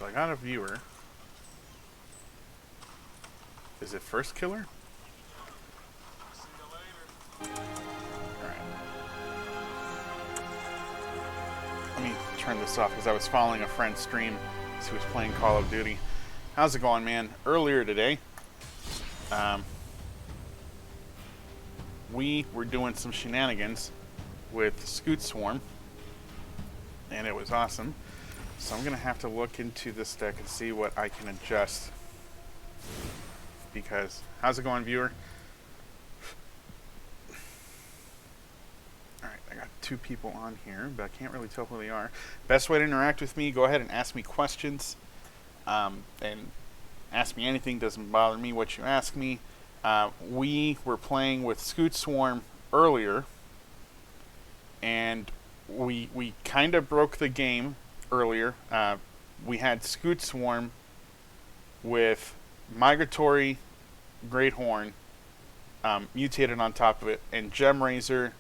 so I got a viewer. Is it first killer? Alright. Let me turn this off because I was following a friend's stream as he was playing Call of Duty. How's it going, man? Earlier today, we were doing some shenanigans with Scute Swarm, and it was awesome. So I'm going to have to look into this deck and see what I can adjust. Because, how's it going, viewer? Alright, I got 2 people on here, but I can't really tell who they are. Best way to interact with me, go ahead and ask me questions. And ask me anything, doesn't bother me what you ask me. We were playing with Scute Swarm earlier, and we kind of broke the game earlier. We had Scute Swarm with Migratory Great Horn mutated on top of it, and Gem Razor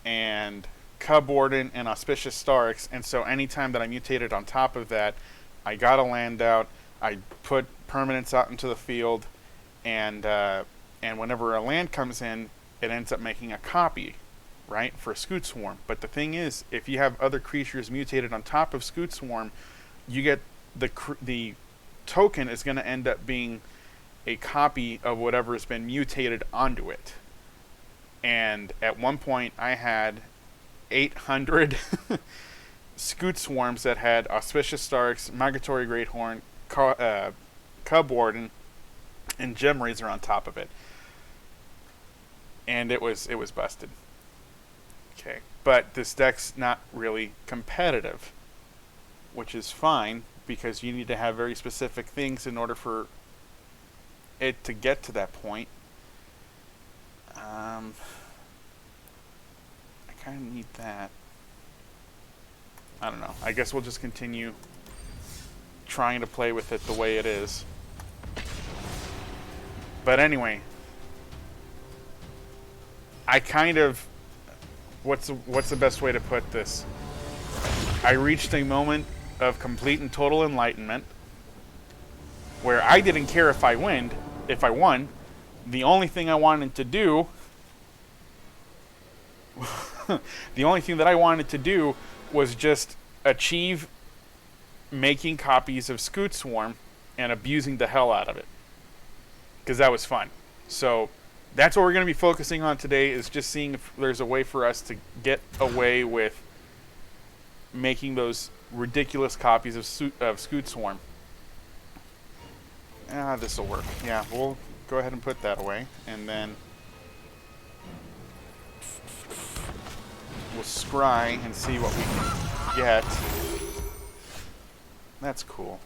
and Cub Warden and Auspicious Starks, and so anytime that I mutated on top of that, I got a land out, I put permanents out into the field, and whenever a land comes in, it ends up making a copy, right, for Scute Swarm. But the thing is, if you have other creatures mutated on top of Scute Swarm, you get the token is going to end up being a copy of whatever has been mutated onto it. And at one point, I had 800 Scute Swarms that had Auspicious Starks, Migratory Great Horn, Cub Warden, and Gem Razor on top of it. And it was busted. Okay, but this deck's not really competitive, which is fine because you need to have very specific things in order for it to get to that point. I kind of need that. I don't know. I guess we'll just continue trying to play with it the way it is. But anyway, I kind of... What's the best way to put this? I reached a moment of complete and total enlightenment where I didn't care if I won. The only thing I wanted to do the only thing that I wanted to do was just achieve making copies of Scute Swarm and abusing the hell out of it, because that was fun. So that's what we're going to be focusing on today, is just seeing if there's a way for us to get away with making those ridiculous copies of Scute Swarm. This will work. Yeah, we'll go ahead and put that away, and then we'll scry and see what we can get. That's cool.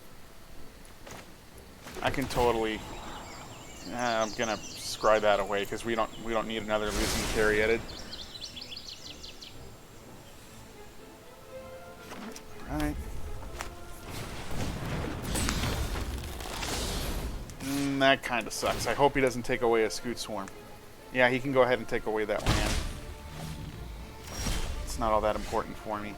I can totally... I'm gonna scry that away because we don't need another losing Caryatid. Alright. That kind of sucks. I hope he doesn't take away a Scute Swarm. Yeah, he can go ahead and take away that land. It's not all that important for me.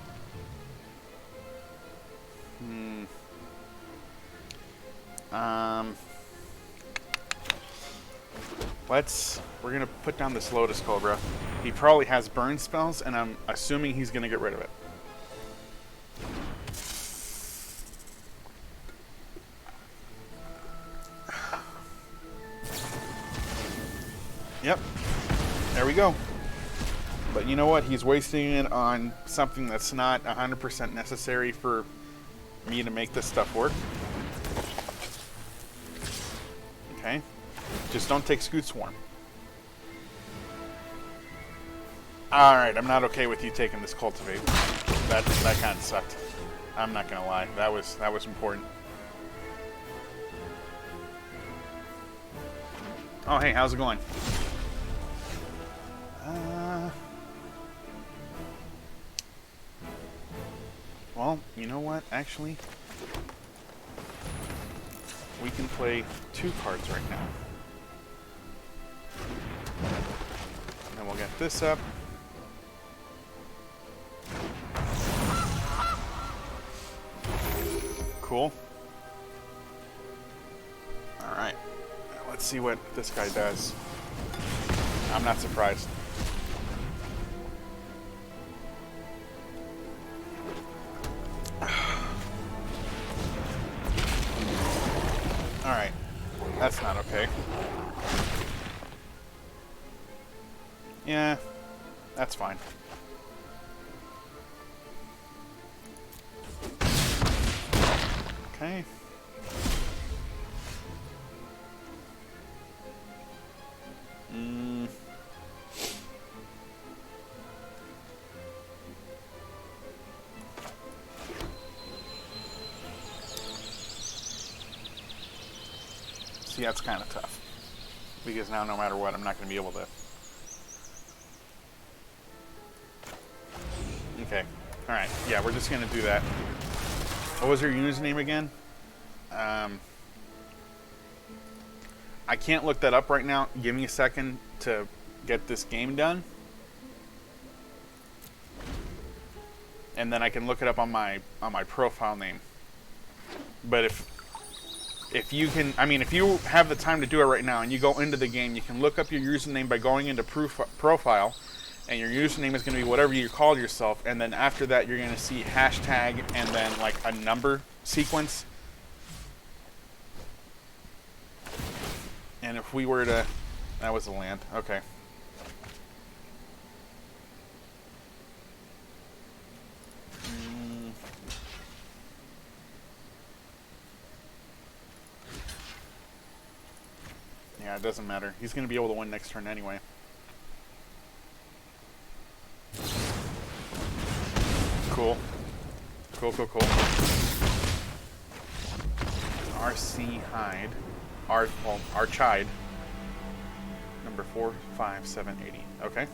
We're gonna put down this Lotus Cobra. He probably has burn spells, and I'm assuming he's gonna get rid of it. Yep. There we go. But you know what? He's wasting it on something that's not 100% necessary for me to make this stuff work. Okay. Just don't take Scute Swarm. Alright, I'm not okay with you taking this Cultivate. That kind of sucked. I'm not gonna lie. That was important. Oh, hey, how's it going? Well, you know what? Actually, we can play 2 cards right now. And then we'll get this up. Cool. see what this guy does. I'm not surprised. Alright. That's not okay. Yeah, that's fine. Okay. See, that's kind of tough. Because now, no matter what, I'm not going to be able to... Okay. Alright. Yeah, we're just going to do that. What was her username again? I can't look that up right now. Give me a second to get this game done. And then I can look it up on my profile name. But if you can, I mean, if you have the time to do it right now and you go into the game, you can look up your username by going into profile, and your username is going to be whatever you call yourself, and then after that you're going to see hashtag and then like a number sequence. And if we were to, that was the land, okay. Yeah, it doesn't matter. He's going to be able to win next turn anyway. Cool. Cool, cool, cool. RC Hyde. Archide. Number 45780. Okay.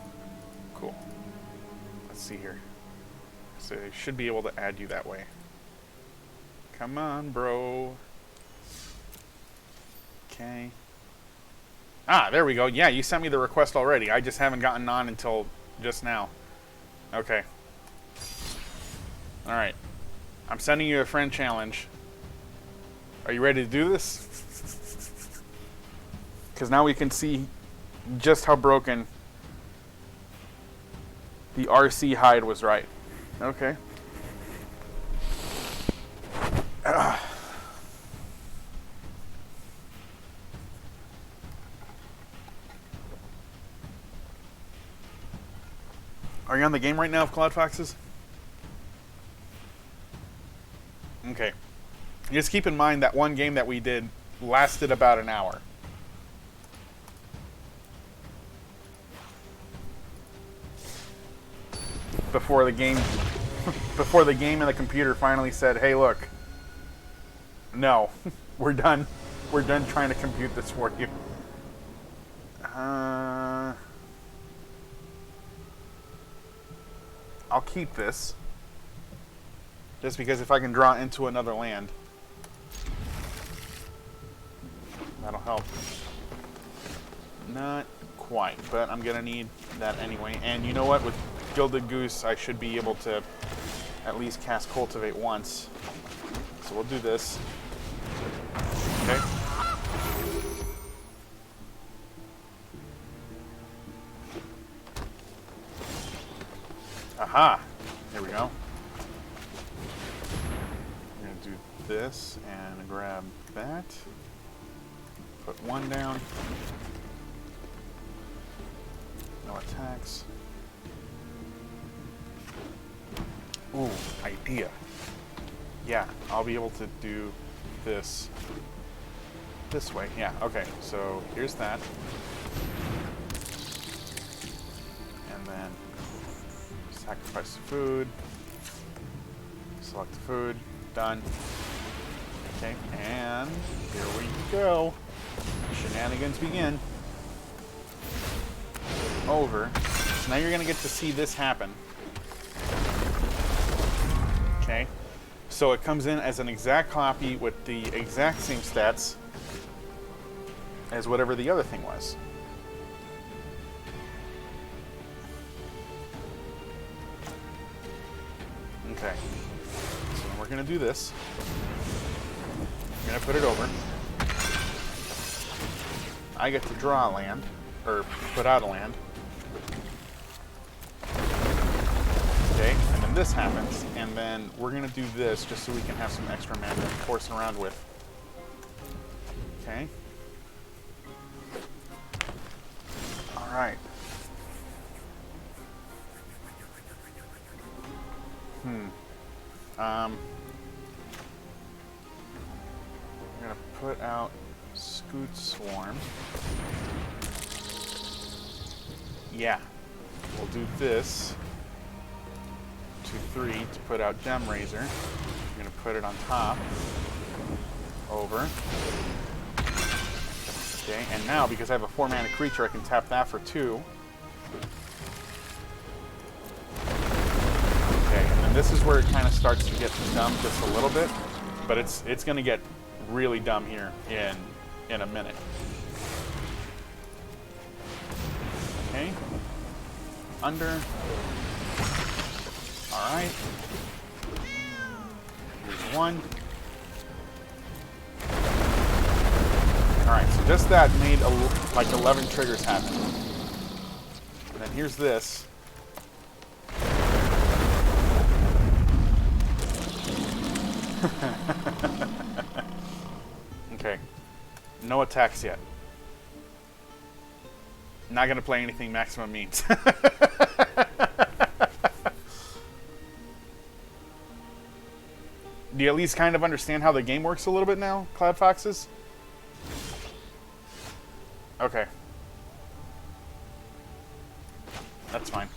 Cool. Let's see here. So they should be able to add you that way. Come on, bro. Okay. Ah, there we go. Yeah, you sent me the request already. I just haven't gotten on until just now. Okay. Alright. I'm sending you a friend challenge. Are you ready to do this? Because now we can see just how broken the RC Hyde was right. Okay. Are you on the game right now of Cloud Foxes? Okay. Just keep in mind that one game that we did lasted about an hour. Before the game and the computer finally said, "Hey, look. No. We're done. We're done trying to compute this for you." I'll keep this. Just because if I can draw into another land, that'll help. Not quite, but I'm going to need that anyway. And you know what? With Gilded Goose, I should be able to at least cast Cultivate once. So we'll do this. Okay. Aha! Here we go. I'm going to do this and grab that. Put one down. No attacks. Ooh, idea. Yeah, I'll be able to do this way. Yeah, okay. So here's that. And then sacrifice the food. Select the food. Done. Okay, and here we go. Shenanigans begin. Over. So now you're going to get to see this happen. Okay. So it comes in as an exact copy with the exact same stats as whatever the other thing was. Okay. So we're going to do this. I'm going to put it over. I get to draw a land, or put out a land. Okay, and then this happens, and then we're gonna do this just so we can have some extra mana to force around with. Okay. Alright. I'm gonna put out Scute Swarm. Yeah. We'll do this. 2/3 to put out Gem Razor. I'm gonna put it on top. Over. Okay, and now because I have a 4-mana creature, I can tap that for 2. Okay, and then this is where it kind of starts to get dumb just a little bit, but it's gonna get really dumb here in a minute. Okay. Under. Alright. Here's 1. Alright, so just that made like 11 triggers happen. And then here's this. Okay. No attacks yet. Not going to play anything maximum means. Do you at least kind of understand how the game works a little bit now, Cloud Foxes? Okay. That's fine.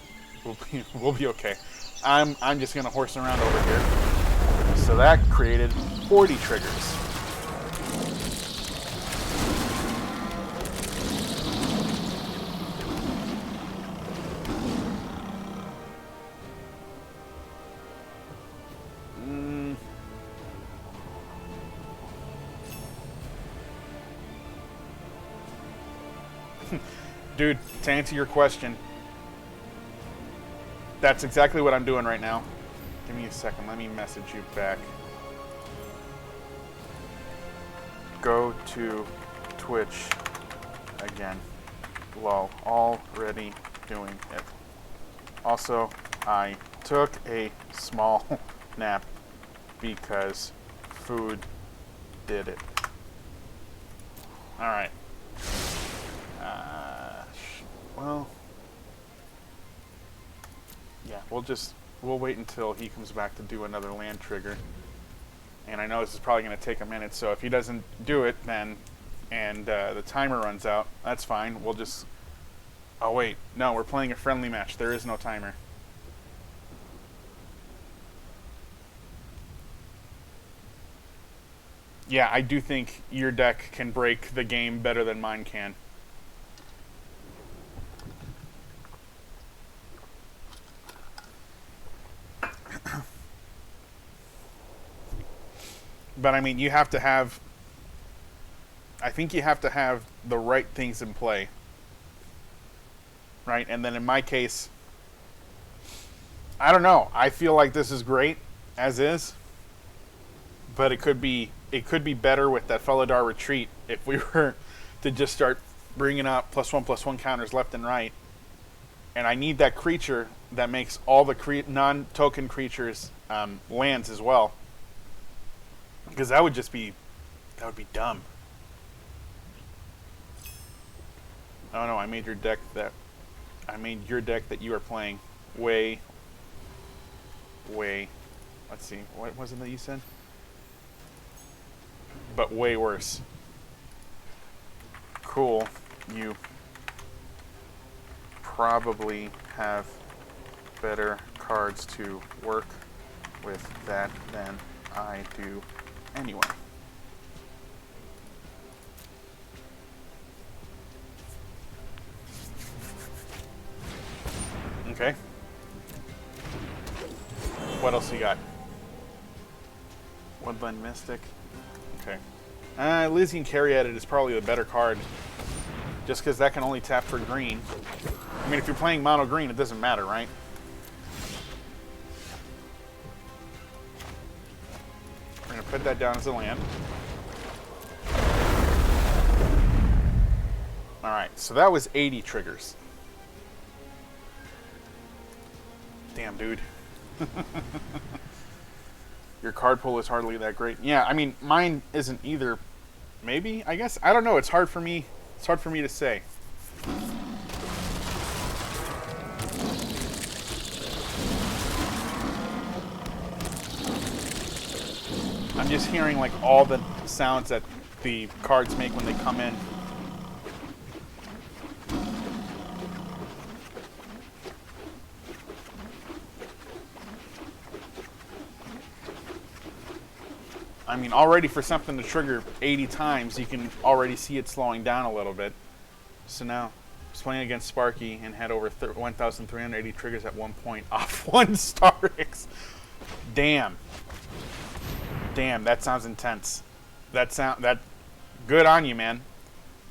We'll be okay. I'm just gonna horse around over here. So that created 40 triggers. Dude, to answer your question, that's exactly what I'm doing right now. Give me a second. Let me message you back. Go to Twitch again. Lol. Already doing it. Also, I took a small nap because food did it. Alright. Well, yeah, we'll wait until he comes back to do another land trigger. And I know this is probably going to take a minute, so if he doesn't do it, then, and the timer runs out, that's fine. We'll just, oh wait, no, we're playing a friendly match. There is no timer. Yeah, I do think your deck can break the game better than mine can. But I mean, you have to have, I think you have to have the right things in play. Right? And then in my case, I don't know. I feel like this is great as is. But it could be better with that Felidar Retreat if we were to just start bringing up +1/+1 counters left and right. And I need that creature that makes all the non-token creatures lands as well. Because that would be dumb. Oh no, I made your deck that you are playing way, let's see, what was it that you said? But way worse. Cool. You probably have better cards to work with that than I do anyway. Okay. What else you got? Woodland Mystic. Okay. Lysian Caryatid is probably the better card. Just because that can only tap for green. I mean, if you're playing mono green, it doesn't matter, right? We're going to put that down as a land. Alright, so that was 80 triggers. Damn, dude. Your card pull is hardly that great. Yeah, I mean, mine isn't either. Maybe, I guess. I don't know. It's hard for me. It's hard for me to say. I'm just hearing like all the sounds that the cards make when they come in. I mean, already for something to trigger 80 times, you can already see it slowing down a little bit. So now, just playing against Sparky and had over 1,380 triggers at one point off 1 Star X. Damn. Damn, that sounds intense. That good on you, man.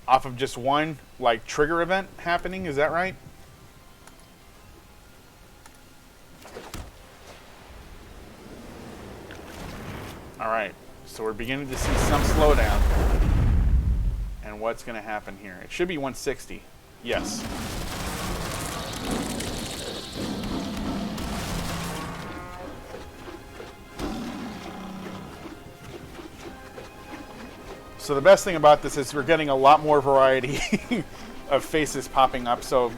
Off of just one like trigger event happening, is that right? All right. So we're beginning to see some slowdown. And what's going to happen here? It should be 160. Yes. So the best thing about this is we're getting a lot more variety of faces popping up. So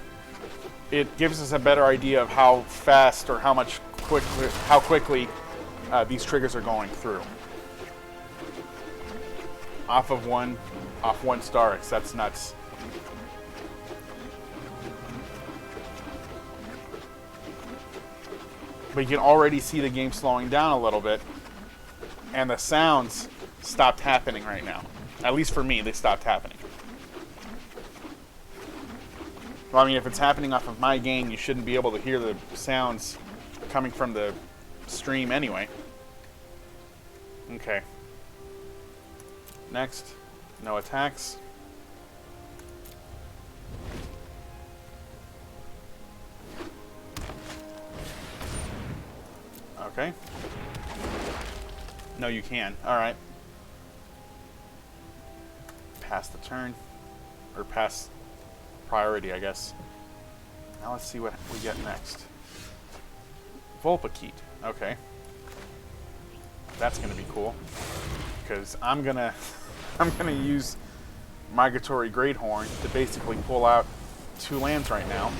it gives us a better idea of how fast or how quickly these triggers are going through. Off one Star X. That's nuts. But you can already see the game slowing down a little bit, and the sounds stopped happening right now. At least for me, they stopped happening. Well, I mean, if it's happening off of my game, you shouldn't be able to hear the sounds coming from the stream anyway. Okay. Next, no attacks. Okay. No, you can. All right. Pass the turn. Or pass priority, I guess. Now let's see what we get next. Volpakeet. Okay. That's going to be cool. Because I'm going to use Migratory Greathorn to basically pull out 2 lands right now.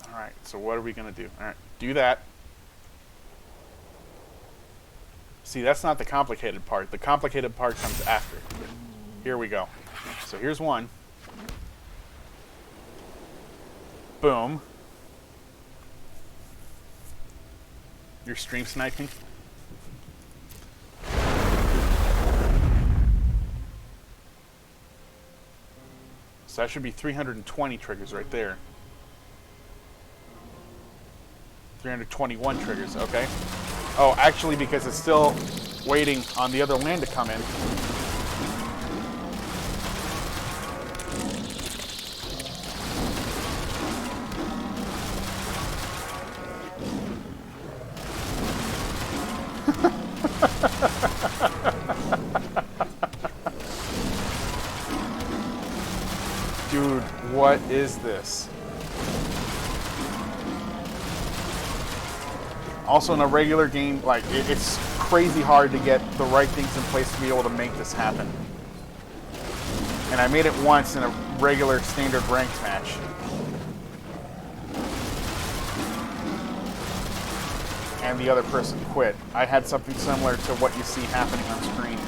Alright, so what are we going to do? Alright, do that. See, that's not the complicated part. The complicated part comes after. Here we go. So here's one. Boom. You're stream sniping? So that should be 320 triggers right there. 321 triggers, okay. Oh, actually, because it's still waiting on the other land to come in. Dude, what is this? Also, in a regular game, like, it's crazy hard to get the right things in place to be able to make this happen. And I made it once in a regular standard ranked match. And the other person quit. I had something similar to what you see happening on screen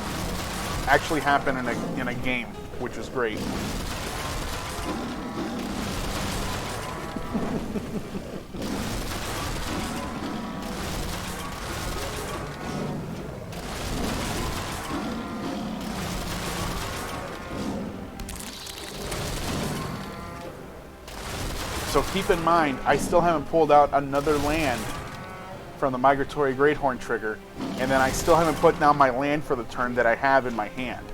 actually happen in a game, which was great. So keep in mind, I still haven't pulled out another land from the Migratory Greathorn trigger, and then I still haven't put down my land for the turn that I have in my hand.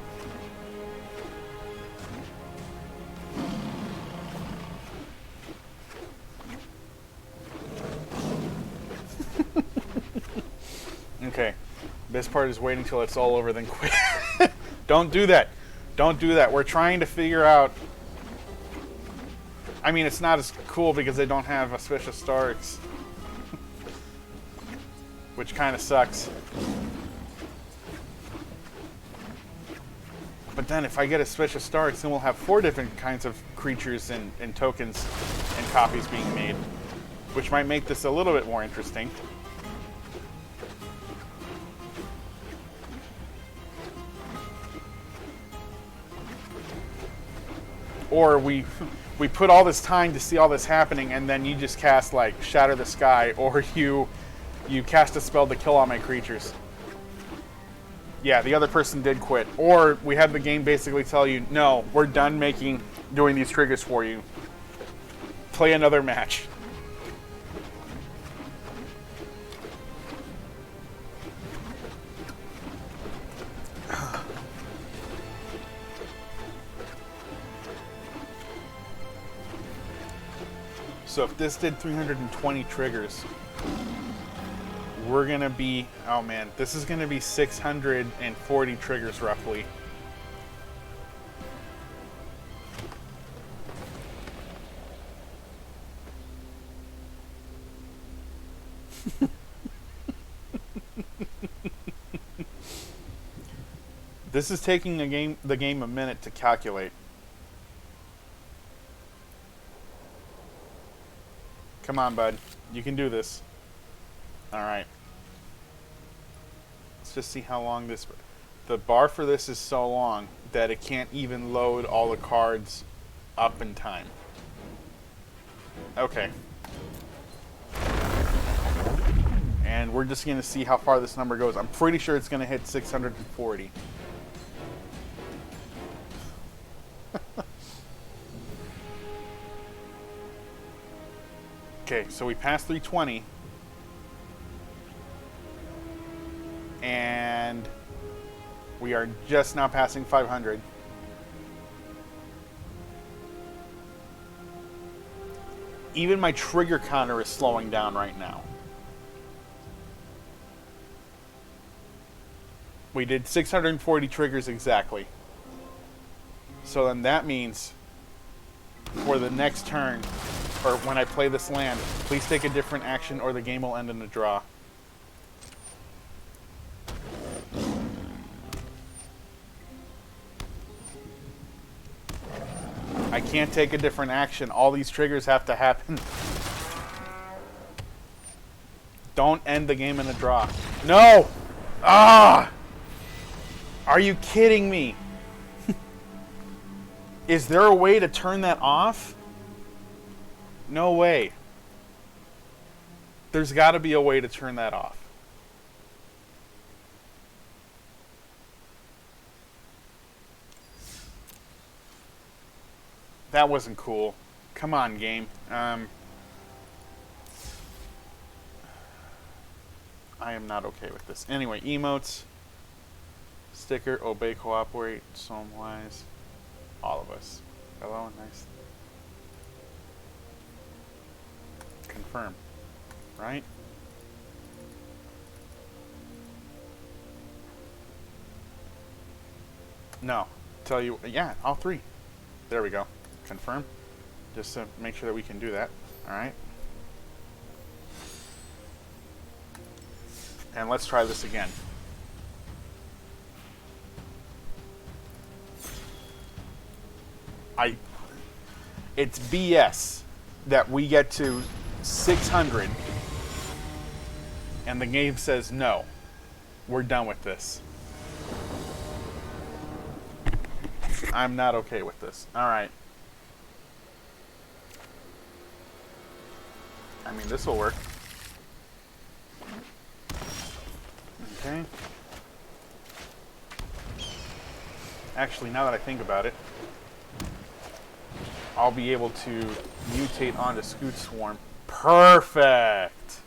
Okay, Best part is waiting until it's all over, then quit. Don't do that. Don't do that. We're trying to figure out... I mean, it's not as cool because they don't have auspicious starts. Which kind of sucks. But then if I get auspicious starts, then we'll have 4 different kinds of creatures and tokens and copies being made. Which might make this a little bit more interesting. Or we put all this time to see all this happening, and then you just cast, like, Shatter the Sky, or you cast a spell to kill all my creatures. Yeah, the other person did quit. Or we have the game basically tell you, no, we're done doing these triggers for you. Play another match. So if this did 320 triggers, we're going to be... Oh, man. This is going to be 640 triggers, roughly. This is taking the game a minute to calculate. Come on, bud. You can do this. Alright. Let's just see how long this... The bar for this is so long that it can't even load all the cards up in time. Okay. And we're just going to see how far this number goes. I'm pretty sure it's going to hit 640. Okay, so we passed 320. And we are just now passing 500. Even my trigger counter is slowing down right now. We did 640 triggers exactly. So then that means for the next turn, or when I play this land, please take a different action or the game will end in a draw. I can't take a different action. All these triggers have to happen. Don't end the game in a draw. No! Ah! Are you kidding me? Is there a way to turn that off? No way. There's got to be a way to turn that off. That wasn't cool. Come on, game. I am not okay with this. Anyway, emotes. Sticker, obey, cooperate, Somewise. All of us. Hello, nice. Confirm. Right? No. Tell you, yeah, all 3. There we go. Confirm. Just to make sure that we can do that. Alright. And let's try this again. It's BS that we get to 600 and the game says no. We're done with this. I'm not okay with this. Alright. I mean, this will work. Okay. Actually, now that I think about it, I'll be able to mutate onto Scute Swarm. Perfect!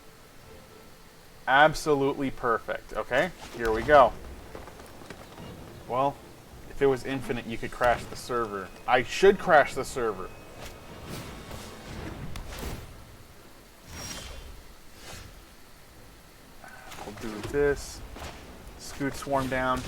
Absolutely perfect. Okay, here we go. Well, if it was infinite, you could crash the server. I should crash the server. We'll do this. Scute swarm down.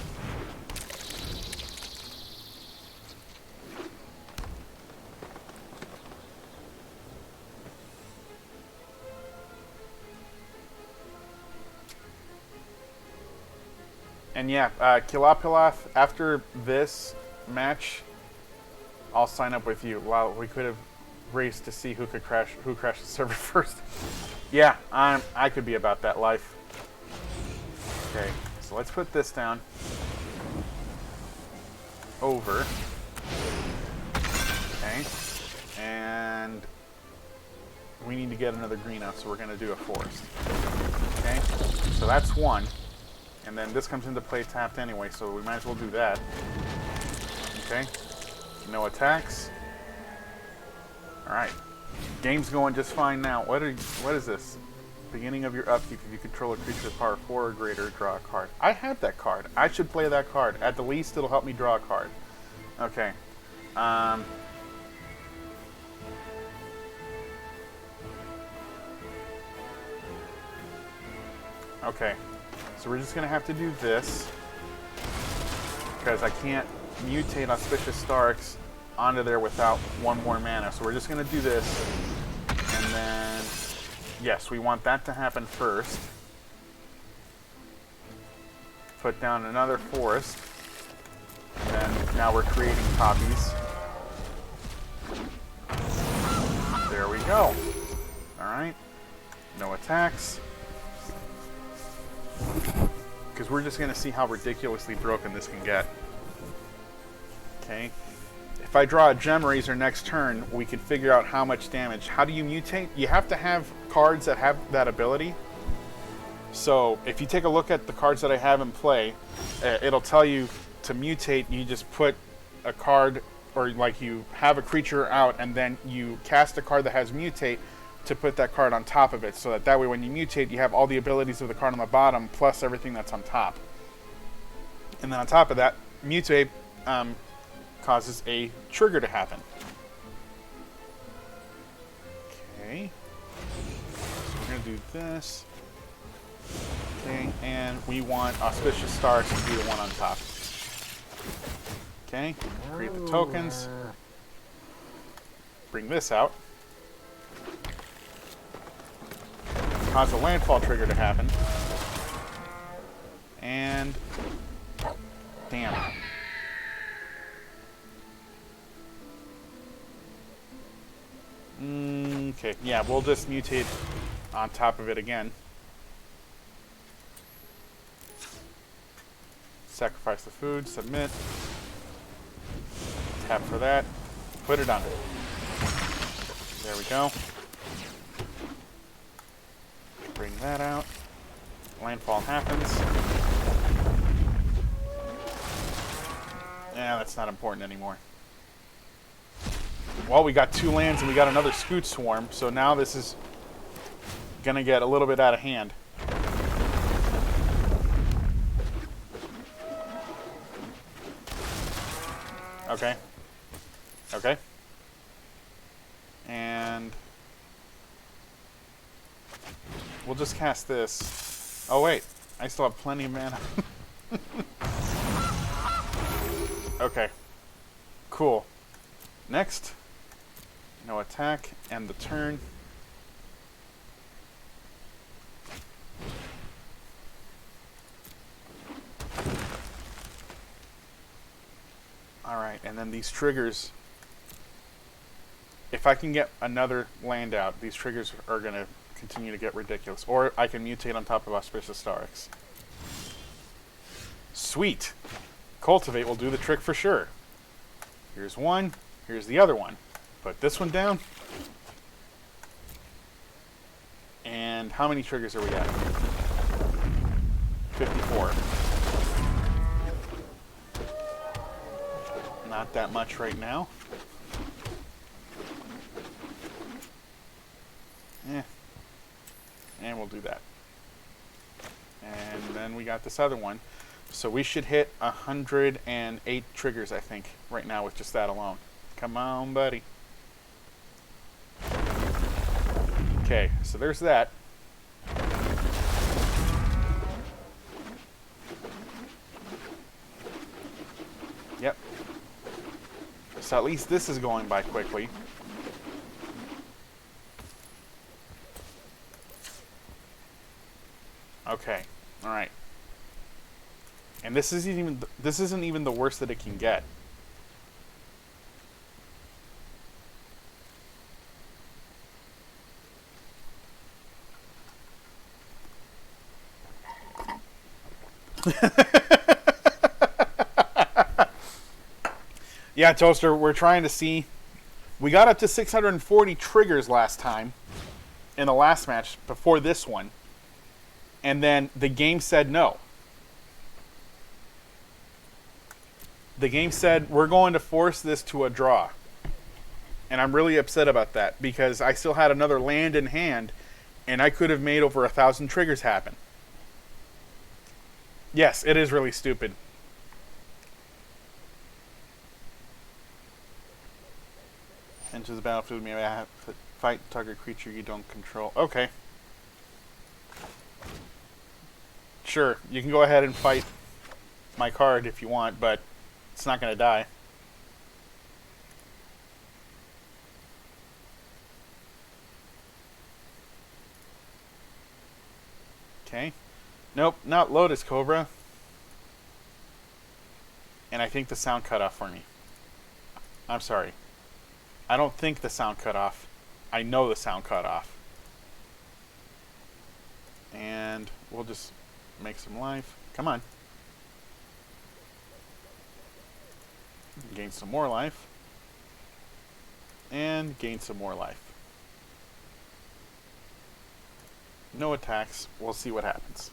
And yeah, Kilopilaf, after this match, I'll sign up with you. Wow, we could have raced to see who crashed the server first. Yeah, I could be about that life. Okay, so let's put this down. Over. Okay. And we need to get another greenhouse, so we're going to do a forest. Okay, so that's one. And then this comes into play tapped anyway, so we might as well do that. Okay. No attacks. Alright. Game's going just fine now. What is this? Beginning of your upkeep, if you control a creature with power 4 or greater, draw a card. I have that card. I should play that card. At the least, it'll help me draw a card. Okay. Okay. So we're just going to have to do this. Because I can't mutate Auspicious Starks onto there without one more mana. So we're just going to do this. And then, yes, we want that to happen first. Put down another forest. And then now we're creating copies. There we go. Alright. No attacks. Because we're just going to see how ridiculously broken this can get. Okay. If I draw a Gem Razor next turn, we can figure out how much damage. How do you mutate? You have to have cards that have that ability. So if you take a look at the cards that I have in play, it'll tell you to mutate. You just put a card, or like you have a creature out, and then you cast a card that has mutate to put that card on top of it, so that way when you mutate, you have all the abilities of the card on the bottom plus everything that's on top. And then on top of that, mutate causes a trigger to happen. Okay. So we're going to do this. Okay, and we want Auspicious Stars to be the one on top. Okay, create the tokens. Bring this out. Cause a landfall trigger to happen. And damn. Okay, yeah, we'll just mutate on top of it again. Sacrifice the food, submit. Tap for that. Put it under. There we go. Bring that out. Landfall happens. Yeah, that's not important anymore. Well, we got 2 lands and we got another Scute Swarm, so now this is gonna get a little bit out of hand. Okay. Okay. And we'll just cast this. Oh wait, I still have plenty of mana. Okay. Cool. Next. No attack, end the turn. Alright, and then these triggers, if I can get another land out, these triggers are going to continue to get ridiculous. Or I can mutate on top of Auspicious Starks. Sweet! Cultivate will do the trick for sure. Here's one, here's the other one. Put this one down. And how many triggers are we at? 54. Not that much right now. And we'll do that. And then we got this other one. So we should hit 108 triggers, I think, right now with just that alone. Come on, buddy. Okay, so there's that. So at least this is going by quickly. Okay. All right. And this isn't even the worst that it can get. Yeah, Toaster, we're trying to see. We got up to 640 triggers last time in the last match before this one. And then the game said no. The game said, we're going to force this to a draw. And I'm really upset about that because I still had another land in hand and I could have made over 1,000 triggers happen. Yes, it is really stupid. Enter the battlefield, maybe I have to fight target creature you don't control. Okay. Sure, you can go ahead and fight my card if you want, but it's not going to die. Okay. Nope, not Lotus Cobra. And I think the sound cut off for me. I'm sorry. I don't think the sound cut off. I know the sound cut off. And we'll just make some life. Come on. Gain some more life. And gain some more life. No attacks. We'll see what happens.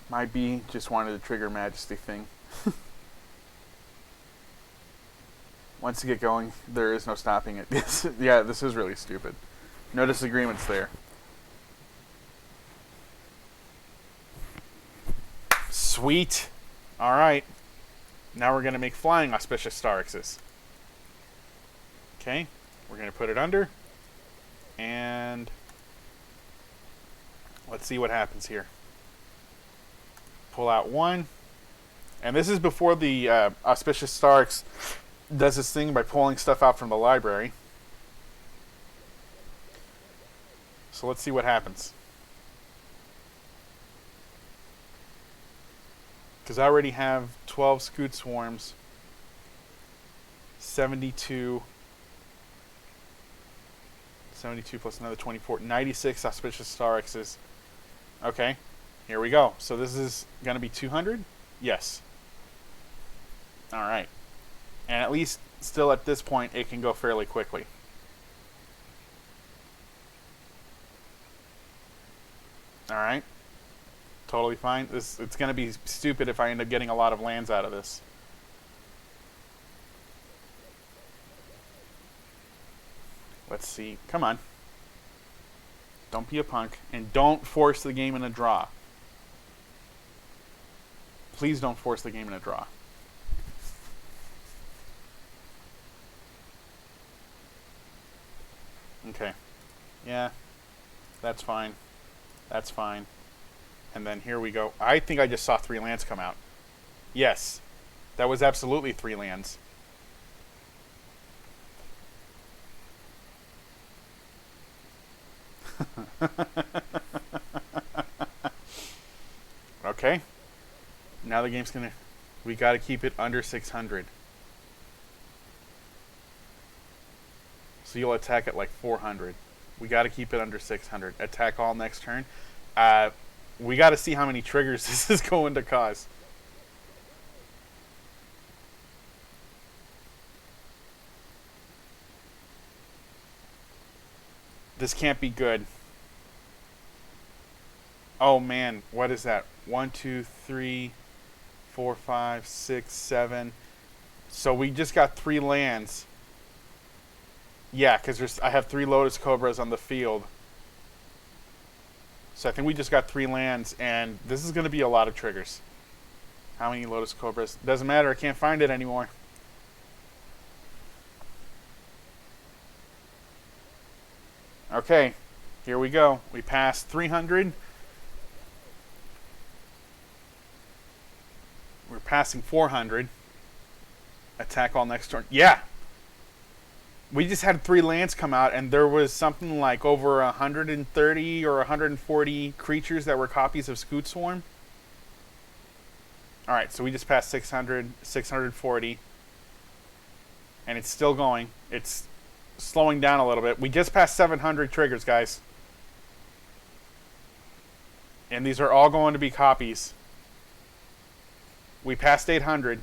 My bee just wanted to trigger Majesty thing. Once you get going, there is no stopping it. Yeah, this is really stupid. No disagreements there. Sweet. All right. Now we're going to make flying auspicious star axis. Okay. We're going to put it under. And let's see what happens here. Pull out one. And this is before the auspicious star axis does this thing by pulling stuff out from the library. So let's see what happens. Because I already have 12 Scute swarms, 72 plus another 24, 96 auspicious star X's. Okay, here we go. So this is going to be 200? Yes. All right. And at least still at this point, it can go fairly quickly. All right. Totally fine. It's going to be stupid if I end up getting a lot of lands out of this. Let's see. Come on. Don't be a punk. And don't force the game in a draw. Please don't force the game in a draw. Okay. Yeah. That's fine. That's fine. And then here we go. I think I just saw 3 lands come out. Yes. That was absolutely 3 lands. Okay. Now the game's gonna... We gotta keep it under 600. So you'll attack at like 400. We gotta keep it under 600. Attack all next turn. We gotta see how many triggers this is going to cause. This can't be good. Oh man, what is that? 1, 2, 3, 4, 5, 6, 7. So we just got 3 lands. Yeah, because I have 3 Lotus Cobras on the field. So I think we just got 3 lands, and this is going to be a lot of triggers. How many Lotus Cobras? Doesn't matter, I can't find it anymore. Okay, here we go. We passed 300. We're passing 400. Attack all next turn. Yeah. We just had 3 lands come out, and there was something like over 130 or 140 creatures that were copies of Scute Swarm. Alright, so we just passed 600, 640. And it's still going. It's slowing down a little bit. We just passed 700 triggers, guys. And these are all going to be copies. We passed 800.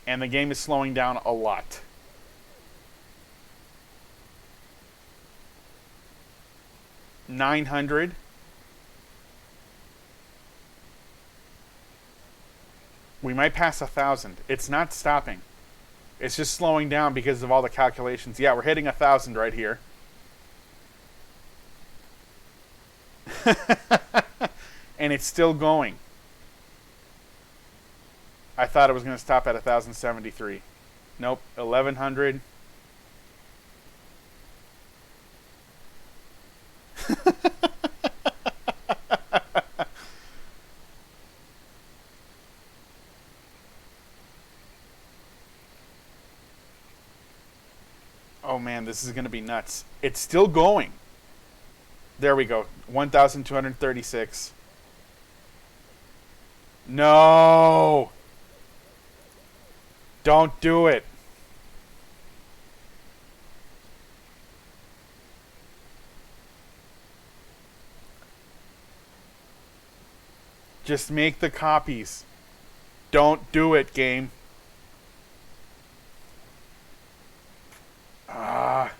And the game is slowing down a lot. $900. We might pass 1,000. It's not stopping. It's just slowing down because of all the calculations. Yeah, we're hitting 1,000 right here. And it's still going. I thought it was going to stop at 1,073. Nope, 1,100. Oh man, this is going to be nuts. It's still going. There we go. 1,236. No! Don't do it. Just make the copies. Don't do it, game. Ah.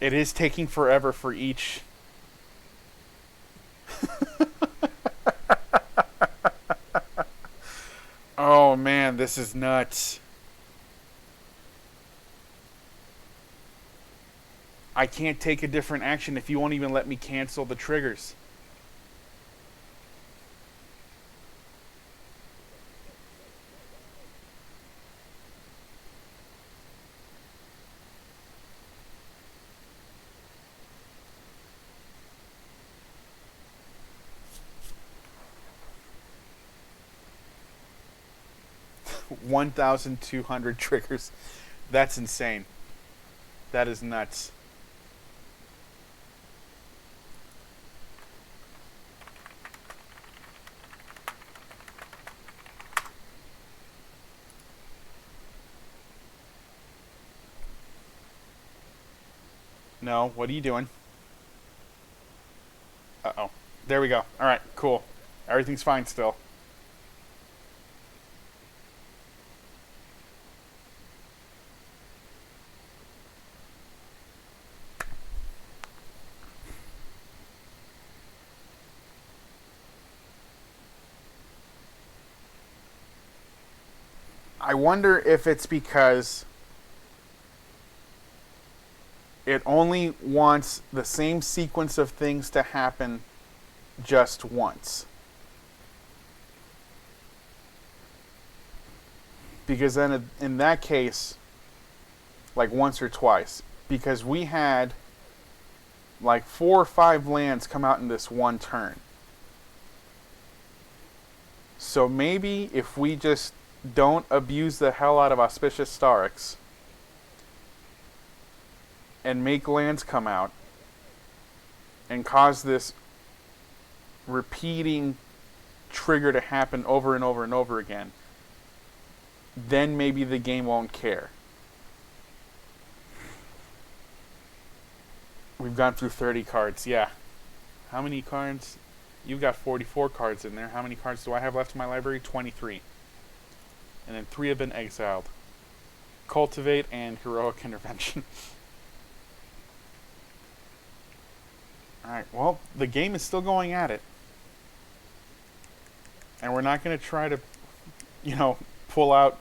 It is taking forever for each. Oh man, this is nuts. I can't take a different action if you won't even let me cancel the triggers. $1,200 triggers. That's insane. That is nuts. No, what are you doing? Uh-oh. There we go. Alright, cool. Everything's fine still. I wonder if it's because it only wants the same sequence of things to happen just once. Because then in that case, like once or twice. Because we had like 4 or 5 lands come out in this one turn. So maybe if we just don't abuse the hell out of Auspicious Starix and make lands come out and cause this repeating trigger to happen over and over and over again, then maybe the game won't care. We've gone through 30 cards, yeah. How many cards? You've got 44 cards in there. How many cards do I have left in my library? 23. And then 3 have been exiled. Cultivate and Heroic Intervention. Alright, well, the game is still going at it. And we're not going to try to, pull out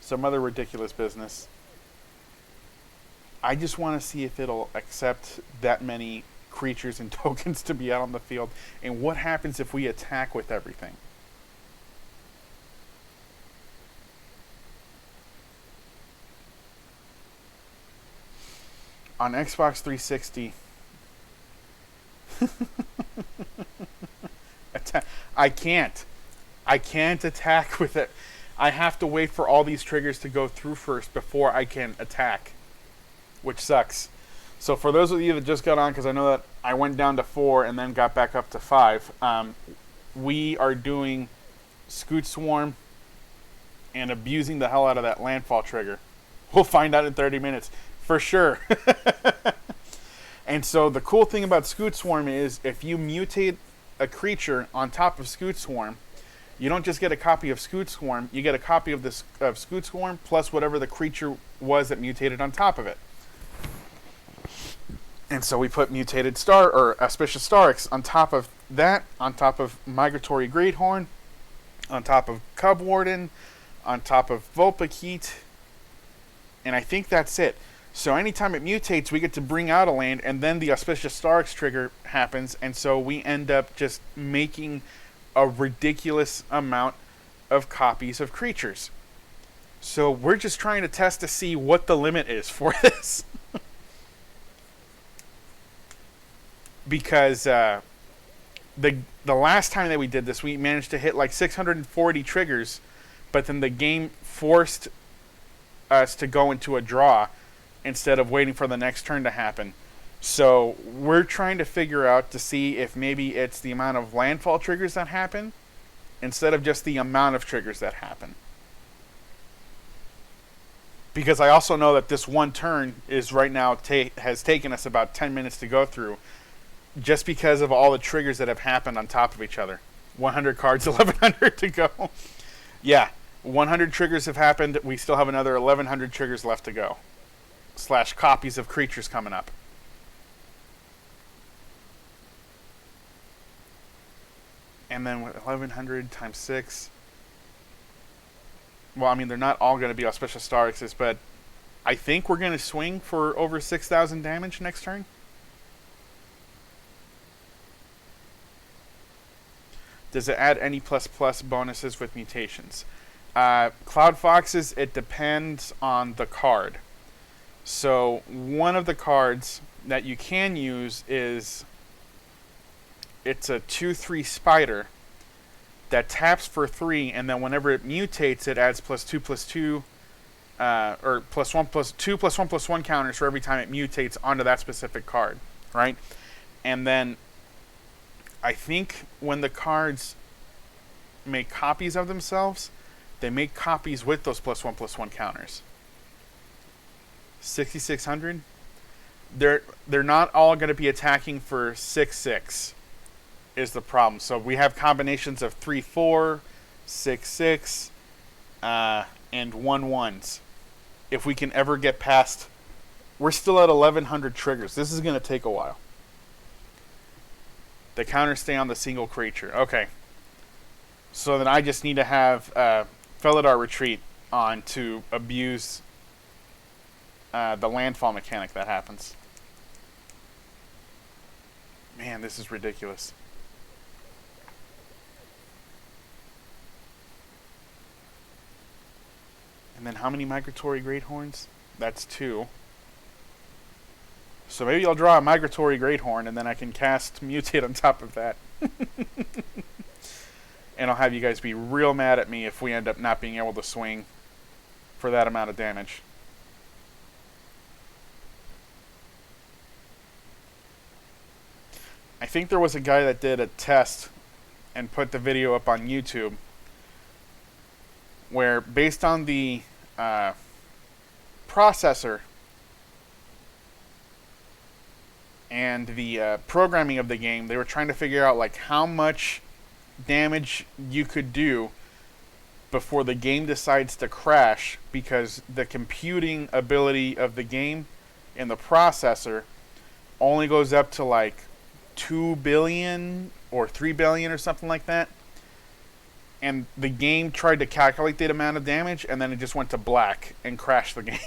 some other ridiculous business. I just want to see if it'll accept that many creatures and tokens to be out on the field. And what happens if we attack with everything? On Xbox 360, I can't. I can't attack with it. I have to wait for all these triggers to go through first before I can attack, which sucks. So for those of you that just got on, because I know that I went down to 4 and then got back up to 5, we are doing Scute Swarm and abusing the hell out of that landfall trigger. We'll find out in 30 minutes, for sure. And so the cool thing about Scute Swarm is if you mutate a creature on top of Scute Swarm, you don't just get a copy of Scute Swarm, you get a copy of Scute Swarm plus whatever the creature was that mutated on top of it. And so we put mutated Auspicious Starix on top of that, on top of Migratory Greathorn, on top of Cub Warden, on top of Vulpikeet, and I think that's it. So anytime it mutates, we get to bring out a land, and then the Auspicious Starix trigger happens, and so we end up just making a ridiculous amount of copies of creatures. So we're just trying to test to see what the limit is for this. Because the last time that we did this, we managed to hit like 640 triggers, but then the game forced us to go into a draw instead of waiting for the next turn to happen. So we're trying to figure out to see if maybe it's the amount of landfall triggers that happen instead of just the amount of triggers that happen. Because I also know that this one turn is right now has taken us about 10 minutes to go through, just because of all the triggers that have happened on top of each other. 100 cards, 1100 to go. Yeah, 100 triggers have happened. We still have another 1100 triggers left to go. / copies of creatures coming up. And then 1100 times 6. Well, I mean, they're not all going to be Auspicious Starixes, but I think we're going to swing for over 6,000 damage next turn. Does it add any ++ bonuses with mutations? Cloud Foxes, it depends on the card. So one of the cards that you can use is, it's a 2/3 spider that taps for 3, and then whenever it mutates, it adds +2/+2, or +1/+2 +1/+1 counters for every time it mutates onto that specific card, right? And then I think when the cards make copies of themselves, they make copies with those +1/+1 counters. 6,600. They're not all going to be attacking for 6/6. Is the problem. So we have combinations of 3/4, 6/6, and 1/1s. If we can ever get past, we're still at 1100 triggers. This is going to take a while. The counters stay on the single creature. Okay. So then I just need to have Felidar Retreat on to abuse the landfall mechanic that happens. Man, this is ridiculous. And then how many Migratory Greathorns? That's 2. So maybe I'll draw a Migratory Greathorn and then I can cast Mutate on top of that. And I'll have you guys be real mad at me if we end up not being able to swing for that amount of damage. I think there was a guy that did a test and put the video up on YouTube where, based on the processor and the programming of the game, they were trying to figure out like how much damage you could do before the game decides to crash, because the computing ability of the game and the processor only goes up to like 2 billion or 3 billion or something like that. And the game tried to calculate that amount of damage, and then it just went to black and crashed the game.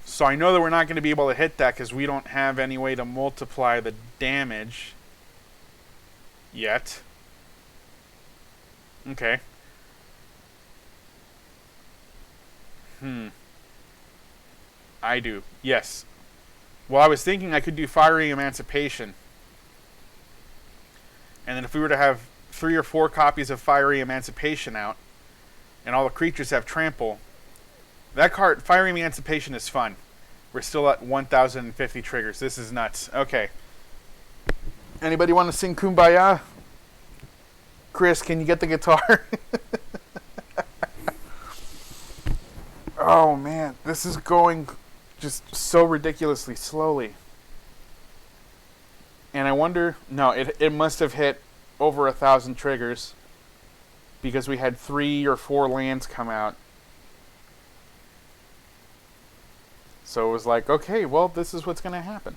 So I know that we're not going to be able to hit that because we don't have any way to multiply the damage yet. Okay. I do. Yes. Well, I was thinking I could do Fiery Emancipation. And then if we were to have 3 or 4 copies of Fiery Emancipation out, and all the creatures have trample, that card, Fiery Emancipation, is fun. We're still at 1,050 triggers. This is nuts. Okay. Anybody want to sing Kumbaya? Chris, can you get the guitar? Oh, man. This is going just so ridiculously slowly. And I wonder... No, it must have hit over 1,000 triggers because we had 3 or 4 lands come out. So it was like, okay, well, this is what's going to happen.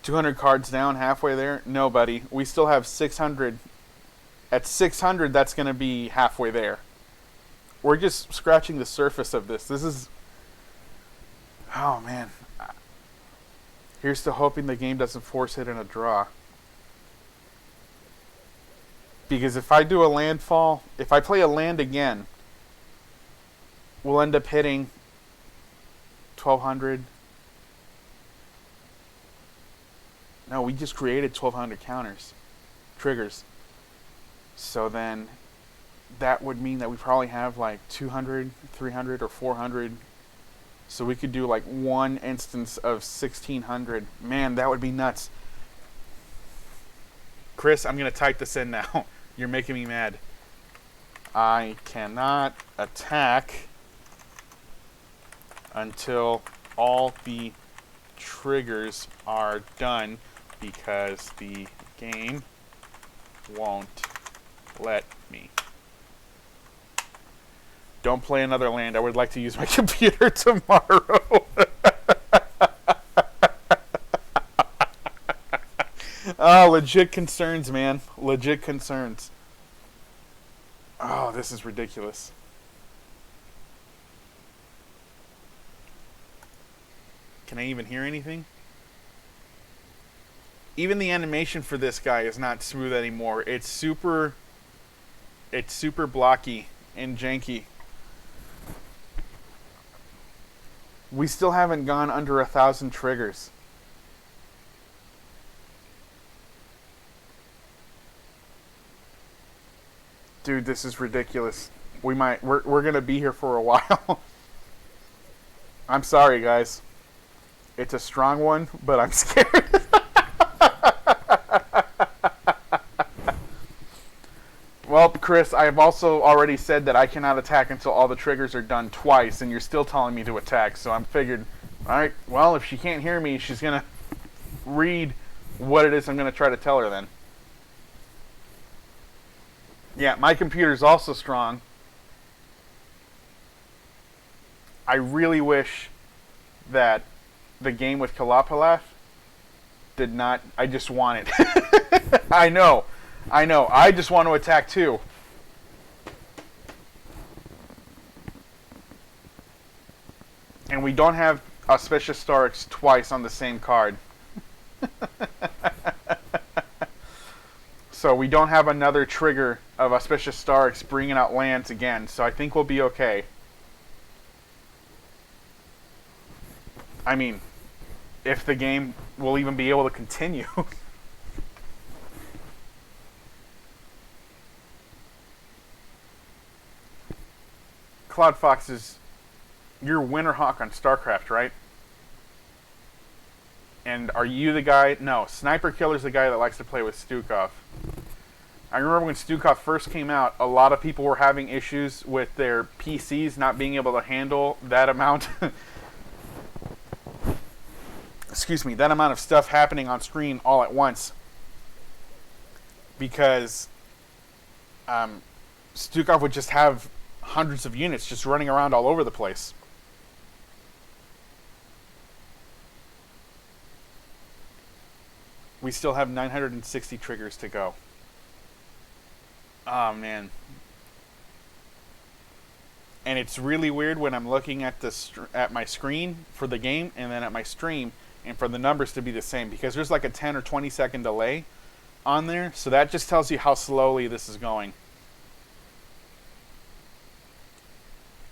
200 cards down, halfway there? No, buddy. We still have 600. At 600, that's going to be halfway there. We're just scratching the surface of this. This is... Oh, man. Here's to hoping the game doesn't force it in a draw. Because if I do a landfall... If I play a land again, we'll end up hitting 1,200. No, we just created 1,200 counters. Triggers. So then that would mean that we probably have like 200, 300, or 400. So we could do like one instance of 1,600. Man, that would be nuts. Chris, I'm going to type this in now. You're making me mad. I cannot attack until all the triggers are done because the game won't let me. Don't play another land. I would like to use my computer tomorrow. Oh, legit concerns, man. Legit concerns. Oh, this is ridiculous. Can I even hear anything? Even the animation for this guy is not smooth anymore. It's super blocky and janky. We still haven't gone under 1,000 triggers. Dude, this is ridiculous. We're gonna be here for a while. I'm sorry, guys. It's a strong one, but I'm scared. Well, Chris, I have also already said that I cannot attack until all the triggers are done twice, and you're still telling me to attack, so I'm figured, alright, well, if she can't hear me, she's going to read what it is I'm going to try to tell her then. Yeah, my computer's also strong. I really wish that the game with Kalapalath did not... I just want it. I know. I just want to attack too. And we don't have Auspicious Starks twice on the same card. So we don't have another trigger of Auspicious Starks bringing out lands again. So I think we'll be okay. I mean, if the game will even be able to continue. Cloud Fox is... You're Winterhawk on StarCraft, right? And are you the guy... No, Sniper Killer's the guy that likes to play with Stukov. I remember when Stukov first came out, a lot of people were having issues with their PCs not being able to handle that amount... excuse me, that amount of stuff happening on screen all at once. Because Stukov would just have hundreds of units just running around all over the place. We still have 960 triggers to go. Oh, man. And it's really weird when I'm looking at at my screen for the game and then at my stream and for the numbers to be the same, because there's like a 10 or 20 second delay on there, so that just tells you how slowly this is going.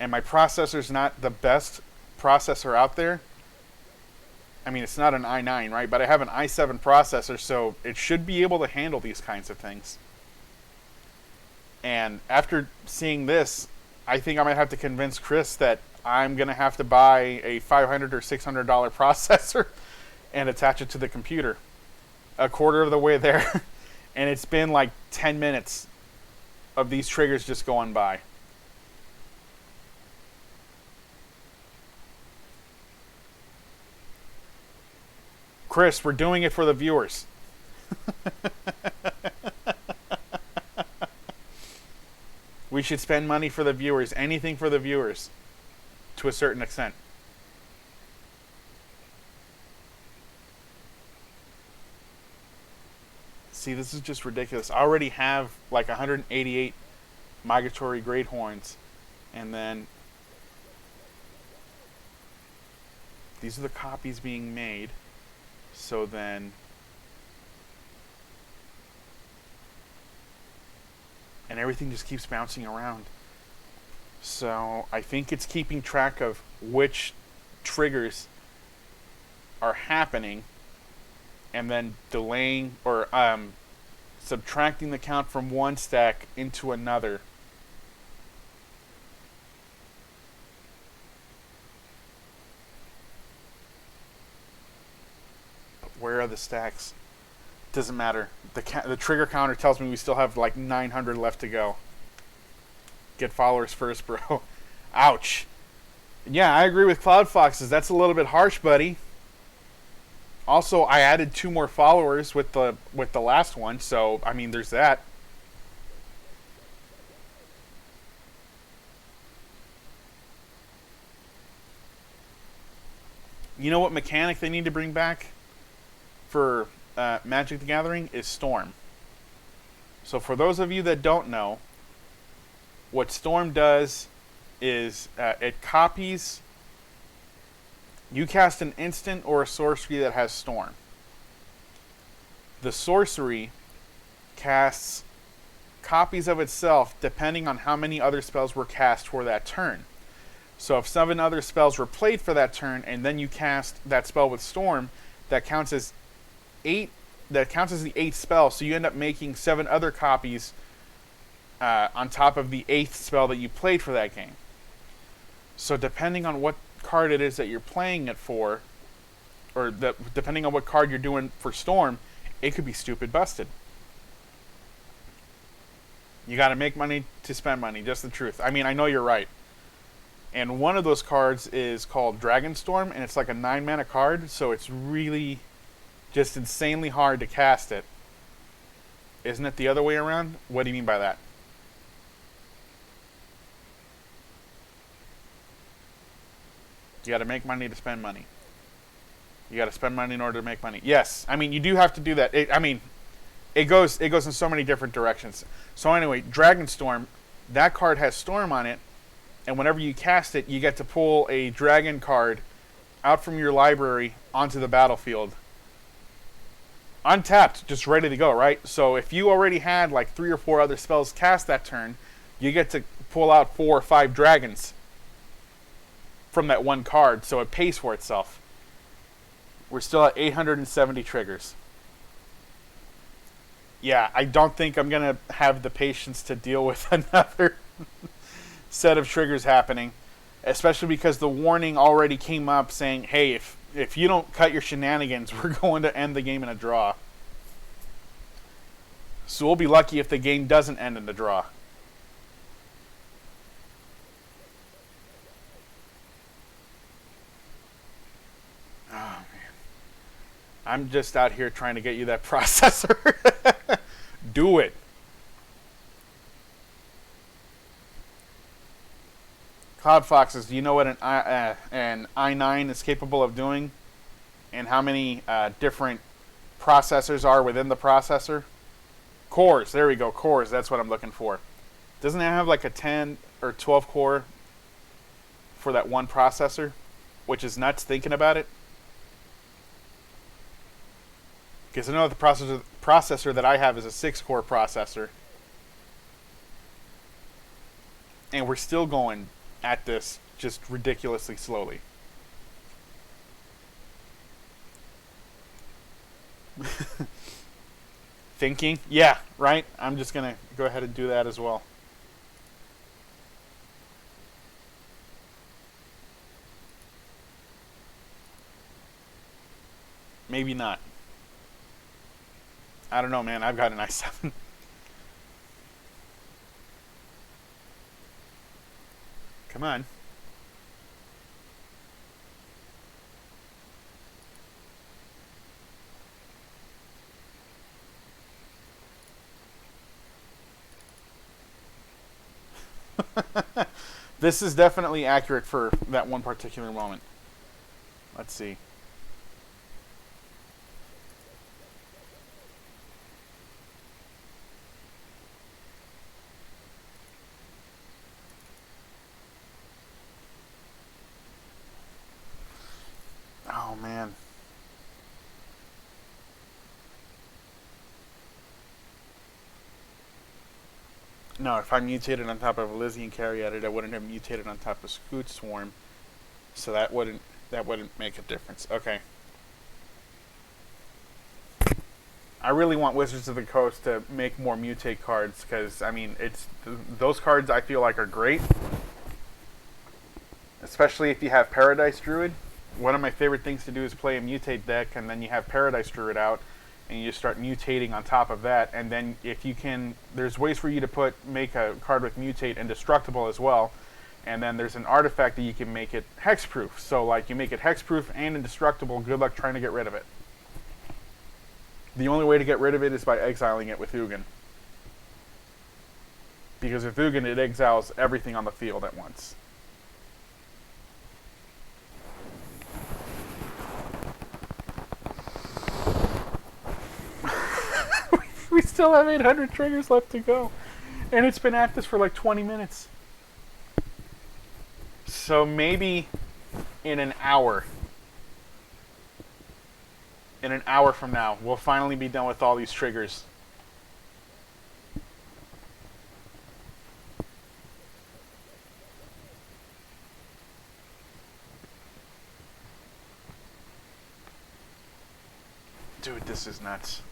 and my processor's not the best processor out there. I mean, it's not an i9, right? But I have an i7 processor, so it should be able to handle these kinds of things. And after seeing this, I think I might have to convince Chris that I'm going to have to buy a $500 or $600 processor and attach it to the computer. A quarter of the way there. And it's been like 10 minutes of these triggers just going by. Chris, we're doing it for the viewers. We should spend money for the viewers. Anything for the viewers. To a certain extent. See, this is just ridiculous. I already have like 188 migratory great horns. And then these are the copies being made. So then, and everything just keeps bouncing around. So I think it's keeping track of which triggers are happening and then delaying or subtracting the count from one stack into another. Where are the stacks? Doesn't matter. The trigger counter tells me we still have like 900 left to go. Get followers first, bro. Ouch. Yeah, I agree with Cloud Foxes. That's a little bit harsh, buddy. Also, I added 2 more followers with the last one, so I mean, there's that. You know what mechanic they need to bring back for Magic the Gathering is Storm. So for those of you that don't know, what Storm does is it copies. You cast an instant or a sorcery that has Storm. The sorcery casts copies of itself depending on how many other spells were cast for that turn. So if 7 other spells were played for that turn and then you cast that spell with Storm, that counts as 8. That counts as the 8th spell, so you end up making 7 other copies on top of the 8th spell that you played for that game. So depending on what card it is that you're playing it for, or depending on what card you're doing for Storm, it could be stupid busted. You got to make money to spend money, just the truth. I mean, I know you're right. And one of those cards is called Dragonstorm, and it's like a 9-mana card, so it's really just insanely hard to cast it. Isn't it the other way around? What do you mean by that? You got to make money to spend money. You got to spend money in order to make money. Yes, I mean, you do have to do that. It goes in so many different directions. So anyway, Dragonstorm, that card has Storm on it, and whenever you cast it, you get to pull a dragon card out from your library onto the battlefield. Untapped, just ready to go, right? So if you already had like 3 or 4 other spells cast that turn, you get to pull out 4 or 5 dragons from that one card, so it pays for itself. We're still at 870 triggers. Yeah, I don't think I'm going to have the patience to deal with another set of triggers happening, especially because the warning already came up saying, hey, if you don't cut your shenanigans, we're going to end the game in a draw. So we'll be lucky if the game doesn't end in a draw. Oh, man. I'm just out here trying to get you that processor. Do it. Cloud Foxes, do you know what an i9 is capable of doing? And how many different processors are within the processor? Cores, there we go, cores, that's what I'm looking for. Doesn't it have like a 10 or 12 core for that one processor? Which is nuts thinking about it. Because I know the processor that I have is a 6-core processor. And we're still going at this just ridiculously slowly. Thinking? Yeah, right? I'm just going to go ahead and do that as well. Maybe not. I don't know, man. I've got an i7. Come on. This is definitely accurate for that one particular moment. Let's see. Oh, man. No, if I mutated on top of Elysian Caryatid, I wouldn't have mutated on top of Scute Swarm. So that wouldn't make a difference. Okay. I really want Wizards of the Coast to make more mutate cards because I mean, those cards I feel like are great, especially if you have Paradise Druid. One of my favorite things to do is play a mutate deck, and then you have Paradise Druid out, and you start mutating on top of that. And then if you can, there's ways for you to make a card with mutate indestructible as well. And then there's an artifact that you can make it hexproof. So like you make it hexproof and indestructible. Good luck trying to get rid of it. The only way to get rid of it is by exiling it with Ugin. Because with Ugin, it exiles everything on the field at once. We still have 800 triggers left to go. And it's been at this for like 20 minutes. So maybe in an hour. In an hour from now, we'll finally be done with all these triggers. Dude, this is nuts.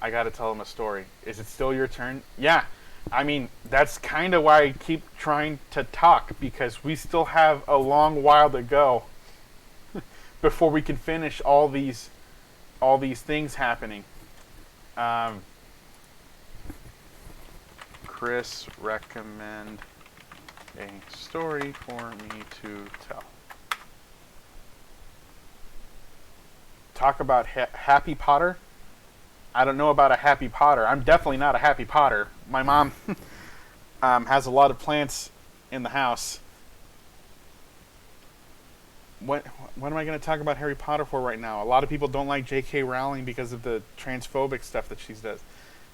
I gotta tell him a story. Is it still your turn? Yeah. I mean, that's kind of why I keep trying to talk, because we still have a long while to go before we can finish all these things happening. Chris, recommend a story for me to tell. Talk about Happy Potter? I don't know about a Happy Potter. I'm definitely not a Happy Potter. My mom has a lot of plants in the house. What am I going to talk about Harry Potter for right now? A lot of people don't like J.K. Rowling because of the transphobic stuff that she does.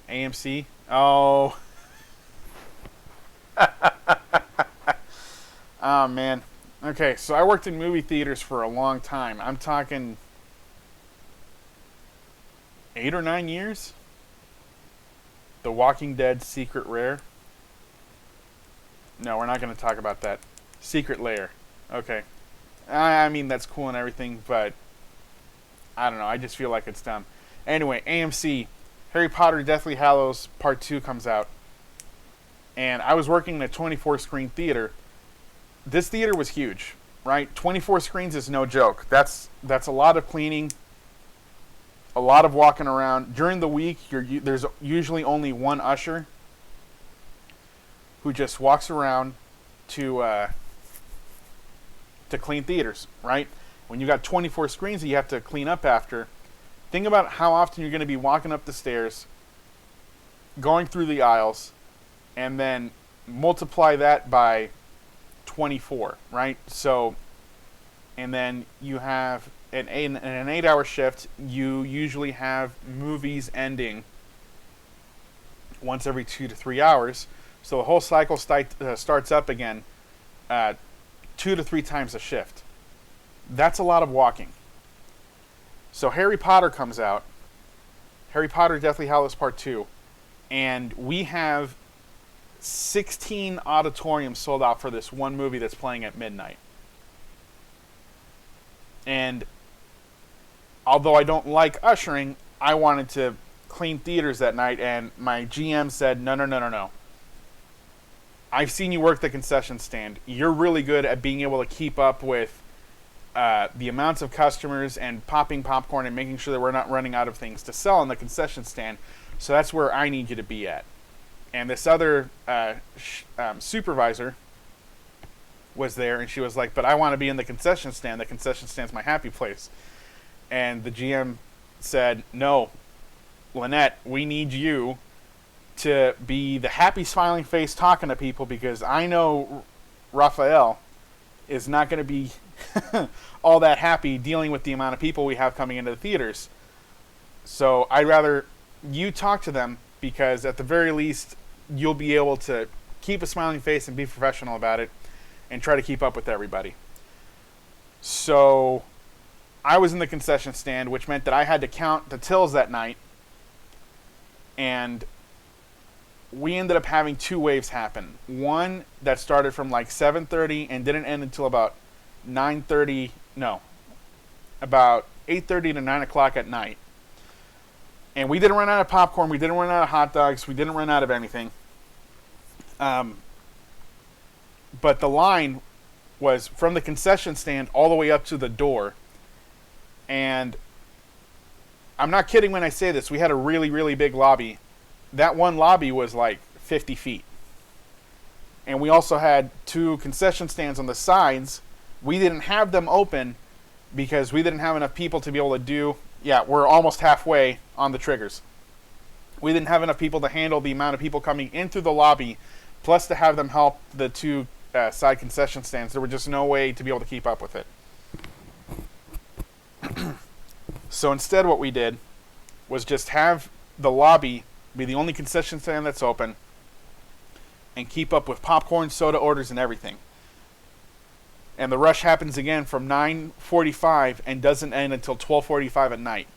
AMC? Oh. Oh, man. Okay, so I worked in movie theaters for a long time. I'm talking 8 or 9 years. The Walking Dead Secret Rare. No, we're not going to talk about that. Secret Lair. Okay. I mean, that's cool and everything, but I don't know. I just feel like it's dumb. Anyway, AMC, Harry Potter Deathly Hallows Part 2 comes out. And I was working in a 24-screen theater. This theater was huge, right? 24 screens is no joke. That's a lot of cleaning, a lot of walking around. During the week, there's usually only one usher who just walks around to clean theaters, right? When you got 24 screens that you have to clean up after, think about how often you're going to be walking up the stairs, going through the aisles, and then multiply that by 24, right? So, and then you have in an 8-hour shift, you usually have movies ending once every 2 to 3 hours. So the whole cycle starts up again 2 to 3 times a shift. That's a lot of walking. So Harry Potter comes out, Harry Potter Deathly Hallows Part 2, and we have 16 auditoriums sold out for this one movie that's playing at midnight. And although I don't like ushering, I wanted to clean theaters that night, and my GM said, no. I've seen you work the concession stand. You're really good at being able to keep up with the amounts of customers and popping popcorn and making sure that we're not running out of things to sell on the concession stand. So that's where I need you to be at. And this other supervisor was there, and she was like, but I want to be in the concession stand. The concession stand's my happy place. And the GM said, no, Lynette, we need you to be the happy smiling face talking to people, because I know Raphael is not going to be all that happy dealing with the amount of people we have coming into the theaters. So I'd rather you talk to them, because at the very least you'll be able to keep a smiling face and be professional about it and try to keep up with everybody. So I was in the concession stand, which meant that I had to count the tills that night, and we ended up having two waves happen. One that started from like 7:30 and didn't end until about 9:30, no, about 8:30 to 9 o'clock at night. And we didn't run out of popcorn, we didn't run out of hot dogs, we didn't run out of anything. But the line was from the concession stand all the way up to the door. And I'm not kidding when I say this, we had a really, really big lobby. That one lobby was like 50 feet. And we also had two concession stands on the sides. We didn't have them open because we didn't have enough people to be able to do... Yeah, we're almost halfway on the triggers. We didn't have enough people to handle the amount of people coming into the lobby, plus to have them help the two side concession stands. There was just no way to be able to keep up with it. So instead what we did was just have the lobby be the only concession stand that's open and keep up with popcorn, soda orders, and everything. And the rush happens again from 9:45 and doesn't end until 12:45 at night.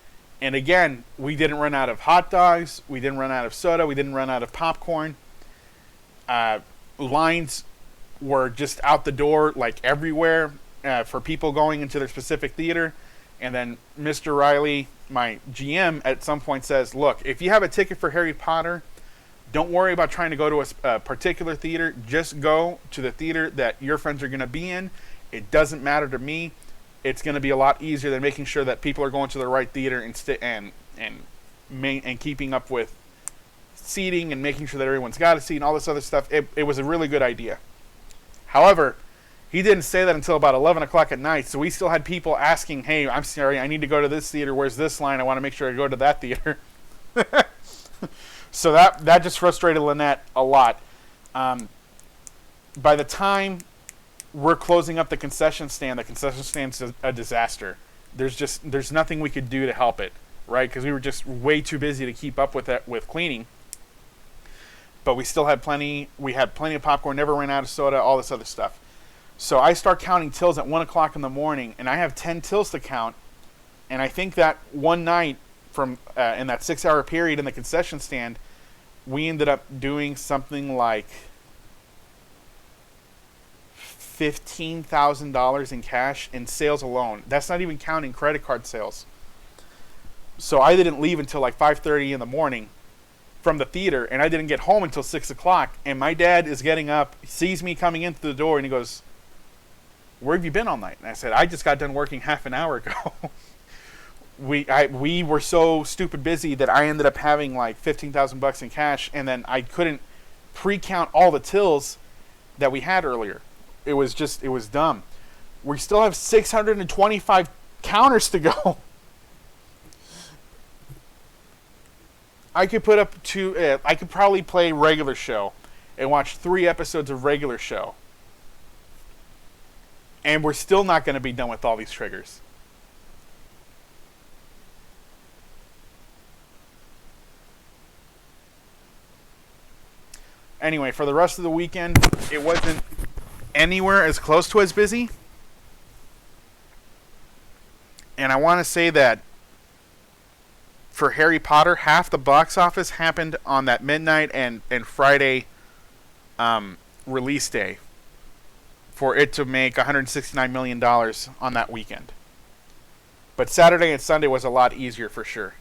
And again, we didn't run out of hot dogs, we didn't run out of soda, we didn't run out of popcorn. Lines were just out the door like everywhere for people going into their specific theater. And then Mr. Riley, my GM, at some point says, look, if you have a ticket for Harry Potter, don't worry about trying to go to a particular theater. Just go to the theater that your friends are going to be in. It doesn't matter to me. It's going to be a lot easier than making sure that people are going to the right theater and keeping up with seating and making sure that everyone's got a seat and all this other stuff. It was a really good idea. However, he didn't say that until about 11 o'clock at night, so we still had people asking, hey, I'm sorry, I need to go to this theater. Where's this line? I want to make sure I go to that theater. So that just frustrated Lynette a lot. By the time we're closing up the concession stand's a disaster. There's nothing we could do to help it, right? Because we were just way too busy to keep up with that with cleaning. But we still had plenty. We had plenty of popcorn. Never ran out of soda. All this other stuff. So I start counting tills at 1 o'clock in the morning, and I have 10 tills to count. And I think that one night from in that 6-hour period in the concession stand, we ended up doing something like $15,000 in cash in sales alone. That's not even counting credit card sales. So I didn't leave until like 5:30 in the morning from the theater, and I didn't get home until 6 o'clock. And my dad is getting up, sees me coming into the door, and he goes, where have you been all night? And I said, I just got done working half an hour ago. We were so stupid busy that I ended up having like $15,000 in cash, and then I couldn't pre-count all the tills that we had earlier. It was dumb. We still have 625 counters to go. I could I could probably play regular show and watch 3 episodes of regular show. And we're still not going to be done with all these triggers. Anyway, for the rest of the weekend, it wasn't anywhere as close to as busy. And I want to say that for Harry Potter, half the box office happened on that midnight and Friday release day for it to make $169 million on that weekend. But Saturday and Sunday was a lot easier for sure.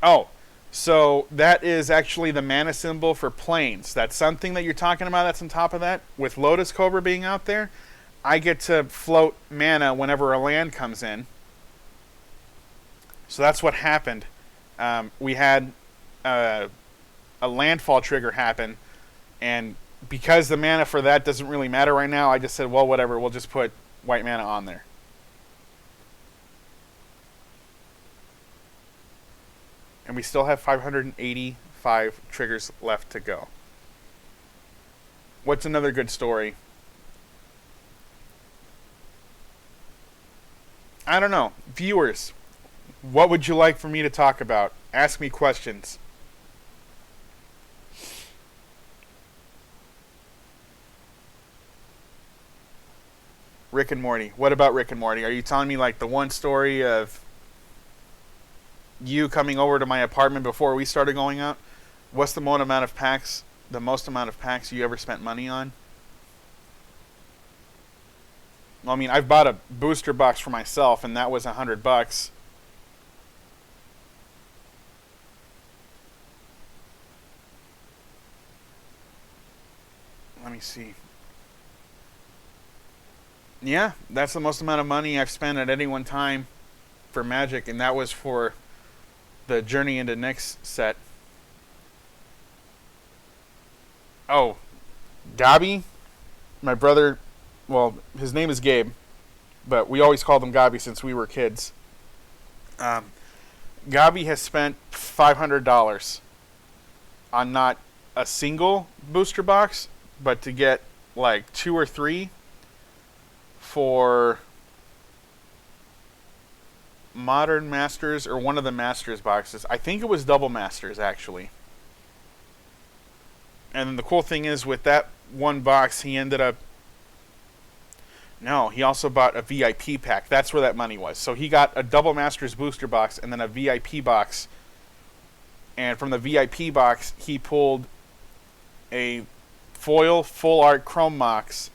Oh, so that is actually the mana symbol for planes. That's something that you're talking about that's on top of that. With Lotus Cobra being out there, I get to float mana whenever a land comes in. So that's what happened. We had a landfall trigger happen, and because the mana for that doesn't really matter right now, I just said, well, whatever, we'll just put white mana on there. And we still have 585 triggers left to go. What's another good story? I don't know. Viewers, what would you like for me to talk about? Ask me questions. Rick and Morty. What about Rick and Morty? Are you telling me like the one story of you coming over to my apartment before we started going out? What's the most amount of packs you ever spent money on? Well, I mean, I've bought a booster box for myself, and that was $100. Let me see. Yeah, that's the most amount of money I've spent at any one time for Magic, and that was for the Journey into Nyx set. Oh, Gabi, my brother, well, his name is Gabe, but we always called him Gabi since we were kids. Gabi has spent $500 on not a single booster box, but to get like 2 or 3 for Modern Masters or one of the Masters boxes. I think it was Double Masters, actually. And then the cool thing is, with that one box, he ended up... No, he also bought a VIP pack. That's where that money was. So he got a Double Masters booster box and then a VIP box. And from the VIP box, he pulled a foil full art Chrome Mox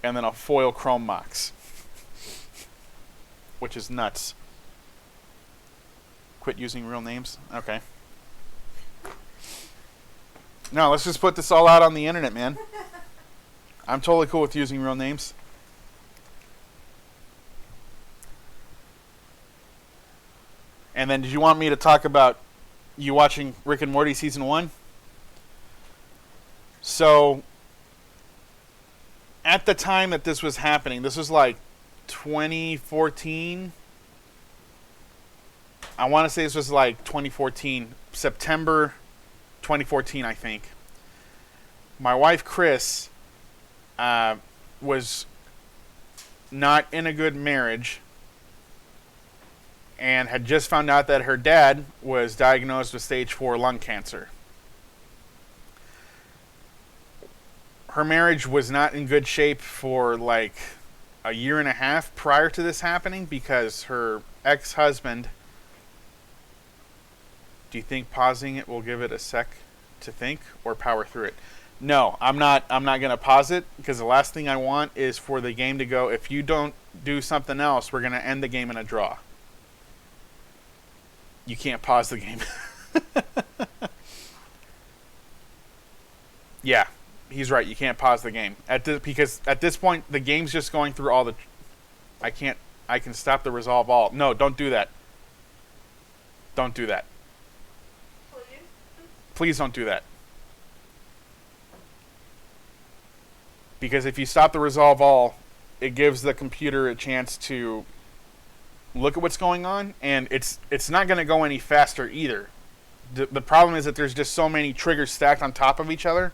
and then a foil Chrome Mox. Which is nuts. Quit using real names? Okay. No, let's just put this all out on the internet, man. I'm totally cool with using real names. And then did you want me to talk about you watching Rick and Morty Season 1? So, at the time that this was happening, this was like 2014. I want to say this was like 2014, September 2014, I think. My wife, Chris, was not in a good marriage and had just found out that her dad was diagnosed with stage 4 lung cancer. Her marriage was not in good shape for like a year and a half prior to this happening because her ex-husband... Do you think pausing it will give it a sec to think or power through it? No, I'm not going to pause it because the last thing I want is for the game to go, if you don't do something else, we're going to end the game in a draw. You can't pause the game. Yeah, he's right. You can't pause the game because at this point the game's just going through all the. I can stop the resolve all. No, don't do that. Don't do that. Please don't do that. Because if you stop the resolve all, it gives the computer a chance to look at what's going on, and it's not going to go any faster either. The problem is that there's just so many triggers stacked on top of each other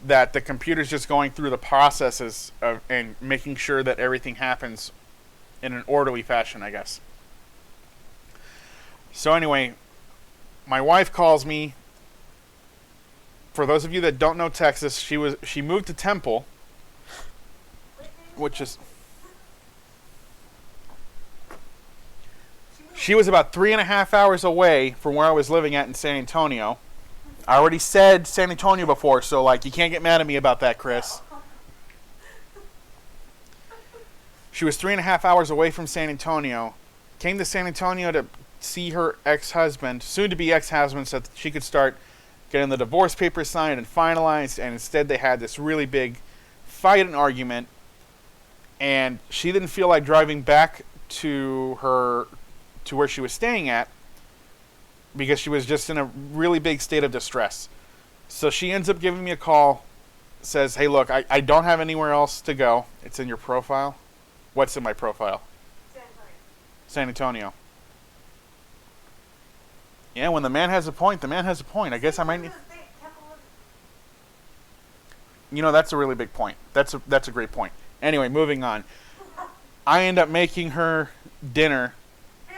that the computer's just going through the processes and making sure that everything happens in an orderly fashion, I guess. So anyway, my wife calls me. For those of you that don't know Texas, she moved to Temple, which is... She was about 3.5 hours away from where I was living at in San Antonio. I already said San Antonio before, so like you can't get mad at me about that, Chris. She was 3.5 hours away from San Antonio. Came to San Antonio to see her ex-husband, soon-to-be ex-husband, so that she could start getting the divorce papers signed and finalized. And instead, they had this really big fight and argument. And she didn't feel like driving back to where she was staying at, because she was just in a really big state of distress. So she ends up giving me a call, says, hey, look, I don't have anywhere else to go. It's in your profile. What's in my profile? San Antonio. Yeah, when the man has a point, the man has a point. I guess I might need... You know, that's a really big point. That's a great point. Anyway, moving on. I end up making her dinner.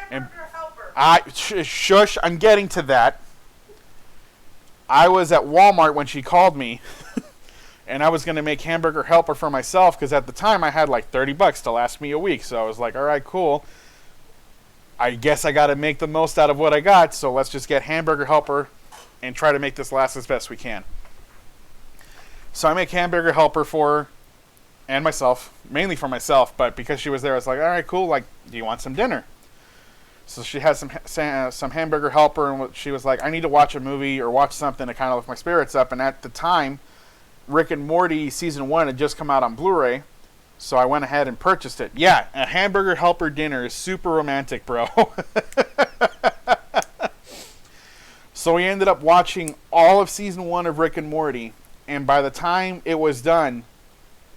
Hamburger helper. Shush, I'm getting to that. I was at Walmart when she called me, and I was going to make hamburger helper for myself, because at the time I had like $30 to last me a week. So I was like, all right, cool. I guess I got to make the most out of what I got, so let's just get hamburger helper and try to make this last as best we can. So I make hamburger helper for her and myself, mainly for myself, but because she was there, I was like, all right, cool, like, do you want some dinner? So she has some hamburger helper, and she was like, I need to watch a movie or watch something to kind of lift my spirits up. And at the time, Rick and Morty Season 1 had just come out on Blu-ray, so I went ahead and purchased it. Yeah, a hamburger helper dinner is super romantic, bro. So we ended up watching all of Season 1 of Rick and Morty, and by the time it was done,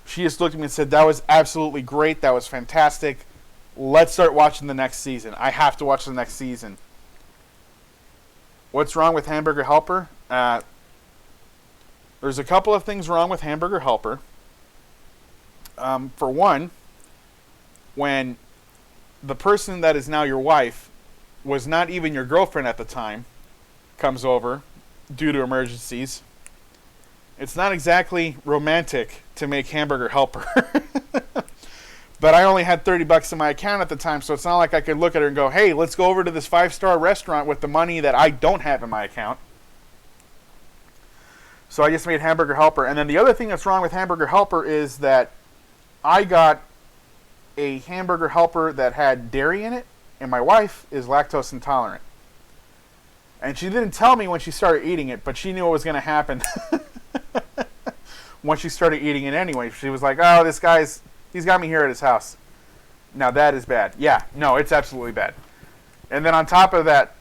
she just looked at me and said, that was absolutely great, that was fantastic. Let's start watching the next season. I have to watch the next season. What's wrong with Hamburger Helper? There's a couple of things wrong with Hamburger Helper. For one, when the person that is now your wife was not even your girlfriend at the time, comes over due to emergencies, it's not exactly romantic to make Hamburger Helper. But I only had $30 in my account at the time, so it's not like I could look at her and go, hey, let's go over to this 5-star restaurant with the money that I don't have in my account. So I just made Hamburger Helper. And then the other thing that's wrong with Hamburger Helper is that I got a Hamburger Helper that had dairy in it, and my wife is lactose intolerant. And she didn't tell me when she started eating it, but she knew what was going to happen once she started eating it anyway. She was like, oh, he's got me here at his house. Now that is bad. Yeah, no, it's absolutely bad. And then on top of that,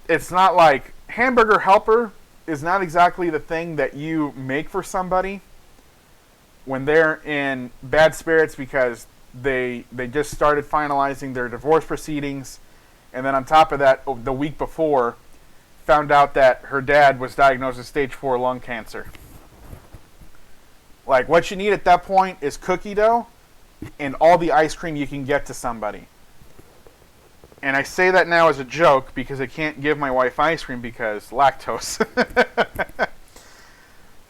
it's not like Hamburger Helper is not exactly the thing that you make for somebody when they're in bad spirits because they just started finalizing their divorce proceedings. And then on top of that, the week before, found out that her dad was diagnosed with stage 4 lung cancer. Like, what you need at that point is cookie dough and all the ice cream you can get to somebody. And I say that now as a joke because I can't give my wife ice cream because lactose.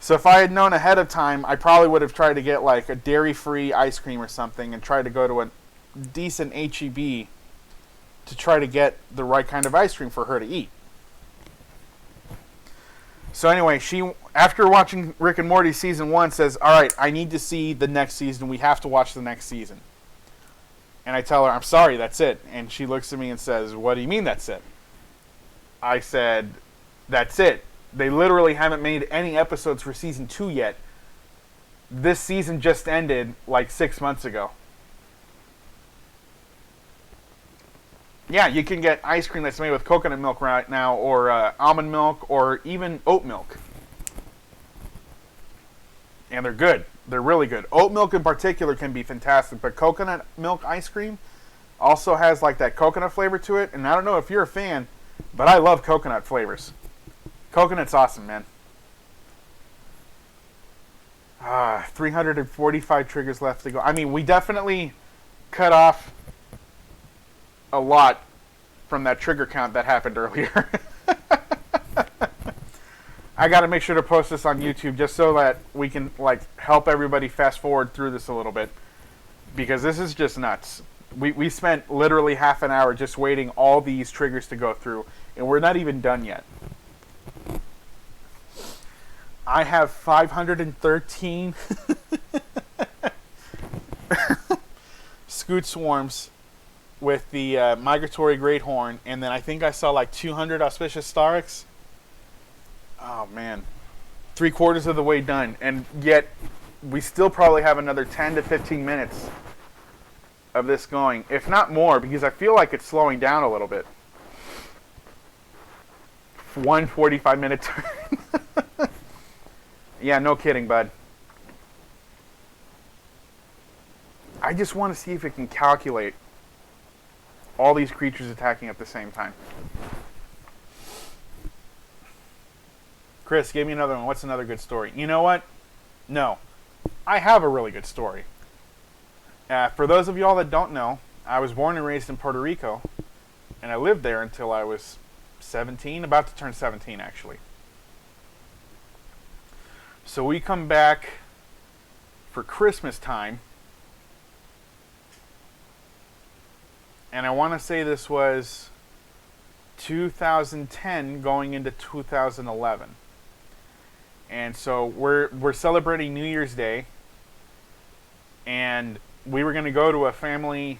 So if I had known ahead of time, I probably would have tried to get like a dairy-free ice cream or something and tried to go to a decent H-E-B to try to get the right kind of ice cream for her to eat. So anyway, she, after watching Rick and Morty Season 1, says, all right, I need to see the next season. We have to watch the next season. And I tell her, I'm sorry, that's it. And she looks at me and says, what do you mean that's it? I said, that's it. They literally haven't made any episodes for Season 2 yet. This season just ended like 6 months ago. Yeah, you can get ice cream that's made with coconut milk right now, or almond milk, or even oat milk. And they're good. They're really good. Oat milk in particular can be fantastic, but coconut milk ice cream also has like that coconut flavor to it. And I don't know if you're a fan, but I love coconut flavors. Coconut's awesome, man. 345 triggers left to go. I mean, we definitely cut off a lot from that trigger count that happened earlier. I got to make sure to post this on YouTube just so that we can like help everybody fast forward through this a little bit, because this is just nuts. We spent literally half an hour just waiting all these triggers to go through, and we're not even done yet. I have 513 Scute swarms with the migratory great horn, and then I think I saw like 200 auspicious starix. Oh man, 3/4 of the way done, and yet we still probably have another 10 to 15 minutes of this going, if not more, because I feel like it's slowing down a little bit. 1 45-minute turn. Yeah, no kidding, bud. I just want to see if it can calculate all these creatures attacking at the same time. Chris, give me another one. What's another good story? You know what? No. I have a really good story. For those of y'all that don't know, I was born and raised in Puerto Rico, and I lived there until I was 17, about to turn 17 actually. So we come back for Christmas time, and I want to say this was 2010 going into 2011. And so we're celebrating New Year's Day, and we were going to go to a family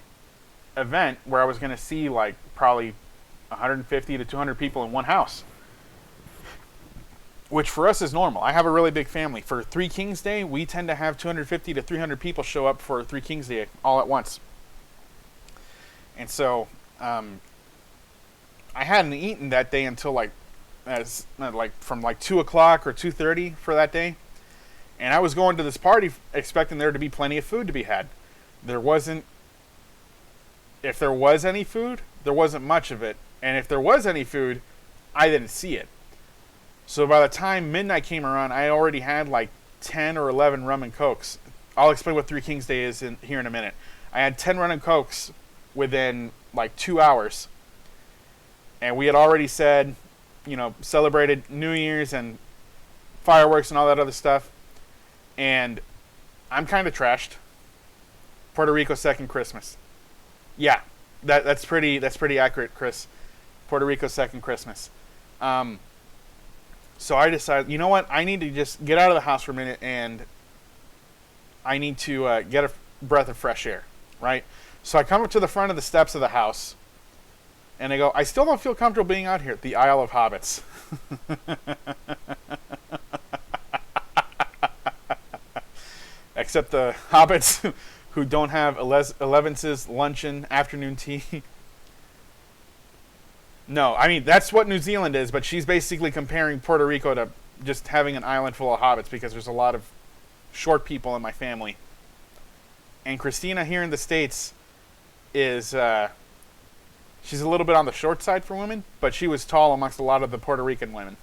event where I was going to see like probably 150 to 200 people in one house, which for us is normal. I have a really big family. For Three Kings Day, we tend to have 250 to 300 people show up for Three Kings Day all at once. And so I hadn't eaten that day until from 2 o'clock or 2:30 for that day. And I was going to this party expecting there to be plenty of food to be had. There wasn't. If there was any food, there wasn't much of it. And if there was any food, I didn't see it. So by the time midnight came around, I already had like 10 or 11 rum and cokes. I'll explain what Three Kings Day is here in a minute. I had 10 rum and cokes within like 2 hours. And we had already said, celebrated New Year's and fireworks and all that other stuff. And I'm kind of trashed. Puerto Rico's second Christmas. Yeah, that's pretty accurate, Chris. Puerto Rico's second Christmas. So I decided, you know what? I need to just get out of the house for a minute, and I need to get a breath of fresh air, right? So I come up to the front of the steps of the house, and I go, I still don't feel comfortable being out here at the Isle of Hobbits. Except the hobbits who don't have Elevence's luncheon afternoon tea. No, I mean, that's what New Zealand is, but she's basically comparing Puerto Rico to just having an island full of hobbits because there's a lot of short people in my family. And Christina here in the States is, she's a little bit on the short side for women, but she was tall amongst a lot of the Puerto Rican women.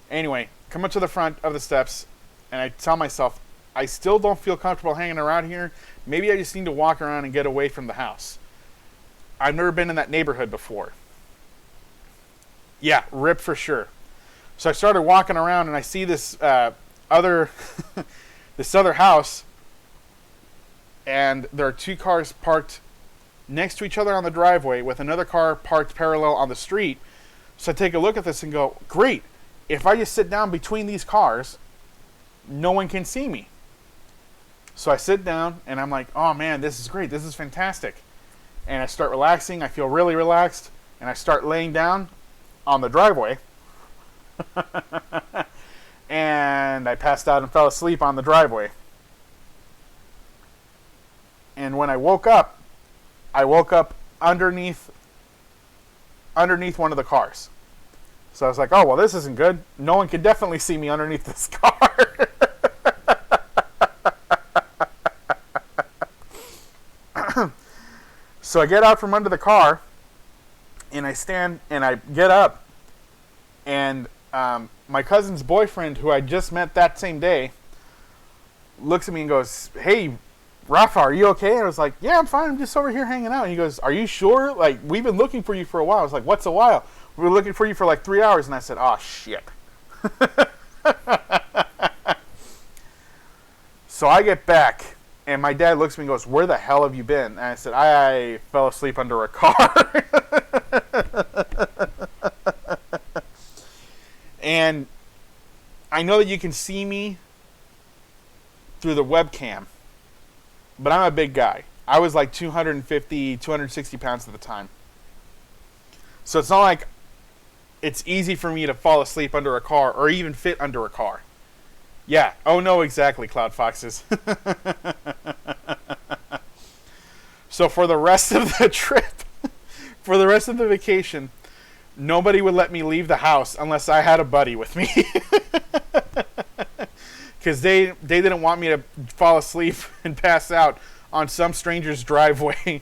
Anyway, come up to the front of the steps, and I tell myself, I still don't feel comfortable hanging around here. Maybe I just need to walk around and get away from the house. I've never been in that neighborhood before. Yeah, rip for sure. So I started walking around, and I see this other this other house, and there are two cars parked next to each other on the driveway with another car parked parallel on the street. So I take a look at this and go, great. If I just sit down between these cars, no one can see me. So I sit down, and I'm like, oh man, this is great. This is fantastic. And I start relaxing. I feel really relaxed. And I start laying down on the driveway. And I passed out and fell asleep on the driveway. And when I woke up underneath one of the cars. So I was like, oh, well, this isn't good. No one can definitely see me underneath this car. So I get out from under the car, and I stand, and I get up, and my cousin's boyfriend, who I just met that same day, looks at me and goes, hey, Rafa, are you okay? And I was like, yeah, I'm fine. I'm just over here hanging out. And he goes, are you sure? Like, we've been looking for you for a while. I was like, what's a while? We were looking for you for like 3 hours. And I said, oh, shit. So I get back, And my dad looks at me and goes, "Where the hell have you been?" And I said, "I fell asleep under a car." And I know that you can see me through the webcam, but I'm a big guy. I was like 250, 260 pounds at the time. So it's not like it's easy for me to fall asleep under a car or even fit under a car. Yeah. Oh, no, exactly, Cloud Foxes. So for the rest of the trip, for the rest of the vacation, nobody would let me leave the house unless I had a buddy with me. Because they didn't want me to fall asleep and pass out on some stranger's driveway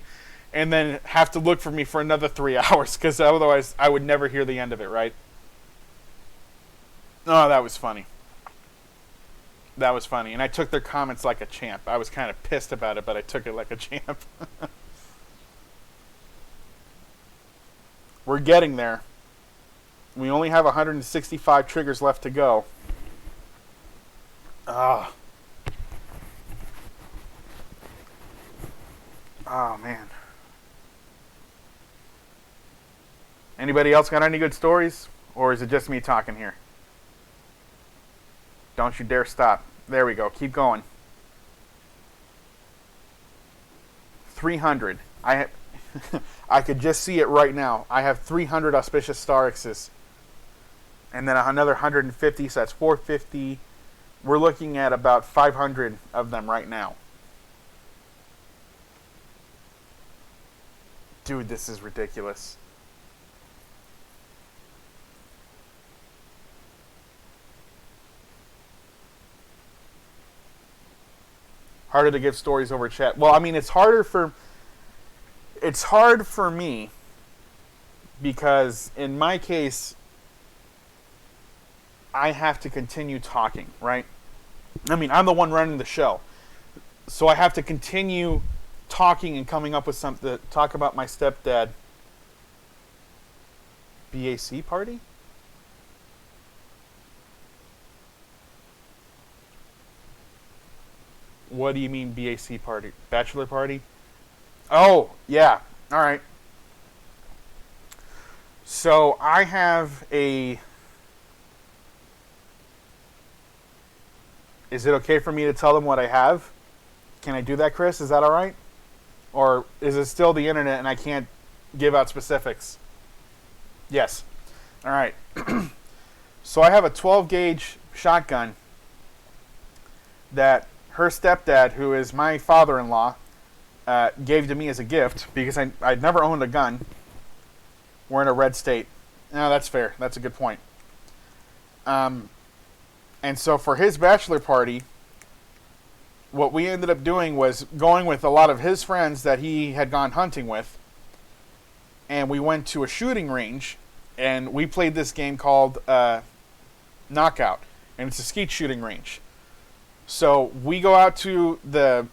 and then have to look for me for another 3 hours, because otherwise I would never hear the end of it, right? Oh, that was funny. That was funny. And I took their comments like a champ. I was kind of pissed about it, but I took it like a champ. We're getting there. We only have 165 triggers left to go. Ah. Oh, man. Anybody else got any good stories? Or is it just me talking here? Don't you dare stop. There we go. Keep going. 300. I could just see it right now. I have 300 auspicious star X's. And then another 150, so that's 450. We're looking at about 500 of them right now. Dude, this is ridiculous. Harder to give stories over chat. Well, I mean, it's hard for me because in my case, I have to continue talking, right? I mean, I'm the one running the show. So I have to continue talking and coming up with something to talk about my stepdad. BAC party? What do you mean BAC party? Bachelor party? Oh, yeah. All right. So I have a... Is it okay for me to tell them what I have? Can I do that, Chris? Is that all right? Or is it still the internet and I can't give out specifics? Yes. All right. So I have a 12 gauge shotgun that her stepdad, who is my father-in-law, gave to me as a gift because I'd never owned a gun. We're in a red state. No, that's fair. That's a good point. And so for his bachelor party, what we ended up doing was going with a lot of his friends that he had gone hunting with. And we went to a shooting range, and we played this game called Knockout. And it's a skeet shooting range. So we go out to the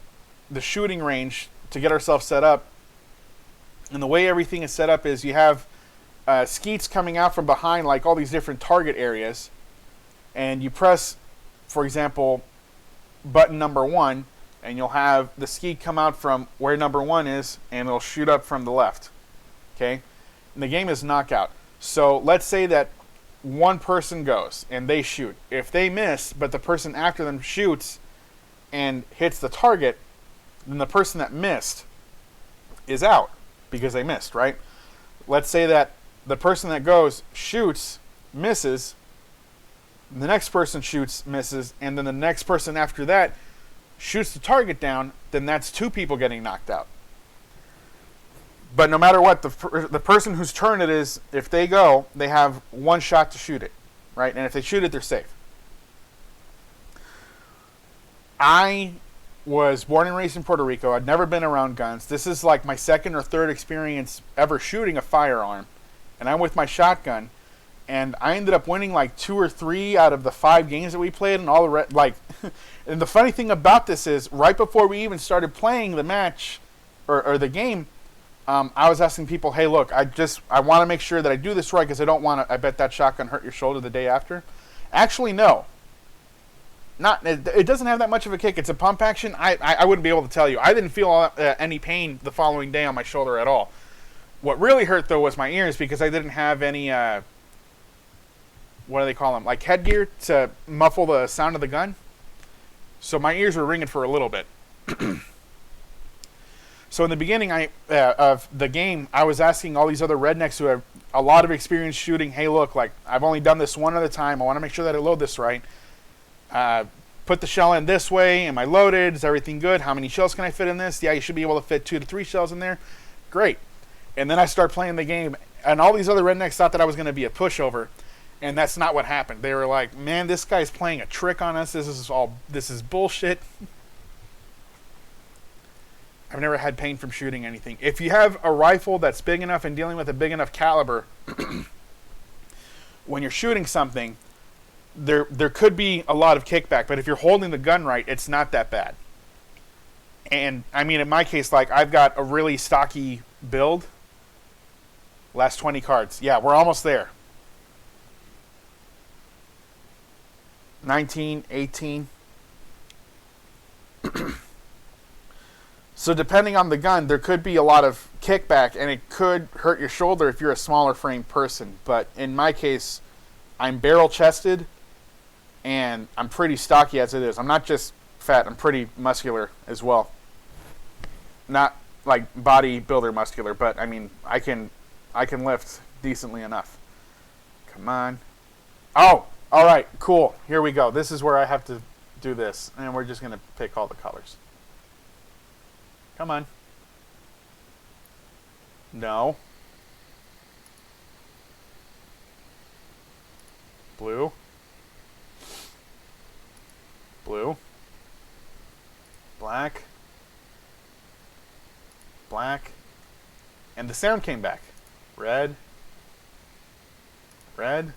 shooting range to get ourselves set up. And the way everything is set up is you have skeets coming out from behind, like all these different target areas. And you press, for example, button number 1, and you'll have the skeet come out from where number 1 is, and it'll shoot up from the left. Okay? And the game is Knockout. So let's say that one person goes, and they shoot. If they miss, but the person after them shoots and hits the target, then the person that missed is out because they missed, right? Let's say that the person that goes shoots, misses, the next person shoots, misses, and then the next person after that shoots the target down, then that's 2 people getting knocked out. But no matter what, the person whose turn it is, if they go, they have 1 shot to shoot it, right? And if they shoot it, they're safe. I was born and raised in Puerto Rico. I'd never been around guns. This is like my 2nd or 3rd experience ever shooting a firearm. And I'm with my shotgun. And I ended up winning like 2 or 3 out of the 5 games that we played, and all the and the funny thing about this is, right before we even started playing the match or the game, I was asking people, "Hey, look, I want to make sure that I do this right because I don't want to. I bet that shotgun hurt your shoulder the day after." Actually, no. Not, it doesn't have that much of a kick. It's a pump action. I wouldn't be able to tell you. I didn't feel any pain the following day on my shoulder at all. What really hurt, though, was my ears because I didn't have any, what do they call them? Like headgear to muffle the sound of the gun. So my ears were ringing for a little bit. So in the beginning of the game, I was asking all these other rednecks who have a lot of experience shooting, hey, look, like, I've only done this one at a time. I want to make sure that I load this right. Put the shell in this way. Am I loaded? Is everything good? How many shells can I fit in this? Yeah, you should be able to fit 2 to 3 shells in there. Great. And then I start playing the game, and all these other rednecks thought that I was going to be a pushover, and that's not what happened. They were like, man, this guy's playing a trick on us. This is bullshit. I've never had pain from shooting anything. If you have a rifle that's big enough and dealing with a big enough caliber, when you're shooting something, there could be a lot of kickback, but if you're holding the gun right, it's not that bad. And, I mean, in my case, like, I've got a really stocky build. Last 20 cards. Yeah, we're almost there. 19, 18. So depending on the gun, there could be a lot of kickback, and it could hurt your shoulder if you're a smaller framed person. But in my case, I'm barrel-chested, and I'm pretty stocky as it is. I'm not just fat, I'm pretty muscular as well. Not like bodybuilder muscular, but I mean, I can lift decently enough. Come on. Oh, all right, cool. Here we go. This is where I have to do this, and we're just going to pick all the colors. Come on. No. Blue. Blue. Black. Black. And the sound came back. Red. Red.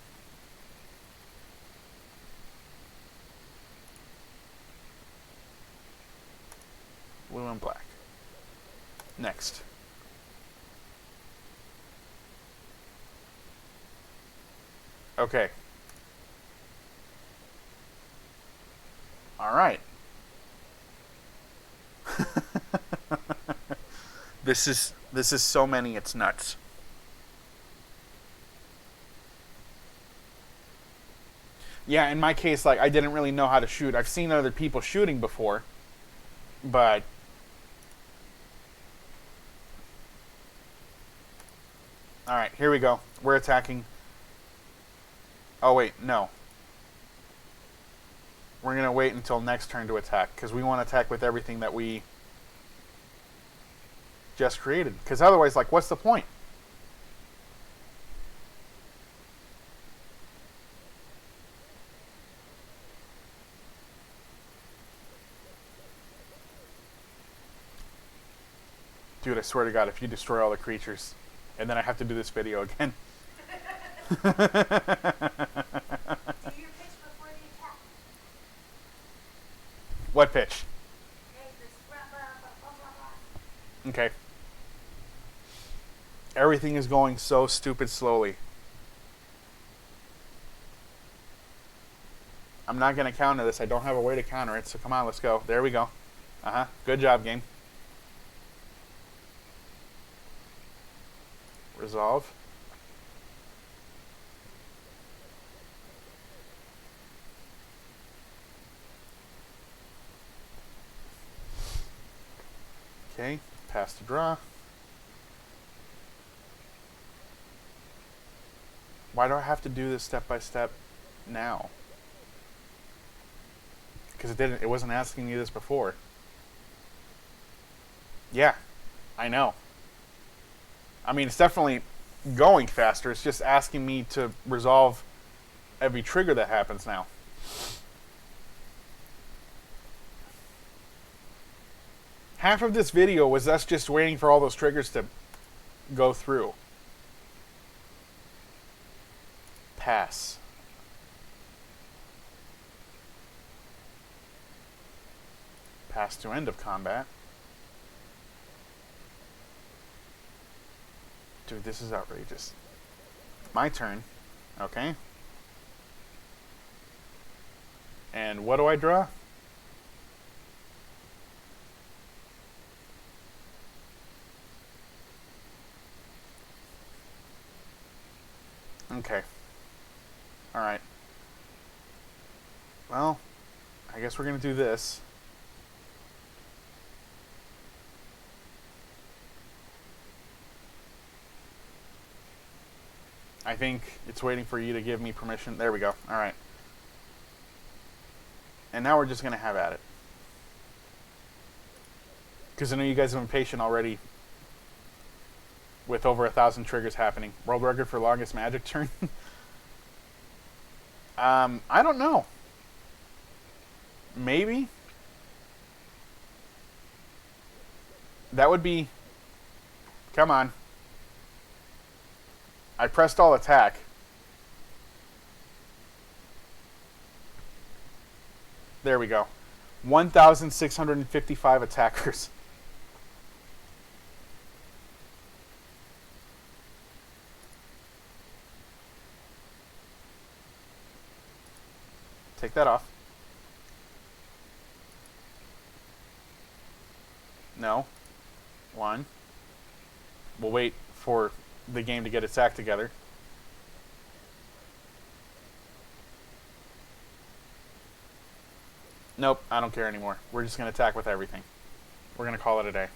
Blue and black. Next. Okay. All right. This is so many, it's nuts. Yeah, in my case, like, I didn't really know how to shoot. I've seen other people shooting before, but all right, here we go. We're attacking. Oh, wait, no. We're going to wait until next turn to attack, because we want to attack with everything that we just created. Because otherwise, like, what's the point? Dude, I swear to God, if you destroy all the creatures, and then I have to do this video again. Do your pitch before the attack. What pitch? Okay. Everything is going so stupid slowly. I'm not going to counter this. I don't have a way to counter it, so come on, let's go. There we go. Uh-huh. Good job, game. Resolve. Okay, pass to draw. Why do I have to do this step by step now? Because it wasn't asking me this before. Yeah, I know. I mean, it's definitely going faster. It's just asking me to resolve every trigger that happens now. Half of this video was us just waiting for all those triggers to go through. Pass. Pass to end of combat. Dude, this is outrageous. My turn. Okay. And what do I draw? Okay. Alright. Well, I guess we're going to do this. I think it's waiting for you to give me permission. There we go. Alright. And now we're just going to have at it. Because I know you guys have been patient already with over 1,000 triggers happening. World record for longest magic turn? I don't know. Maybe? That would be... Come on. I pressed all attack. There we go. 1,655 attackers. Take that off. No. One. We'll wait for the game to get its act together. Nope, I don't care anymore. We're just going to attack with everything. We're going to call it a day.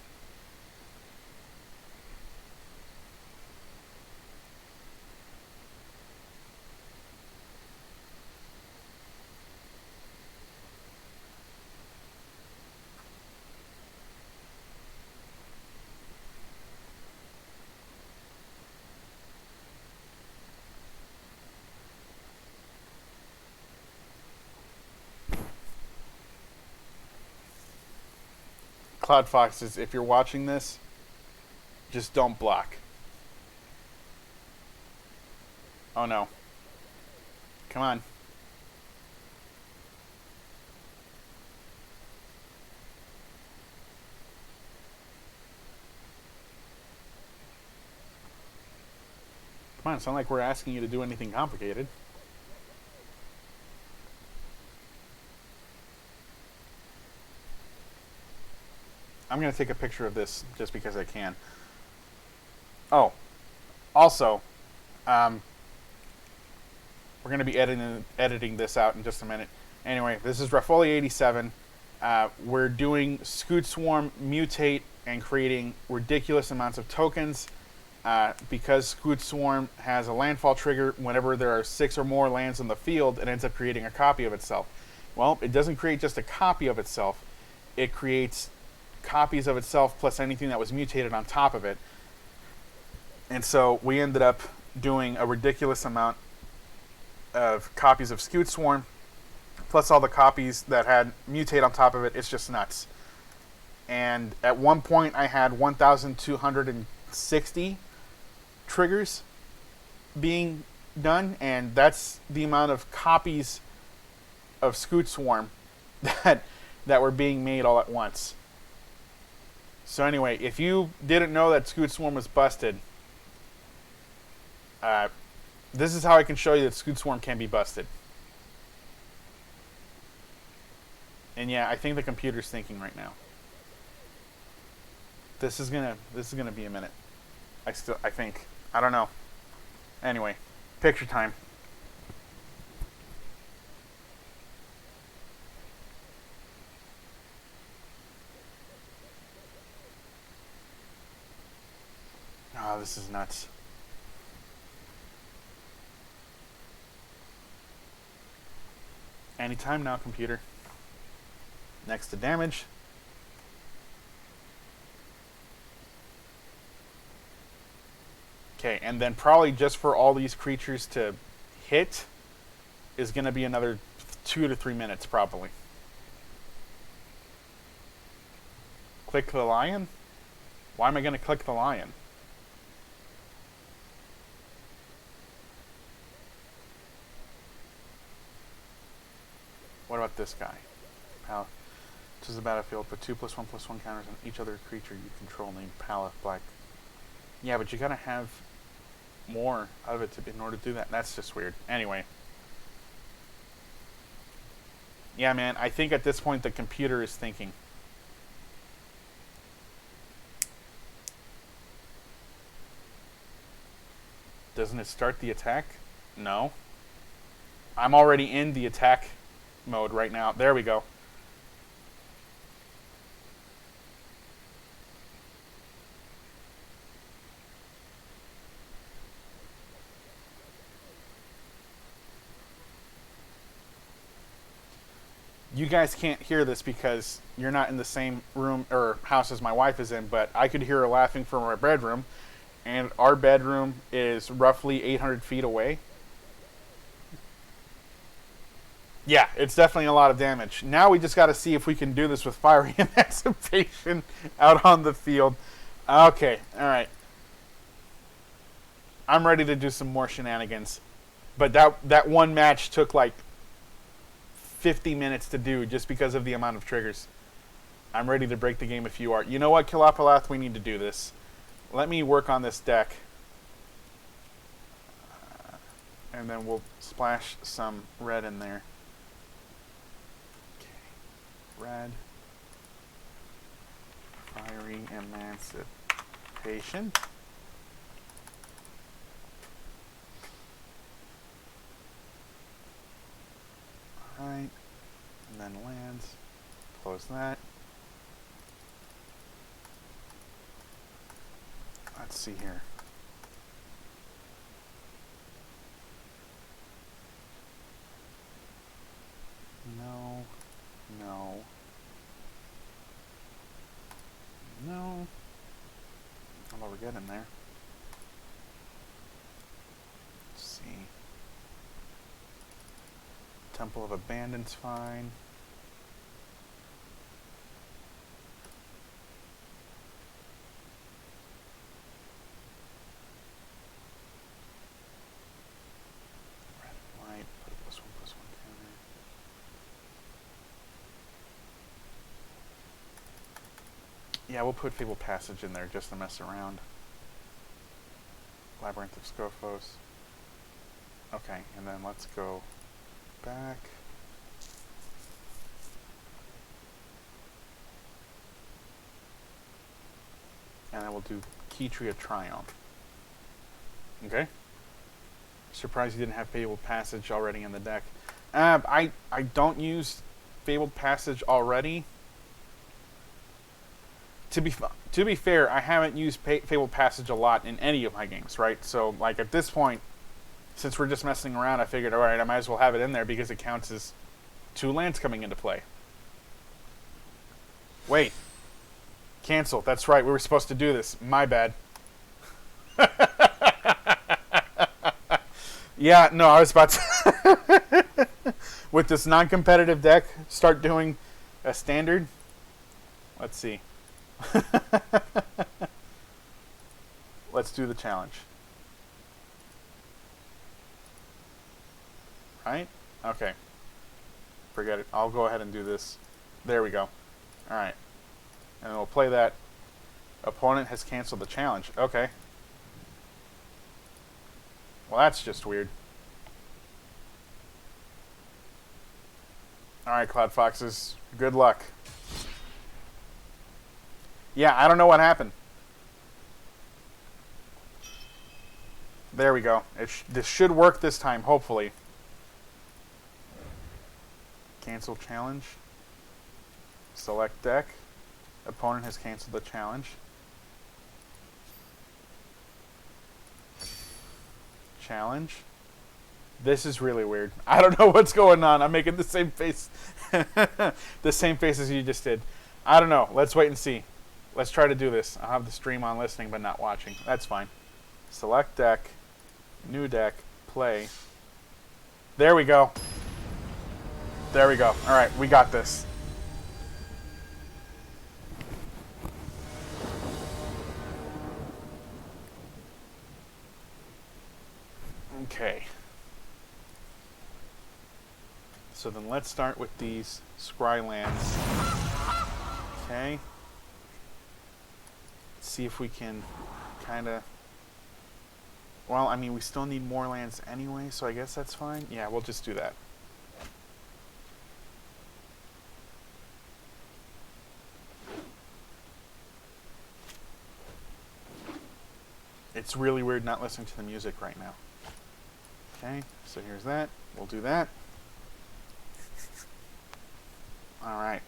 Cloud Foxes, if you're watching this, just don't block. Oh no. Come on. Come on, it's not like we're asking you to do anything complicated. I'm going to take a picture of this just because I can. Oh, also, we're going to be editing this out in just a minute. Anyway, this is Raffoli 87. We're doing Scute Swarm, Mutate, and creating ridiculous amounts of tokens. Because Scute Swarm has a landfall trigger, whenever there are 6 or more lands on the field, it ends up creating a copy of itself. Well, it doesn't create just a copy of itself. It creates copies of itself plus anything that was mutated on top of it. And so we ended up doing a ridiculous amount of copies of Scute Swarm plus all the copies that had mutate on top of it. It's just nuts. And at one point I had 1,260 triggers being done, and that's the amount of copies of Scute Swarm that were being made all at once. So anyway, if you didn't know that Scute Swarm was busted, this is how I can show you that Scute Swarm can be busted. And yeah, I think the computer's thinking right now. This is gonna be a minute. I think. I don't know. Anyway, picture time. Oh, this is nuts. Anytime now, computer. Next to damage. Okay, and then probably just for all these creatures to hit is going to be another 2 to 3 minutes, probably. Click the lion? Why am I going to click the lion? What about this guy? Pal. Choose the battlefield. Put 2+1/+1 counters on each other creature you control named Pala Black. Yeah, but you gotta have more of it in order to do that. That's just weird. Anyway. Yeah, man, I think at this point the computer is thinking. Doesn't it start the attack? No. I'm already in the attack mode right now. There we go. You guys can't hear this because you're not in the same room or house as my wife is in, but I could hear her laughing from our bedroom, and our bedroom is roughly 800 feet away. Yeah, it's definitely a lot of damage. Now we just got to see if we can do this with fiery emancipation out on the field. Okay, all right. I'm ready to do some more shenanigans, but that one match took like 50 minutes to do just because of the amount of triggers. I'm ready to break the game if you are. You know what, Kilopalath, we need to do this. Let me work on this deck. And then we'll splash some red in there. Okay. Red. Fiery emancipation. Alright. And then lands. Close that. Let's see here. No. No. No. Although we're getting there. Let's see. Temple of Abandon's fine. Red and white, put a +1/+1 counter. Yeah, we'll put Fabled Passage in there just to mess around. Labyrinth of Scophos. Okay, and then let's go back. And then we'll do Key Tree of Triumph. Okay? Surprised you didn't have Fabled Passage already in the deck. I don't use Fabled Passage already. To be fair, I haven't used Fabled Passage a lot in any of my games, right? So, like, at this point, since we're just messing around, I figured, alright, I might as well have it in there because it counts as 2 lands coming into play. Wait. Cancel. That's right, we were supposed to do this. My bad. Yeah, no, I was about to... With this non-competitive deck, start doing a standard. Let's see. Let's do the challenge. Right? Okay. Forget it. I'll go ahead and do this. There we go. Alright. And we'll play that. Opponent has canceled the challenge. Okay. Well, that's just weird. Alright, Cloud Foxes. Good luck. Yeah, I don't know what happened. There we go. This should work this time, hopefully. Cancel challenge. Select deck. Opponent has canceled the challenge. Challenge. This is really weird. I don't know what's going on. I'm making the same face. The same face as you just did. I don't know. Let's wait and see. Let's try to do this. I'll have the stream on listening but not watching. That's fine. Select deck. New deck. Play. There we go. There we go. Alright, we got this. Okay. So then let's start with these scry lands. Okay. Let's see if we can kind of... Well, I mean, we still need more lands anyway, so I guess that's fine. Yeah, we'll just do that. It's really weird not listening to the music right now. Okay, so here's that. We'll do that. All right.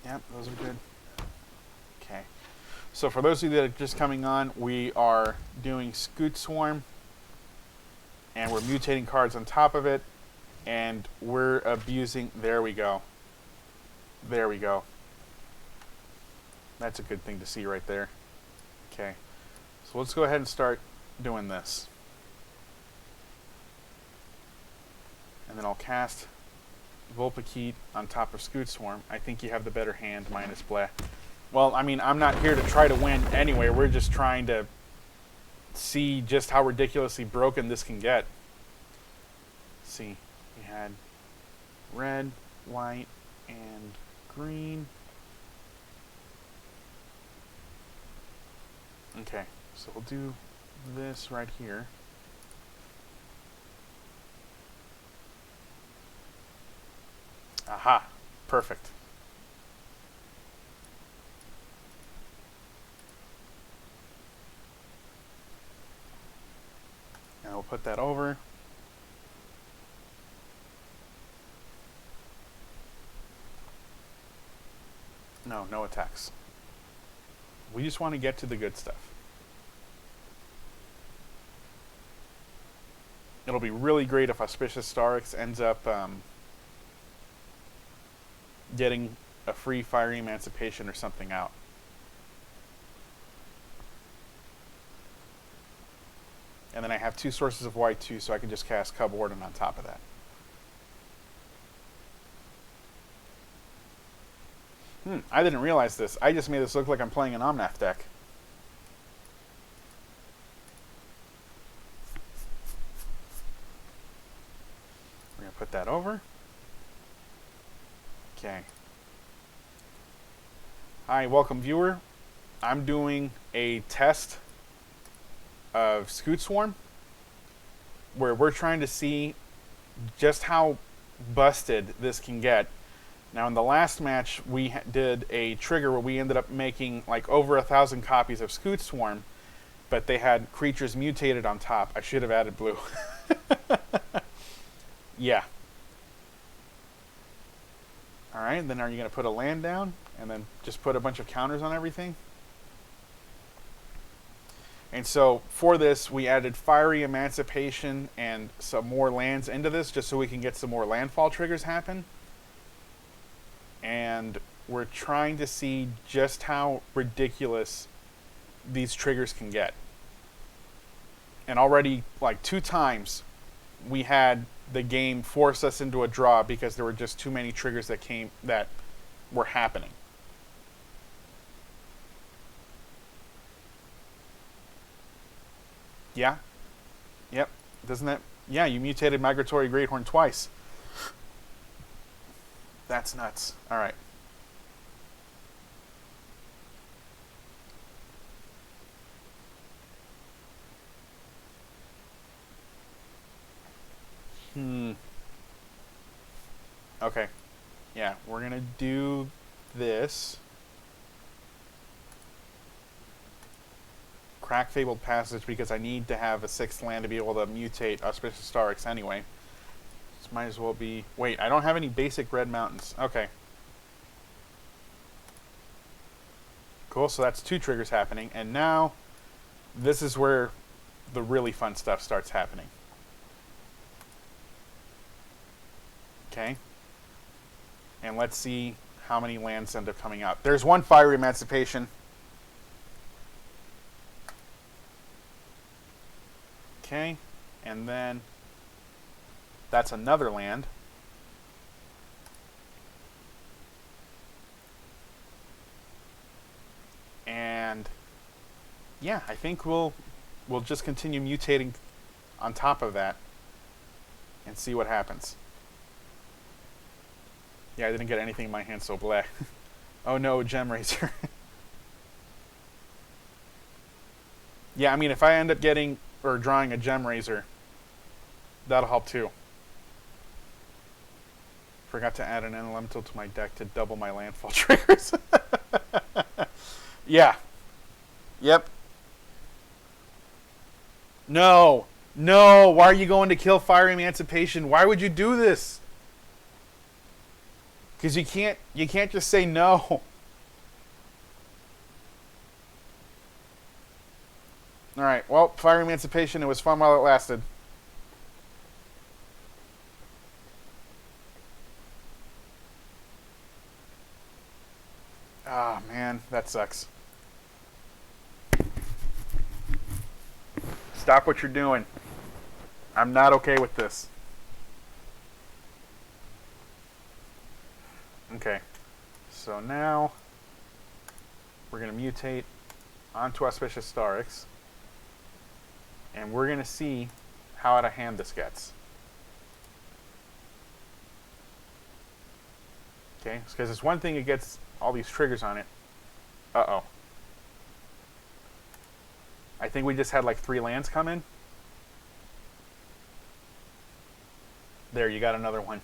Yep, those are good. Okay. So for those of you that are just coming on, we are doing Scute Swarm, and we're mutating cards on top of it, and we're abusing. There we go. There we go. That's a good thing to see right there. Okay. So let's go ahead and start doing this. And then I'll cast Vulpikeet on top of Scute Swarm. I think you have the better hand, minus Bleh. Well, I mean, I'm not here to try to win anyway. We're just trying to see just how ridiculously broken this can get. Let's see. We had red, white, and green. Okay, so we'll do this right here. Aha, perfect. And we'll put that over. No, no attacks. We just want to get to the good stuff. It'll be really great if Auspicious Starix ends up getting a free Fiery Emancipation or something out. And then I have 2 sources of white too, so I can just cast Cub Warden on top of that. I didn't realize this. I just made this look like I'm playing an Omnath deck. We're going to put that over. Okay. Hi, welcome viewer. I'm doing a test of Scute Swarm where we're trying to see just how busted this can get. Now, in the last match, we did a trigger where we ended up making like over 1,000 copies of Scute Swarm, but they had creatures mutated on top. I should have added blue. Yeah. All right, then are you going to put a land down and then just put a bunch of counters on everything? And so for this, we added Fiery Emancipation and some more lands into this just so we can get some more landfall triggers happen. And we're trying to see just how ridiculous these triggers can get. And already, like 2 times, we had the game force us into a draw because there were just too many triggers that were happening. Yeah. Yep. Doesn't that... Yeah, you mutated Migratory Greathorn twice. That's nuts. All right. Okay. Yeah, we're going to do this. Crack Fabled Passage because I need to have a 6th land to be able to mutate Auspicious Starix anyway. This might as well be... Wait, I don't have any basic red mountains. Okay. Cool, so that's 2 triggers happening. And now, this is where the really fun stuff starts happening. Okay. And let's see how many lands end up coming out. There's 1 Fiery Emancipation. Okay. And then that's another land. And yeah, I think we'll just continue mutating on top of that and see what happens. Yeah, I didn't get anything in my hand, so bleh. Oh no, Gem Razor. Yeah, I mean, if I end up getting or drawing a Gem Razor, that'll help too. Forgot to add an elemental to my deck to double my landfall triggers. Yeah. Yep. No. No. Why are you going to kill Fire Emancipation? Why would you do this? Because you can't just say no. Alright, well, Fire Emancipation, it was fun while it lasted. Ah, oh, man, that sucks. Stop what you're doing. I'm not okay with this. Okay, so now we're going to mutate onto Auspicious Starix, and we're going to see how out of hand this gets. Okay, because it's one thing it gets all these triggers on it. Uh-oh. I think we just had like 3 lands come in. There, you got another one.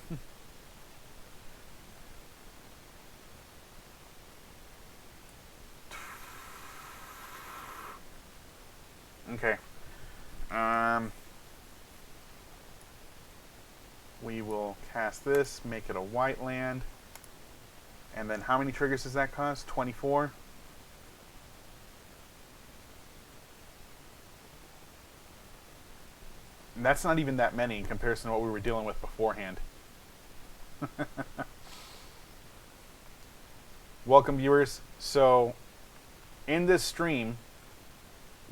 Okay. We will cast this, make it a white land. And then how many triggers does that cost? 24? And that's not even that many in comparison to what we were dealing with beforehand. Welcome, viewers. So, in this stream,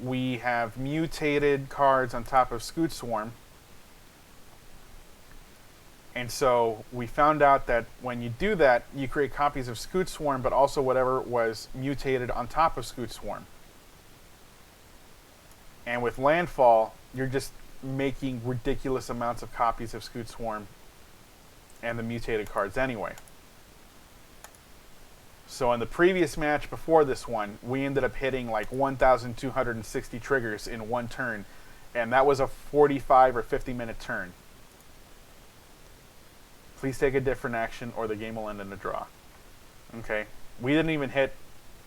we have mutated cards on top of Scute Swarm. And so we found out that when you do that, you create copies of Scute Swarm, but also whatever was mutated on top of Scute Swarm. And with Landfall, you're just making ridiculous amounts of copies of Scute Swarm and the mutated cards anyway. So in the previous match before this one, we ended up hitting like 1,260 triggers in one turn. And that was a 45 or 50-minute turn. Please take a different action or the game will end in a draw. Okay. We didn't even hit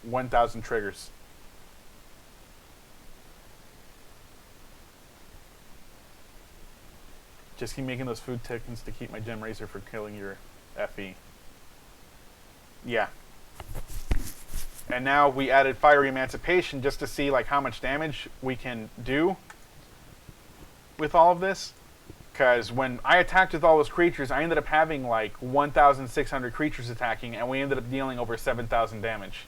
1,000 triggers. Just keep making those food tokens to keep my Gem Razor for killing your FE. Yeah. And now we added Fiery Emancipation just to see like how much damage we can do with all of this. Because when I attacked with all those creatures, I ended up having like 1,600 creatures attacking, and we ended up dealing over 7,000 damage.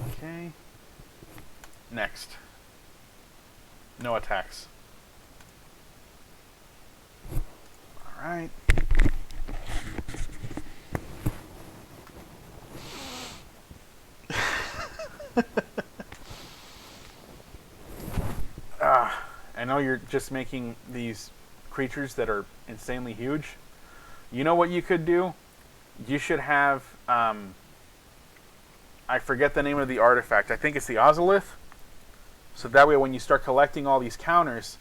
Okay. Next. No attacks. Alright. I know you're just making these creatures that are insanely huge. You know what you could do? You should have, I forget the name of the artifact. I think it's the Ozolith. So that way when you start collecting all these counters,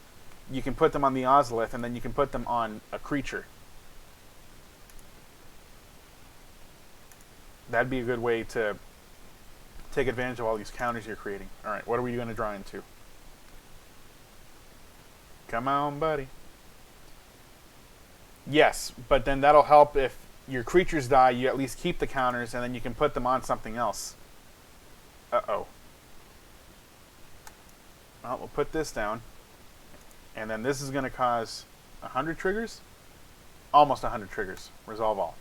you can put them on the Ozolith, and then you can put them on a creature. That'd be a good way to take advantage of all these counters you're creating. Alright, what are we going to draw into? Come on, buddy. Yes, but then that'll help if your creatures die, you at least keep the counters, and then you can put them on something else. Uh-oh. Well, we'll put this down. And then this is going to cause 100 triggers? Almost 100 triggers. Resolve all.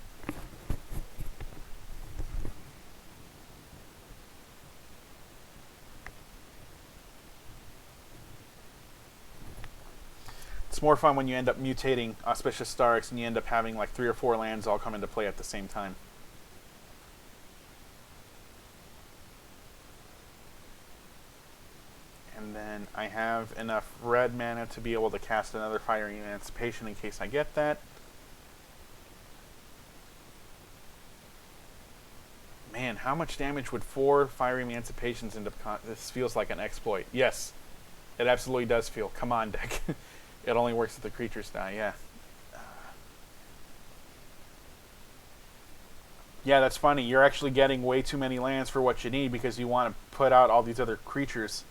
It's more fun when you end up mutating Auspicious Starix and you end up having like 3 or 4 lands all come into play at the same time. And then I have enough red mana to be able to cast another Fiery Emancipation in case I get that. Man, how much damage would 4 Fiery Emancipations end up... This feels like an exploit. Yes, it absolutely does feel. Come on, deck. It only works if the creatures die, yeah. Yeah, that's funny. You're actually getting way too many lands for what you need because you want to put out all these other creatures.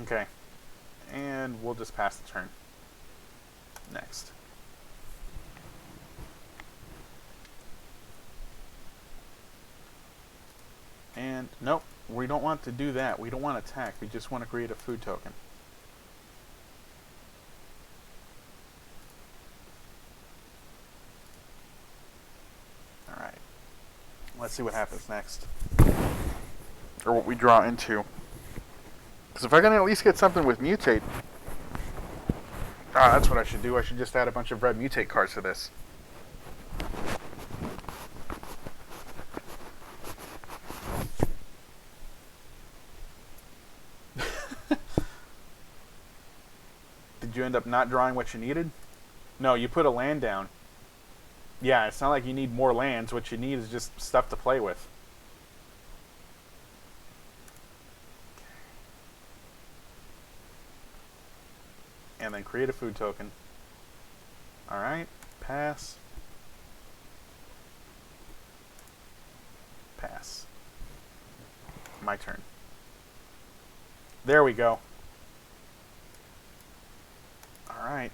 Okay. And we'll just pass the turn. Next. And, nope. We don't want to do that. We don't want to attack. We just want to create a food token. Alright. Let's see what happens next. Or what we draw into. Because if I can at least get something with mutate... Ah, that's what I should do. I should just add a bunch of red mutate cards to this. Did you end up not drawing what you needed? No, you put a land down. Yeah, it's not like you need more lands. What you need is just stuff to play with. And then create a food token. Alright, pass. Pass. My turn. There we go. Alright.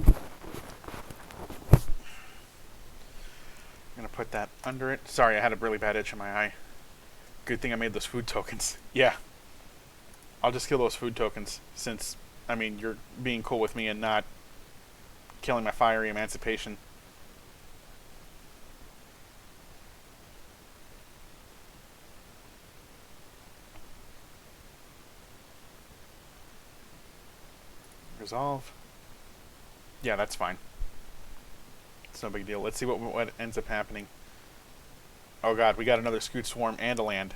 I'm gonna put that under it. Sorry, I had a really bad itch in my eye. Good thing I made those food tokens. Yeah. I'll just kill those food tokens since, I mean, you're being cool with me and not killing my fiery emancipation. Resolve. Yeah, that's fine. It's no big deal. Let's see what ends up happening. Oh god, we got another Scute Swarm and a land.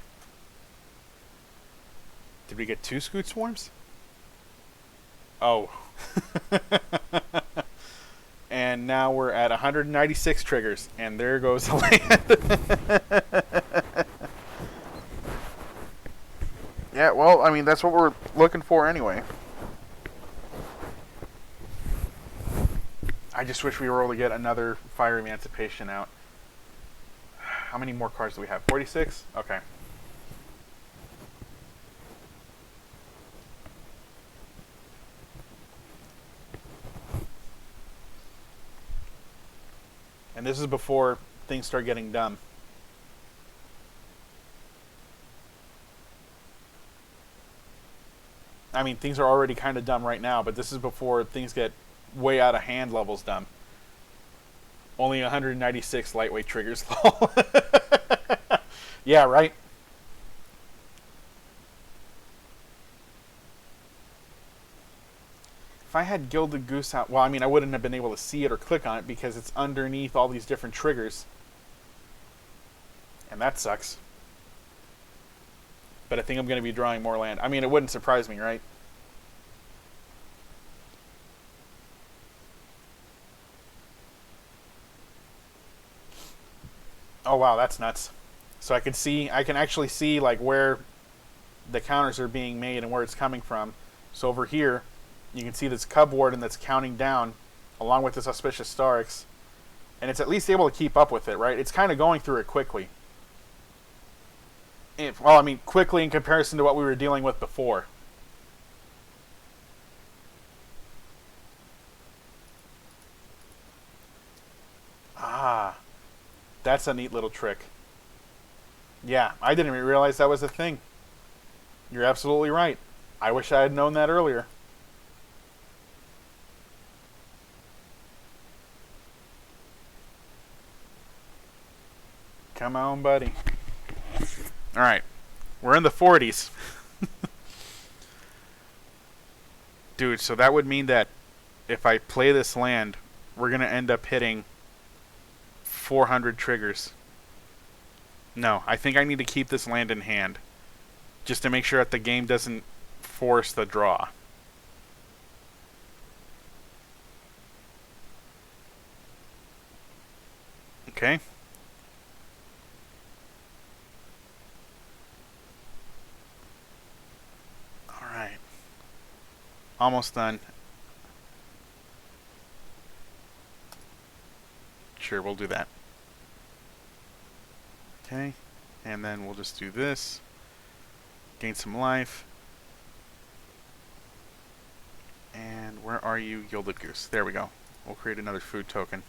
Did we get 2 Scute Swarms? Oh. And now we're at 196 triggers, and there goes the land. Yeah, well, I mean, that's what we're looking for anyway. I just wish we were able to get another Fire Emancipation out. How many more cards do we have? 46? Okay. And this is before things start getting dumb. I mean, things are already kind of dumb right now, but this is before things get way out of hand levels dumb. Only 196 lightweight triggers. Yeah, right? If I had Gilded Goose out... Well, I mean, I wouldn't have been able to see it or click on it because it's underneath all these different triggers. And that sucks. But I think I'm going to be drawing more land. I mean, it wouldn't surprise me, right? Oh, wow, that's nuts. So I can actually see like where the counters are being made and where it's coming from. So over here, you can see this Cub Warden that's counting down along with this Auspicious Starix. And it's at least able to keep up with it, right? It's kind of going through it quickly. Well, I mean, quickly in comparison to what we were dealing with before. Ah, that's a neat little trick. Yeah, I didn't even realize that was a thing. You're absolutely right. I wish I had known that earlier. Come on, buddy. Alright. We're in the 40s. Dude, so that would mean that if I play this land, we're going to end up hitting 400 triggers. No, I think I need to keep this land in hand. Just to make sure that the game doesn't force the draw. Okay. All right. Almost done. Sure, we'll do that. Okay. And then we'll just do this. Gain some life. And where are you, Gilded Goose? There we go. We'll create another food token.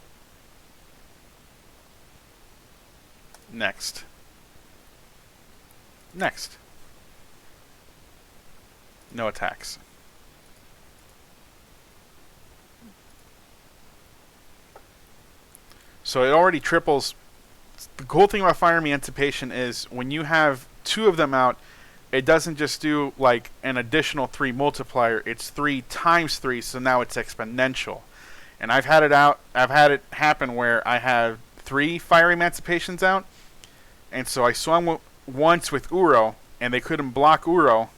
Next. Next. No attacks. So it already triples. The cool thing about Fire Emancipation is when you have two of them out, it doesn't just do like an additional 3 multiplier. It's 3 times 3, so now it's exponential. And I've had it happen where I have 3 Fire Emancipations out, and so I swung once with Uro, and they couldn't block Uro,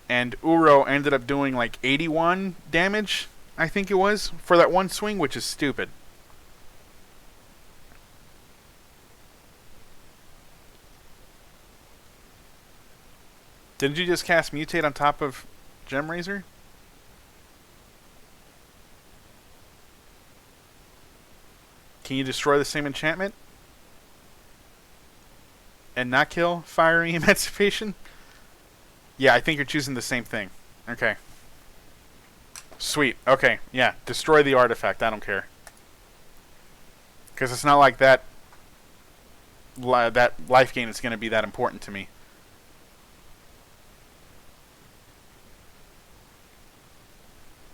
and Uro ended up doing like 81 damage, I think it was, for that one swing, which is stupid. Didn't you just cast Mutate on top of Gem Razor? Can you destroy the same enchantment? And not kill Fiery Emancipation? Yeah, I think you're choosing the same thing. Okay. Sweet. Okay, yeah. Destroy the artifact. I don't care. Because it's not like that life gain is going to be that important to me.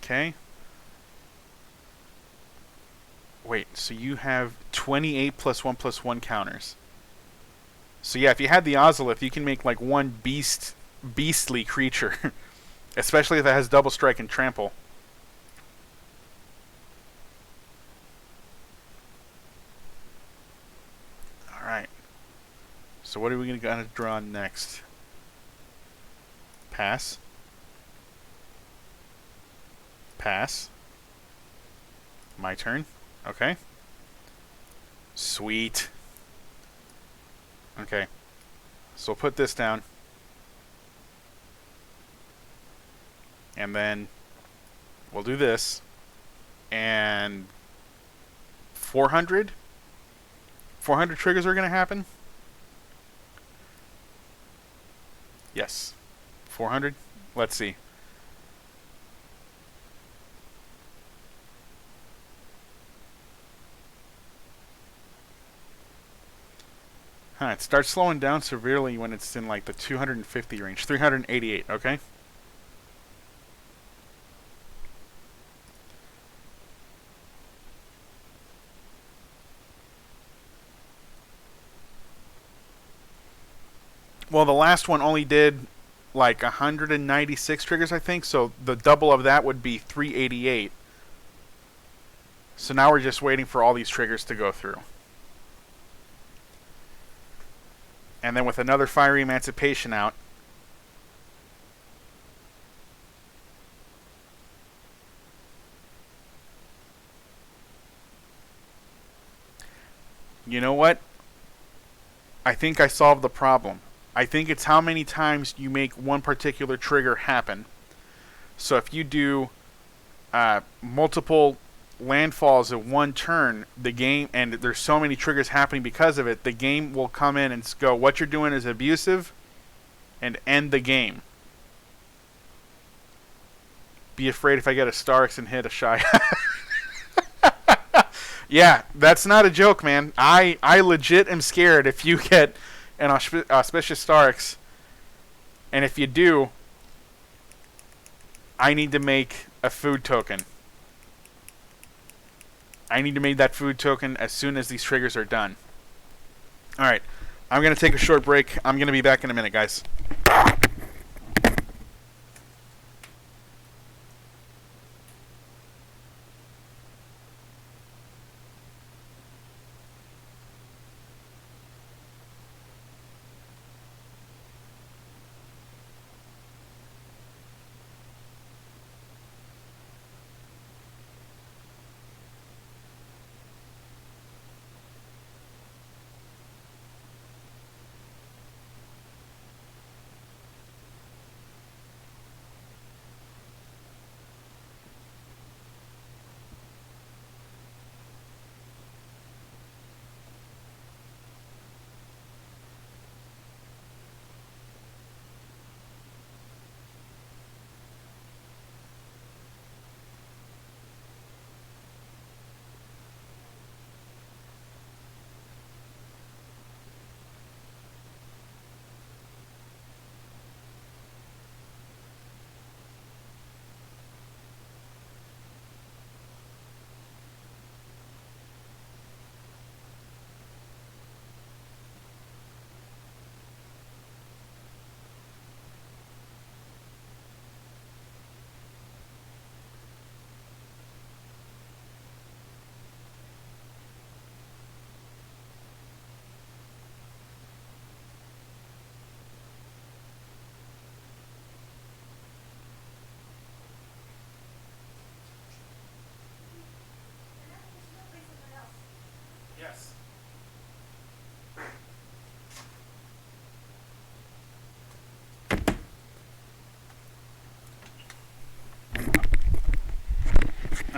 Okay. Wait, so you have 28 +1/+1 counters. So yeah, if you had the Ozolith, you can make like one beastly creature. Especially if it has double strike and trample. Alright. So what are we going to draw next? Pass. Pass. My turn. Okay. Sweet. Okay. So we'll put this down. And then we'll do this. And 400? 400 triggers are going to happen? Yes. 400? Let's see. Huh, it starts slowing down severely when it's in like the 250 range. 388, okay? Well, the last one only did like 196 triggers, I think, so the double of that would be 388. So now we're just waiting for all these triggers to go through. And then with another Fiery Emancipation out, you know what? I think I solved the problem. I think it's how many times you make one particular trigger happen. So if you do multiple landfalls in one turn, the game, and there's so many triggers happening because of it, the game will come in and go, what you're doing is abusive, and end the game. Be afraid if I get a Starks and hit a Shy. Yeah, that's not a joke, man. I legit am scared if you get an Auspicious Starks, and if you do, I need to make a food token. I need to make that food token as soon as these triggers are done. Alright, I'm going to take a short break. I'm going to be back in a minute, guys.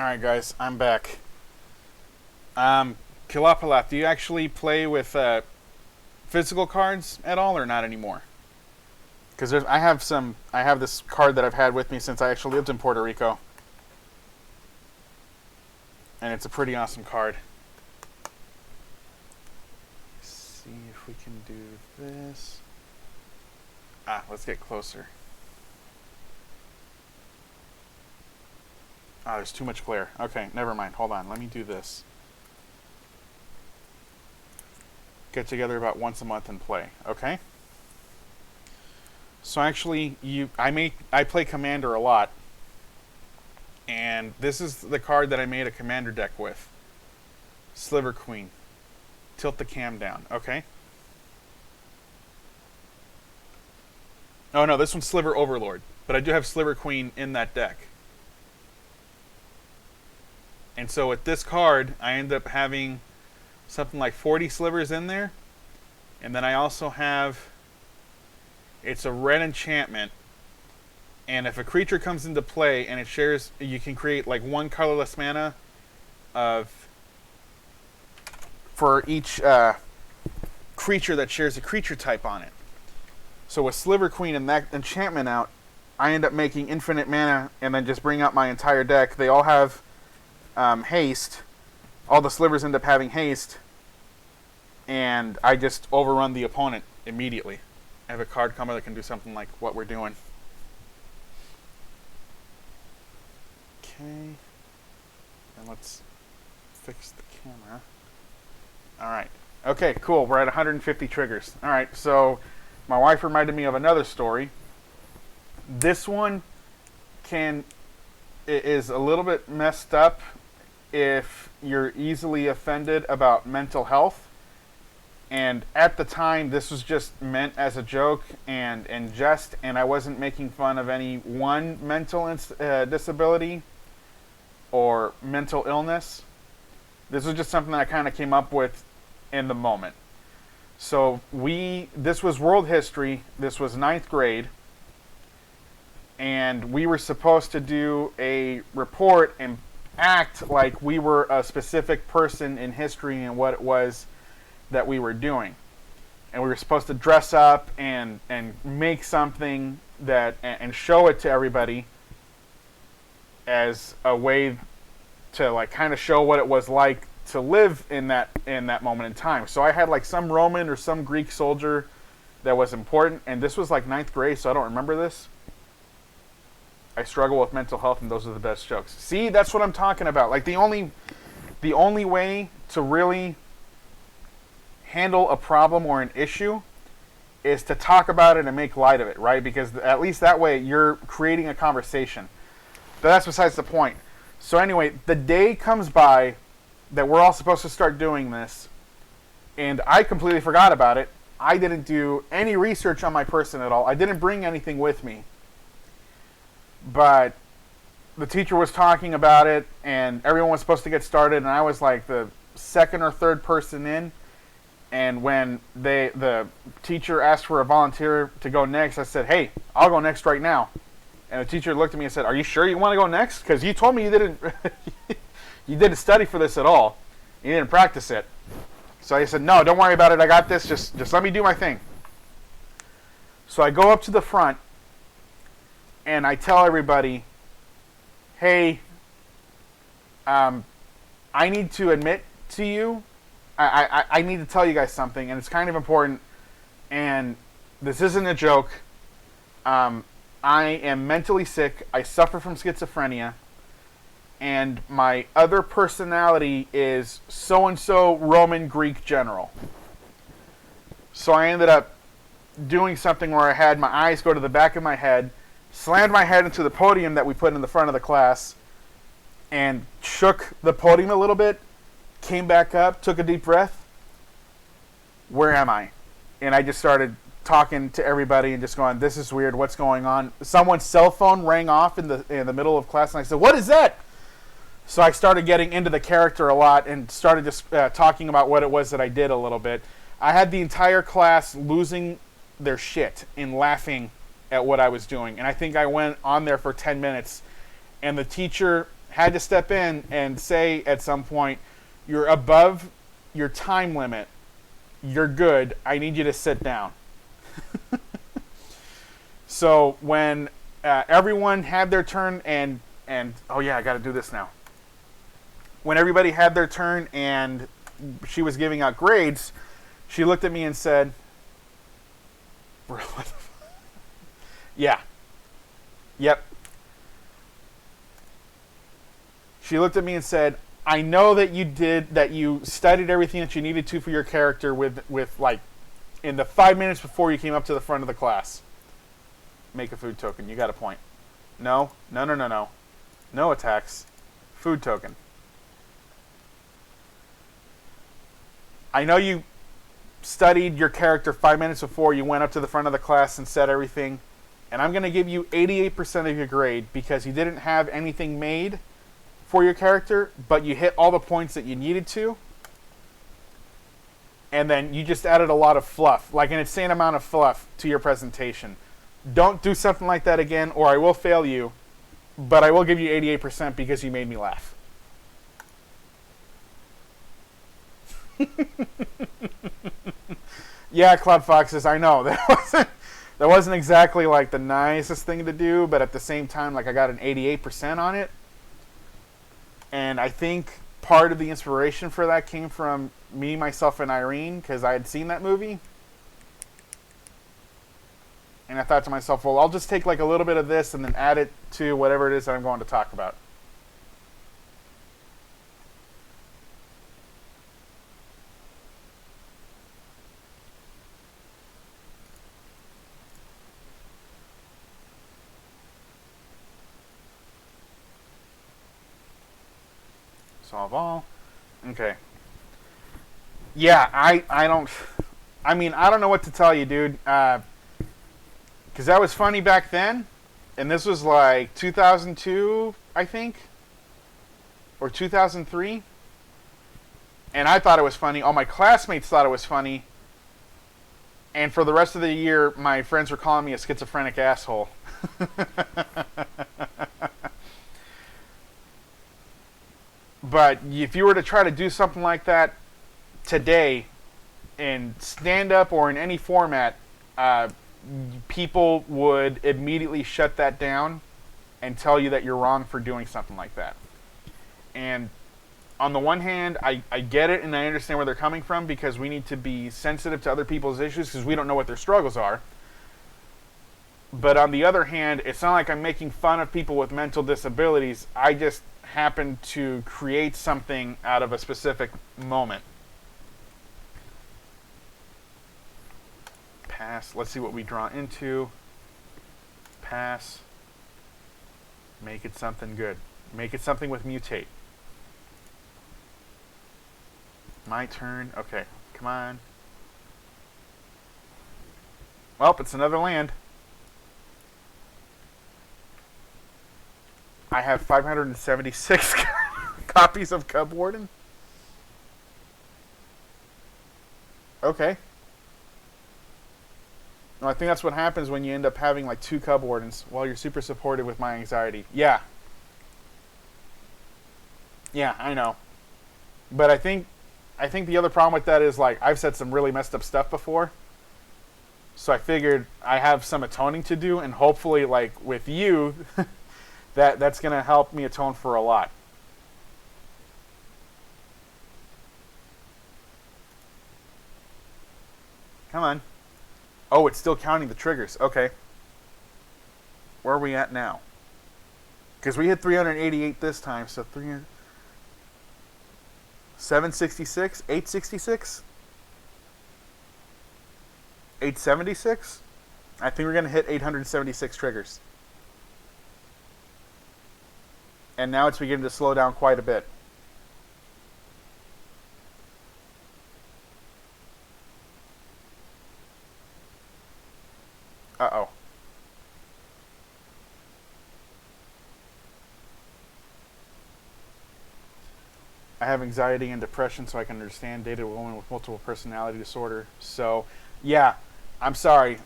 Alright, guys, I'm back. Kilapalat, do you actually play with physical cards at all or not anymore? Because I have this card that I've had with me since I actually lived in Puerto Rico. And it's a pretty awesome card. Let's see if we can do this. Let's get closer. There's too much glare. Okay, never mind. Hold on. Let me do this. Get together about once a month and play. Okay? So actually, I play Commander a lot. And this is the card that I made a Commander deck with. Sliver Queen. Tilt the cam down. Okay? Oh no, this one's Sliver Overlord. But I do have Sliver Queen in that deck. And so with this card, I end up having something like 40 slivers in there. And then I also have, it's a red enchantment. And if a creature comes into play and it shares, you can create like one colorless mana for each creature that shares a creature type on it. So with Sliver Queen and that enchantment out, I end up making infinite mana and then just bring out my entire deck. They all have haste. All the slivers end up having haste. And I just overrun the opponent immediately. I have a card combo that can do something like what we're doing. Okay. And let's fix the camera. Alright. Okay, cool. We're at 150 triggers. Alright, so my wife reminded me of another story. This one is a little bit messed up if you're easily offended about mental health. And at the time, this was just meant as a joke and jest, and I wasn't making fun of any one mental disability or mental illness. This was just something that I kind of came up with in the moment. So this was world history. This was 9th grade. And we were supposed to do a report and act like we were a specific person in history and what it was that we were doing. And we were supposed to dress up and make something that and show it to everybody as a way to like kind of show what it was like to live in that moment in time. So I had like some Roman or some Greek soldier that was important, and this was like 9th grade, so I don't remember this. I struggle with mental health, and those are the best jokes. See, that's what I'm talking about. Like the only way to really handle a problem or an issue is to talk about it and make light of it, right? Because at least that way you're creating a conversation. But that's besides the point. So anyway, the day comes by that we're all supposed to start doing this, and I completely forgot about it. I didn't do any research on my person at all. I didn't bring anything with me. But the teacher was talking about it, and everyone was supposed to get started, and I was like the second or third person in. And when the teacher asked for a volunteer to go next, I said, hey, I'll go next right now. And the teacher looked at me and said, are you sure you want to go next? Because you told me you didn't you didn't study for this at all. You didn't practice it. So I said, no, don't worry about it. I got this. Just let me do my thing. So I go up to the front, and I tell everybody, hey, I need to admit to you, I need to tell you guys something, and it's kind of important, and this isn't a joke. I am mentally sick. I suffer from schizophrenia, and my other personality is so-and-so Roman Greek general. So I ended up doing something where I had my eyes go to the back of my head, slammed my head into the podium that we put in the front of the class, and shook the podium a little bit, came back up, took a deep breath. Where am I? And I just started talking to everybody and just going, this is weird, what's going on? Someone's cell phone rang off in the middle of class, and I said, what is that? So I started getting into the character a lot and started just talking about what it was that I did a little bit. I had the entire class losing their shit and laughing at what I was doing. And I think I went on there for 10 minutes. And the teacher had to step in and say at some point, you're above your time limit. You're good. I need you to sit down. So when everyone had their turn and oh yeah, I got to do this now. When everybody had their turn and she was giving out grades, she looked at me and said, "Bro, what the fuck?" Yeah. Yep. She looked at me and said, "I know that you studied everything that you needed to for your character with like in the 5 minutes before you came up to the front of the class. Make a food token. You got a point." No. No attacks. Food token. I know you studied your character 5 minutes before you went up to the front of the class and said everything, and I'm going to give you 88% of your grade because you didn't have anything made for your character, but you hit all the points that you needed to, and then you just added a lot of fluff, like an insane amount of fluff to your presentation. Don't do something like that again, or I will fail you, but I will give you 88% because you made me laugh. Yeah, Cloud Foxes, I know. That wasn't exactly like the nicest thing to do, but at the same time, like I got an 88% on it. And I think part of the inspiration for that came from me, myself, and Irene, because I had seen that movie. And I thought to myself, well, I'll just take like a little bit of this and then add it to whatever it is that I'm going to talk about. Solve all. Okay. Yeah, I don't... I mean, I don't know what to tell you, dude. Because that was funny back then. And this was like 2002, I think. Or 2003. And I thought it was funny. All my classmates thought it was funny. And for the rest of the year, my friends were calling me a schizophrenic asshole. But if you were to try to do something like that today in stand-up or in any format, people would immediately shut that down and tell you that you're wrong for doing something like that. And on the one hand, I get it and I understand where they're coming from because we need to be sensitive to other people's issues because we don't know what their struggles are. But on the other hand, it's not like I'm making fun of people with mental disabilities. I just happen to create something out of a specific moment. Pass. Let's see what we draw into. Pass. Make it something good. Make it something with mutate. My turn. Okay, come on. Well, it's another land. I have 576 copies of Cub Warden. Okay. Well, I think that's what happens when you end up having like 2 Cub Wardens while you're super supported with my anxiety. Yeah. Yeah, I know. But I think the other problem with that is like I've said some really messed up stuff before. So I figured I have some atoning to do and hopefully like with you that's going to help me atone for a lot. Come on. Oh, it's still counting the triggers. Okay. Where are we at now? Because we hit 388 this time, so 300... 766? 866? 876? I think we're going to hit 876 triggers. And now it's beginning to slow down quite a bit. Uh-oh. I have anxiety and depression, so I can understand dated a woman with multiple personality disorder. So, yeah, I'm sorry.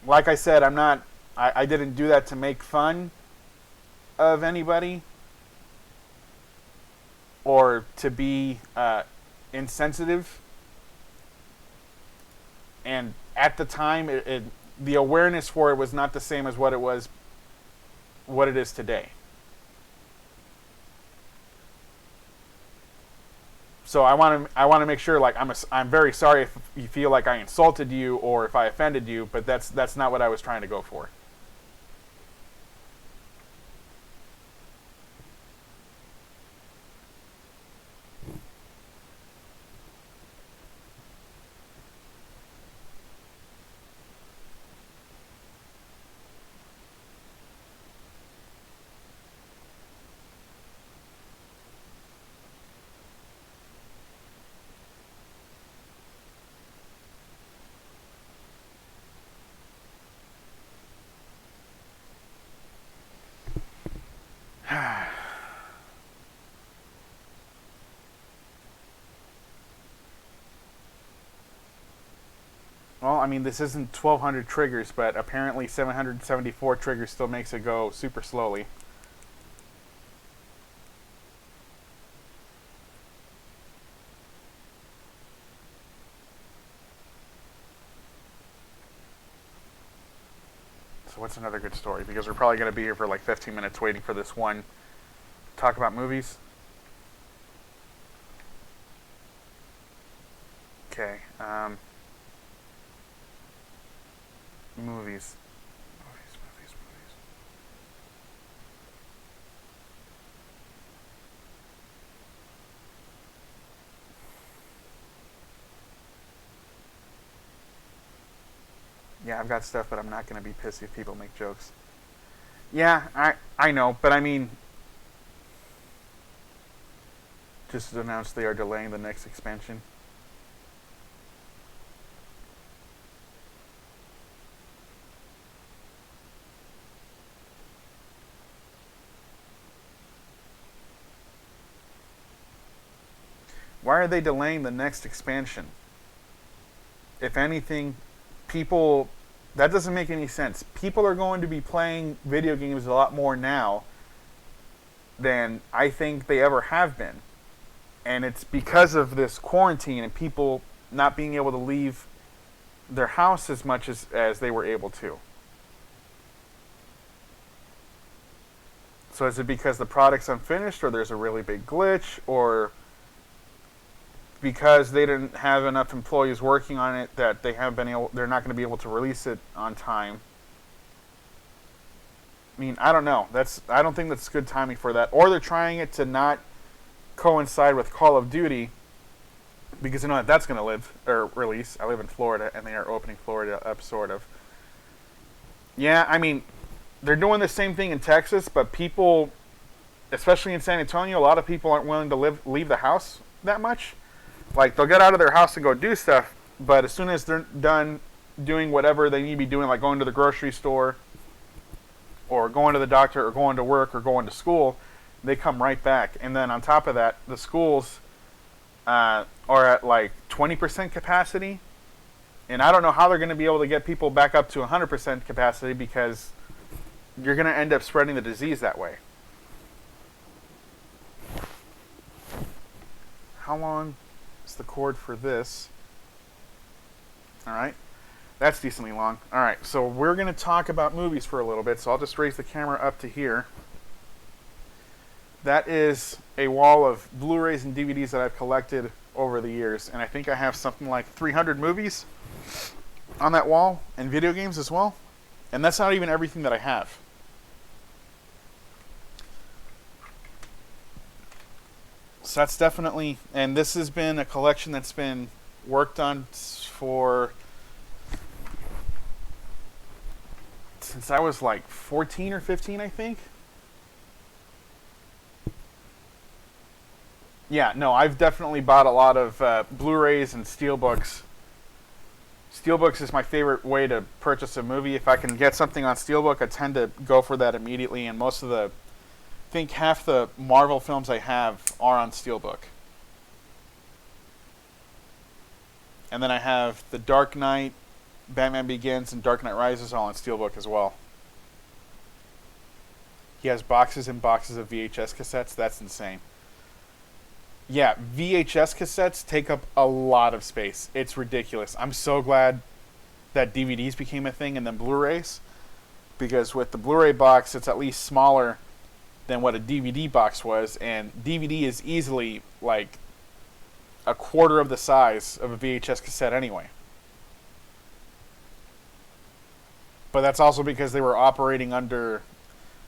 Like I said, I didn't do that to make fun of anybody. or to be insensitive. And at the time, the awareness for it was not the same as what it is today. So I want to make sure, like, I'm very sorry if you feel like I insulted you or if I offended you, but that's not what I was trying to go for. Well, I mean, this isn't 1,200 triggers, but apparently 774 triggers still makes it go super slowly. So what's another good story? Because we're probably going to be here for like 15 minutes waiting for this one. Talk about movies. Okay. Movies. Movies. Yeah, I've got stuff, but I'm not going to be pissy if people make jokes. Yeah, I know, but I mean, just announced they are delaying the next expansion. Why are they delaying the next expansion? If anything, people, that doesn't make any sense. People are going to be playing video games a lot more now than I think they ever have been. And it's because of this quarantine and people not being able to leave their house as much as they were able to. So is it because the product's unfinished, or there's a really big glitch, or because they didn't have enough employees working on it that they're not going to be able to release it on time? I mean, I don't know. I don't think that's good timing for that. Or they're trying it to not coincide with Call of Duty, because you know that's going to release. I live in Florida, and they are opening Florida up, sort of. Yeah, I mean, they're doing the same thing in Texas, but people, especially in San Antonio, a lot of people aren't willing to leave the house that much. Like, they'll get out of their house and go do stuff, but as soon as they're done doing whatever they need to be doing, like going to the grocery store, or going to the doctor, or going to work, or going to school, they come right back. And then on top of that, the schools are at like 20% capacity. And I don't know how they're going to be able to get people back up to 100% capacity, because you're going to end up spreading the disease that way. How long is the cord for this? Alright. That's decently long. Alright, so we're going to talk about movies for a little bit, so I'll just raise the camera up to here. That is a wall of Blu-rays and DVDs that I've collected over the years, and I think I have something like 300 movies on that wall, and video games as well. And that's not even everything that I have. So that's definitely, and this has been a collection that's been worked on since I was like 14 or 15, I think. Yeah, no, I've definitely bought a lot of Blu-rays and Steelbooks. Steelbooks is my favorite way to purchase a movie. If I can get something on Steelbook, I tend to go for that immediately, and I think half the Marvel films I have are on Steelbook. And then I have The Dark Knight, Batman Begins, and Dark Knight Rises all on Steelbook as well. He has boxes and boxes of VHS cassettes. That's insane. Yeah, VHS cassettes take up a lot of space. It's ridiculous. I'm so glad that DVDs became a thing and then Blu-rays, because with the Blu-ray box, it's at least smaller than what a DVD box was, and DVD is easily like a quarter of the size of a VHS cassette anyway. But that's also because they were operating under.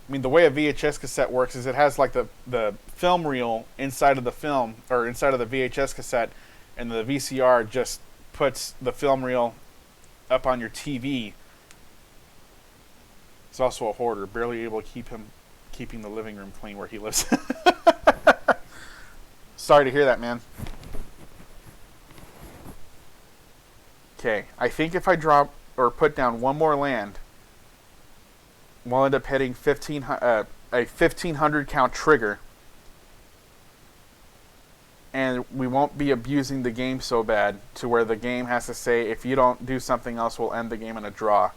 I mean, the way a VHS cassette works is it has like the film reel inside of the film, or inside of the VHS cassette, and the VCR just puts the film reel up on your TV. He's also a hoarder, barely able to keeping the living room clean where he lives. Sorry to hear that, man. Okay, I think if I drop or put down one more land, we'll end up hitting a 1500 count trigger, and we won't be abusing the game so bad to where the game has to say, if you don't do something else, we'll end the game in a draw.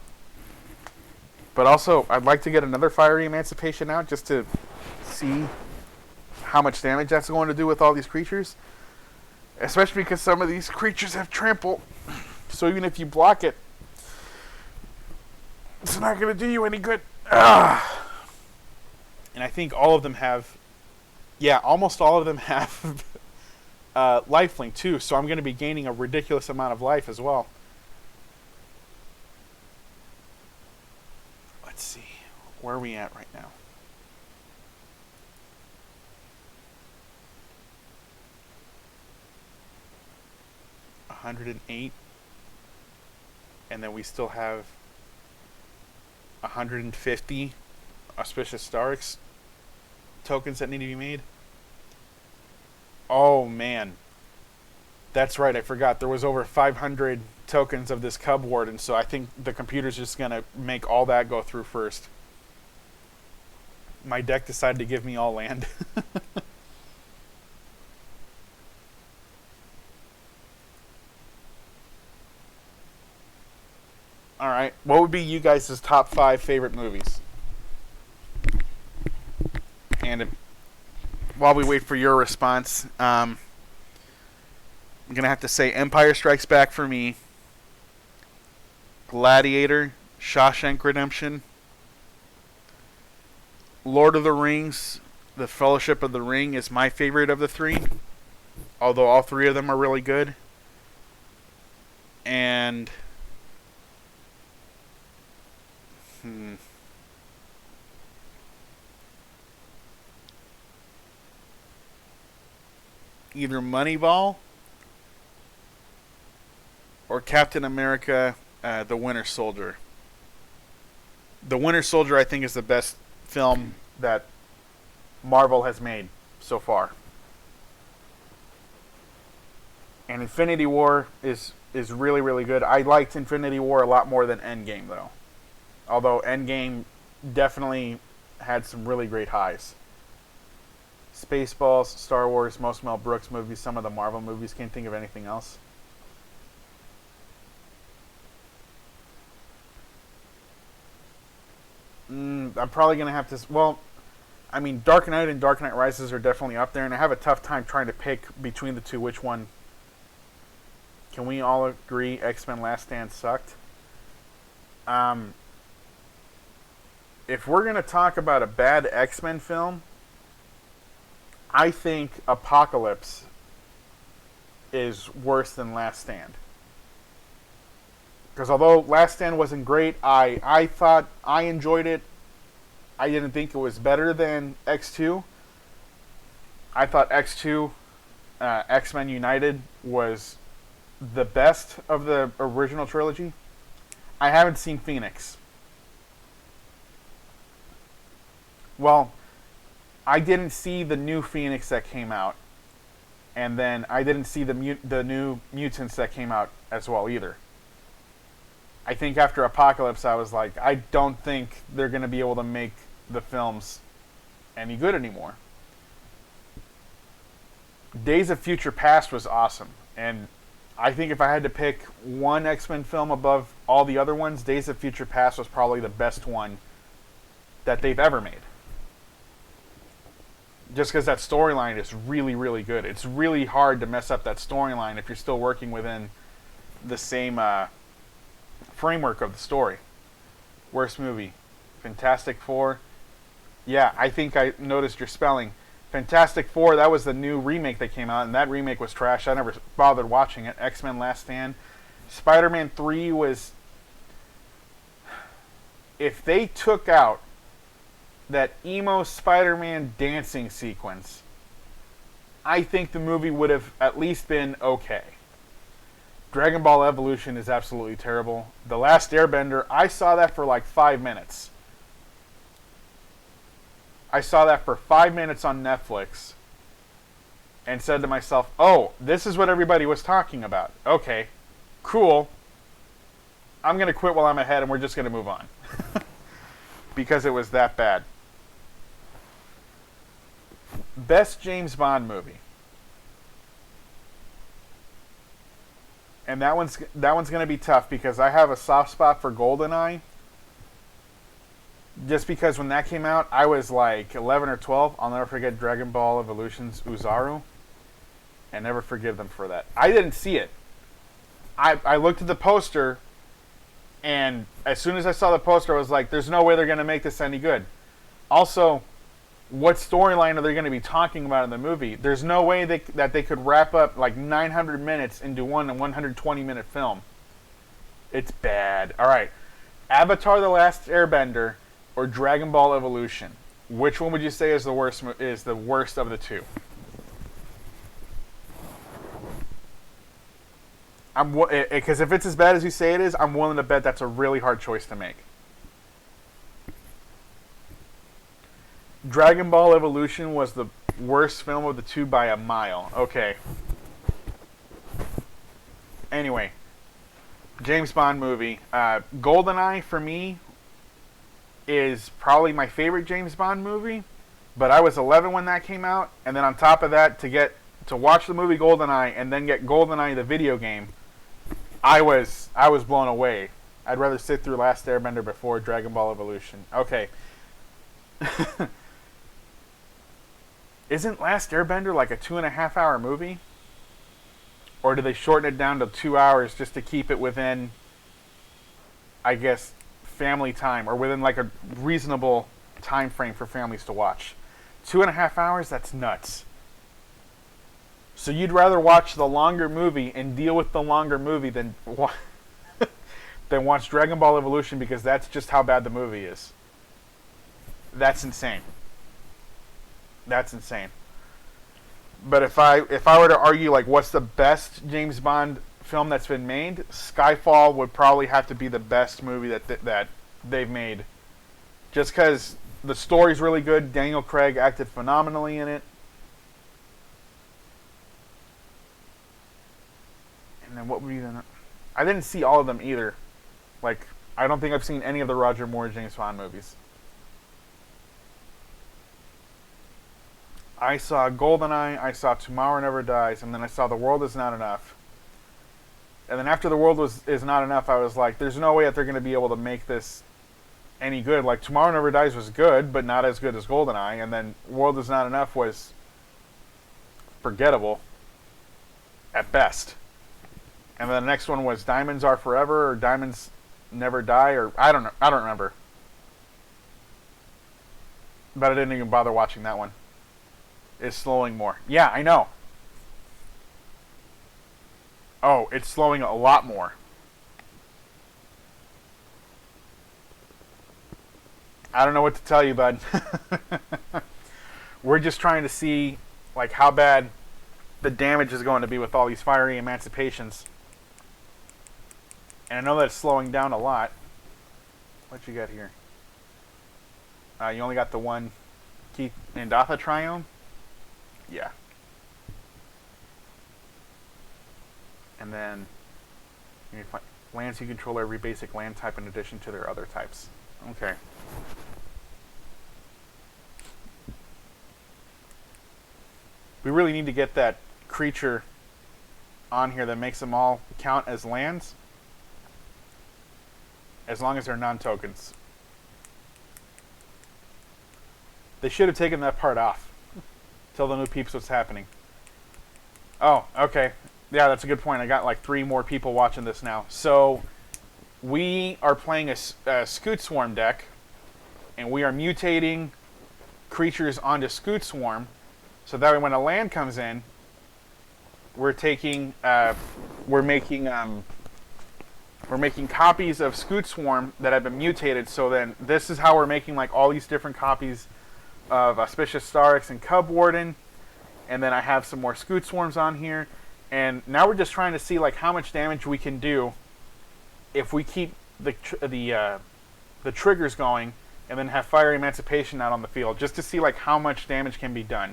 But also, I'd like to get another Fiery Emancipation out just to see how much damage that's going to do with all these creatures. Especially because some of these creatures have trample. So even if you block it, it's not going to do you any good. Ah. And I think all of them have... Yeah, almost all of them have lifelink too. So I'm going to be gaining a ridiculous amount of life as well. Let's see. Where are we at right now? $108. And then we still have 150 Auspicious Starks tokens that need to be made. Oh man. That's right, I forgot. There was over 500 tokens of this Cub Warden, so I think the computer's just going to make all that go through first. My deck decided to give me all land. Alright, what would be you guys' top 5 favorite movies? And while we wait for your response, I'm going to have to say Empire Strikes Back for me, Gladiator, Shawshank Redemption, Lord of the Rings, The Fellowship of the Ring is my favorite of the 3, although all 3 of them are really good. And... either Moneyball or Captain America, The Winter Soldier. The Winter Soldier, I think, is the best film that Marvel has made so far. And Infinity War is really, really good. I liked Infinity War a lot more than Endgame, though. Although Endgame definitely had some really great highs. Spaceballs, Star Wars, most Mel Brooks movies, some of the Marvel movies. Can't think of anything else. I'm probably going to have to... Well, I mean, Dark Knight and Dark Knight Rises are definitely up there, and I have a tough time trying to pick between the two which one. Can we all agree X-Men Last Stand sucked? If we're going to talk about a bad X-Men film, I think Apocalypse is worse than Last Stand. Because although Last Stand wasn't great, I thought I enjoyed it. I didn't think it was better than X2. I thought X2, X-Men United, was the best of the original trilogy. I haven't seen Phoenix. Well, I didn't see the new Phoenix that came out. And then I didn't see the new Mutants that came out as well either. I think after Apocalypse, I was like, I don't think they're going to be able to make the films any good anymore. Days of Future Past was awesome. And I think if I had to pick one X-Men film above all the other ones, Days of Future Past was probably the best one that they've ever made. just because that storyline is really, really good. It's really hard to mess up that storyline if you're still working within the same framework of the story. Worst movie, Fantastic Four. Yeah, I think I noticed your spelling. Fantastic Four, that was the new remake that came out, and that remake was trash. I never bothered watching it. X-Men Last Stand. Spider-Man 3 was... If they took out that emo Spider-Man dancing sequence, I think the movie would have at least been okay. Dragon Ball Evolution is absolutely terrible. The Last Airbender, I saw that for like 5 minutes. I saw that for 5 minutes on Netflix and said to myself, oh, this is what everybody was talking about. Okay, cool. I'm going to quit while I'm ahead and we're just going to move on. Because it was that bad. Best James Bond movie. And that one's going to be tough because I have a soft spot for GoldenEye. Just because when that came out, I was like 11 or 12. I'll never forget Dragon Ball Evolution's Uzaru. And never forgive them for that. I didn't see it. I looked at the poster, and as soon as I saw the poster, I was like, there's no way they're going to make this any good. Also, what storyline are they going to be talking about in the movie? There's no way that they could wrap up like 900 minutes into one 120-minute film. It's bad. All right. Avatar: The Last Airbender or Dragon Ball Evolution? Which one would you say is the worst of the two? Because if it's as bad as you say it is, I'm willing to bet that's a really hard choice to make. Dragon Ball Evolution was the worst film of the two by a mile. Okay. Anyway, James Bond movie. GoldenEye for me is probably my favorite James Bond movie, but I was 11 when that came out, and then on top of that, to watch the movie GoldenEye and then get GoldenEye the video game, I was blown away. I'd rather sit through Last Airbender before Dragon Ball Evolution. Okay. Isn't Last Airbender like a 2.5 hour movie? Or do they shorten it down to 2 hours just to keep it within, I guess, family time, or within like a reasonable time frame for families to watch? 2.5 hours? That's nuts. So you'd rather watch the longer movie and deal with the longer movie than watch Dragon Ball Evolution, because that's just how bad the movie is. That's insane. That's insane. But if I were to argue like what's the best James Bond film that's been made, Skyfall would probably have to be the best movie that they've made. Just because the story's really good, Daniel Craig acted phenomenally in it. And then what would be the... I didn't see all of them either. Like, I don't think I've seen any of the Roger Moore James Bond movies. I saw GoldenEye, I saw Tomorrow Never Dies, and then I saw The World Is Not Enough. And then after The World is Not Enough, I was like, there's no way that they're going to be able to make this any good. Like, Tomorrow Never Dies was good, but not as good as GoldenEye. And then World Is Not Enough was forgettable at best. And then the next one was Diamonds Are Forever, or Diamonds Never Die, or I don't remember. But I didn't even bother watching that one. It's slowing more. Yeah, I know. Oh, it's slowing a lot more. I don't know what to tell you, bud. We're just trying to see like how bad the damage is going to be with all these fiery emancipations. And I know that it's slowing down a lot. What you got here? You only got the one Keith Nandatha triome? Yeah. And then you find lands you control every basic land type in addition to their other types. Okay. We really need to get that creature on here that makes them all count as lands, as long as they're non-tokens. They should have taken that part off. Tell the new peeps what's happening. Oh, okay. Yeah, that's a good point. I got like 3 more people watching this now. So, we are playing a Scute Swarm deck, and we are mutating creatures onto Scute Swarm, so that way when a land comes in, we're taking, we're making copies of Scute Swarm that have been mutated. So then this is how we're making like all these different copies of Auspicious Starix and Cub Warden, and then I have some more Scute Swarms on here, and now we're just trying to see like how much damage we can do if we keep the triggers going, and then have Fiery Emancipation out on the field, just to see like how much damage can be done.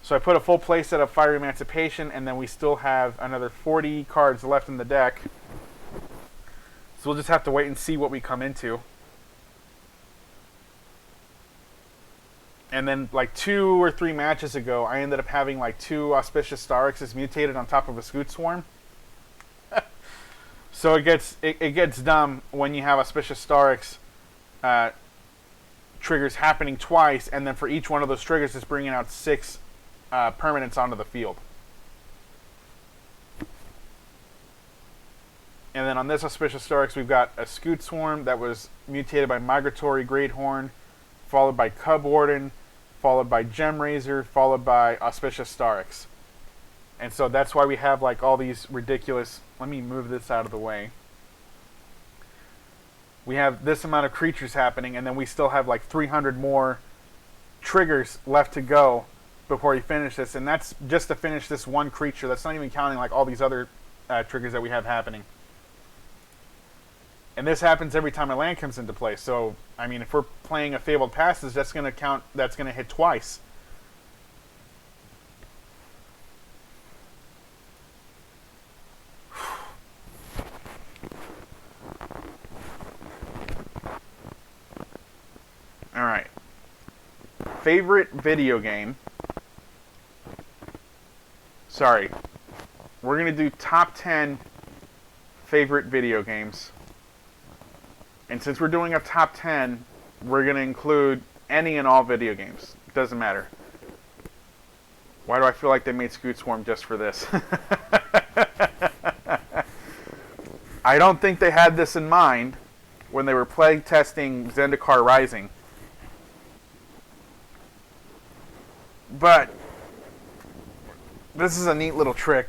So I put a full playset of Fiery Emancipation, and then we still have another 40 cards left in the deck. So we'll just have to wait and see what we come into. And then like 2 or 3 matches ago, I ended up having like 2 Auspicious Starixes mutated on top of a Scute Swarm. So it gets dumb when you have Auspicious Starix triggers happening twice, and then for each one of those triggers, it's bringing out 6 permanents onto the field. And then on this Auspicious Starix, we've got a Scute Swarm that was mutated by Migratory Greathorn, followed by Cub Warden, followed by Gem Razor, followed by Auspicious Starix. And so that's why we have like all these ridiculous... Let me move this out of the way. We have this amount of creatures happening, and then we still have like 300 more triggers left to go before we finish this. And that's just to finish this one creature. That's not even counting like all these other triggers that we have happening. And this happens every time a land comes into play. So, I mean, if we're playing a Fabled Passage, that's going to count. That's going to hit twice. All right. Favorite video game. Sorry. We're going to do top 10 favorite video games. And since we're doing a top 10, we're going to include any and all video games. It doesn't matter. Why do I feel like they made Scute Swarm just for this? I don't think they had this in mind when they were play testing Zendikar Rising. But this is a neat little trick.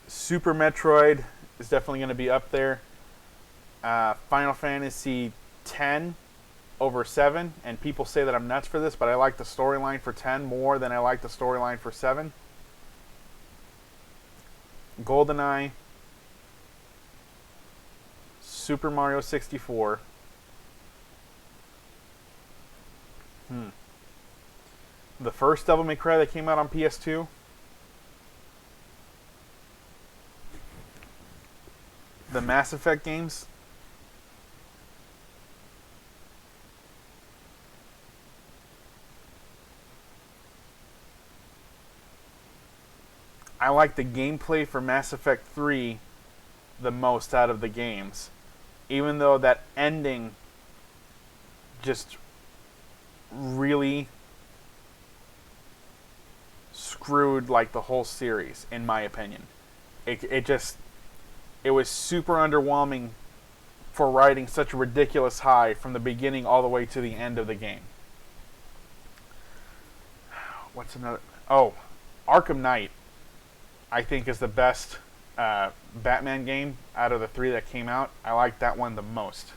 Super Metroid is definitely going to be up there. Final Fantasy X over 7, and people say that I'm nuts for this, but I like the storyline for 10 more than I like the storyline for 7. GoldenEye, Super Mario 64. The first Devil May Cry that came out on PS2. The Mass Effect games. I like the gameplay for Mass Effect 3 the most out of the games. Even though that ending just really screwed like the whole series, in my opinion. It was super underwhelming for riding such a ridiculous high from the beginning all the way to the end of the game. What's another? Oh, Arkham Knight, I think, is the best Batman game out of the 3 that came out. I like that one the most.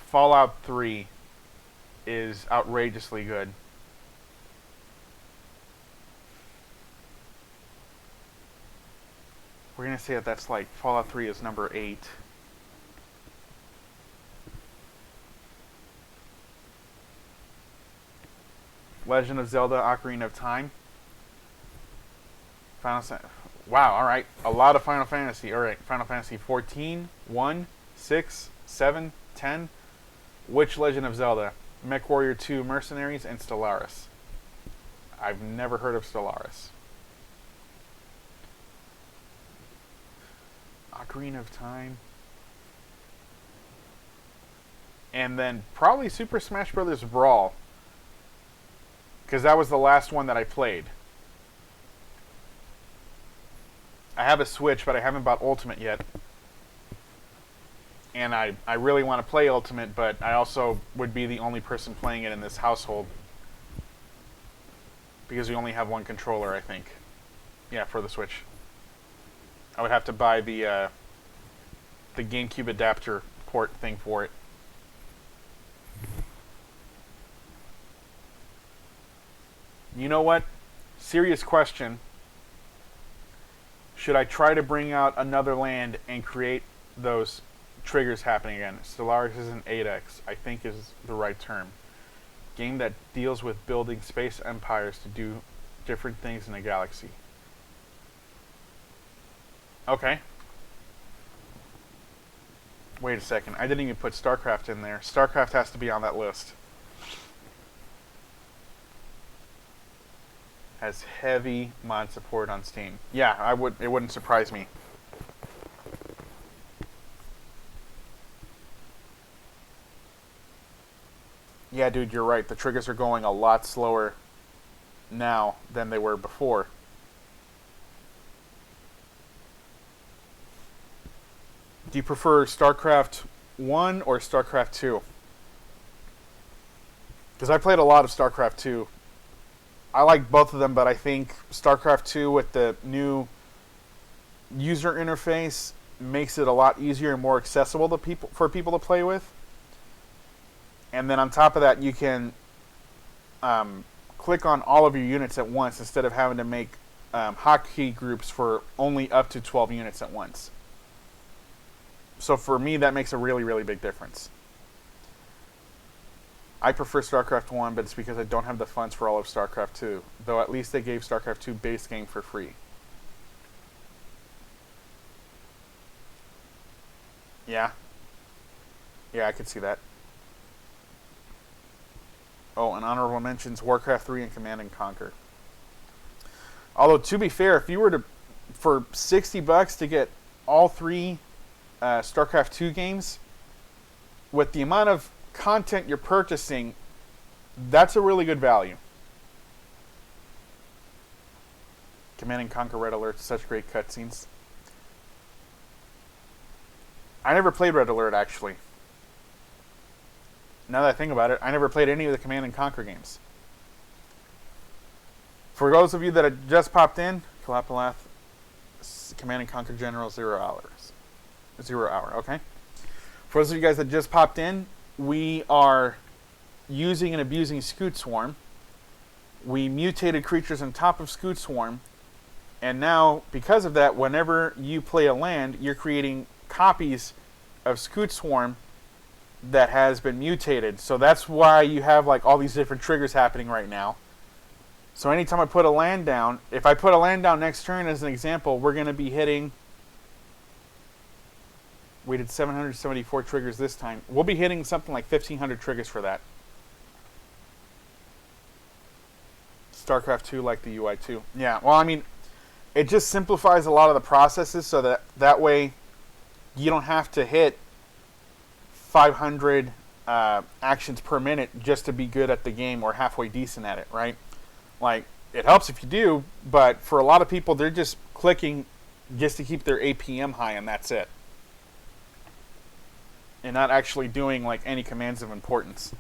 Fallout 3 is outrageously good. We're going to say that that's like Fallout 3 is number 8. Legend of Zelda Ocarina of Time. Wow, alright. A lot of Final Fantasy. Alright, Final Fantasy 14, 1, 6, 7, 10. Which Legend of Zelda? MechWarrior 2 Mercenaries and Stellaris. I've never heard of Stellaris. Ocarina of Time. and then probably Super Smash Bros. Brawl, because that was the last one that I played. I have a Switch, but I haven't bought Ultimate yet. And I really want to play Ultimate, but I also would be the only person playing it in this household. Because we only have one controller, I think. Yeah, for the Switch. I would have to buy the GameCube adapter port thing for it. You know what? Serious question. Should I try to bring out another land and create those triggers happening again? Stellaris isn't 8X, I think is the right term. Game that deals with building space empires to do different things in a galaxy. Okay. Wait a second. I didn't even put StarCraft in there. StarCraft has to be on that list. Has heavy mod support on Steam. Yeah, it wouldn't surprise me. Yeah, dude, you're right. The triggers are going a lot slower now than they were before. Do you prefer StarCraft 1 or StarCraft 2? Because I played a lot of StarCraft 2. I like both of them, but I think StarCraft 2 with the new user interface makes it a lot easier and more accessible to for people to play with. And then on top of that, you can click on all of your units at once instead of having to make hotkey groups for only up to 12 units at once. So for me, that makes a really, really big difference. I prefer StarCraft 1, but it's because I don't have the funds for all of StarCraft 2. Though at least they gave StarCraft 2 base game for free. Yeah. Yeah, I could see that. Oh, and honorable mentions, Warcraft 3 and Command and Conquer. Although, to be fair, if you were to, for $60 to get all three StarCraft 2 games, with the amount of content you're purchasing, that's a really good value. Command and Conquer Red Alert, such great cutscenes. I never played Red Alert, actually. Now that I think about it, I never played any of the Command and Conquer games. For those of you that have just popped in, Kalapalath, Command and Conquer General 0 hours. 0 hour, okay? For those of you guys that just popped in, we are using and abusing Scute Swarm. We mutated creatures on top of Scute Swarm, and now, because of that, whenever you play a land, you're creating copies of Scute Swarm that has been mutated. So that's why you have like all these different triggers happening right now. So anytime I put a land down, if I put a land down next turn as an example, we're going to be hitting... We did 774 triggers this time. We'll be hitting something like 1,500 triggers for that. StarCraft 2 like the UI too. Yeah, well, I mean, it just simplifies a lot of the processes so that way you don't have to hit 500 actions per minute just to be good at the game or halfway decent at it, right? Like, it helps if you do, but for a lot of people, they're just clicking just to keep their APM high, and that's it. And not actually doing like any commands of importance.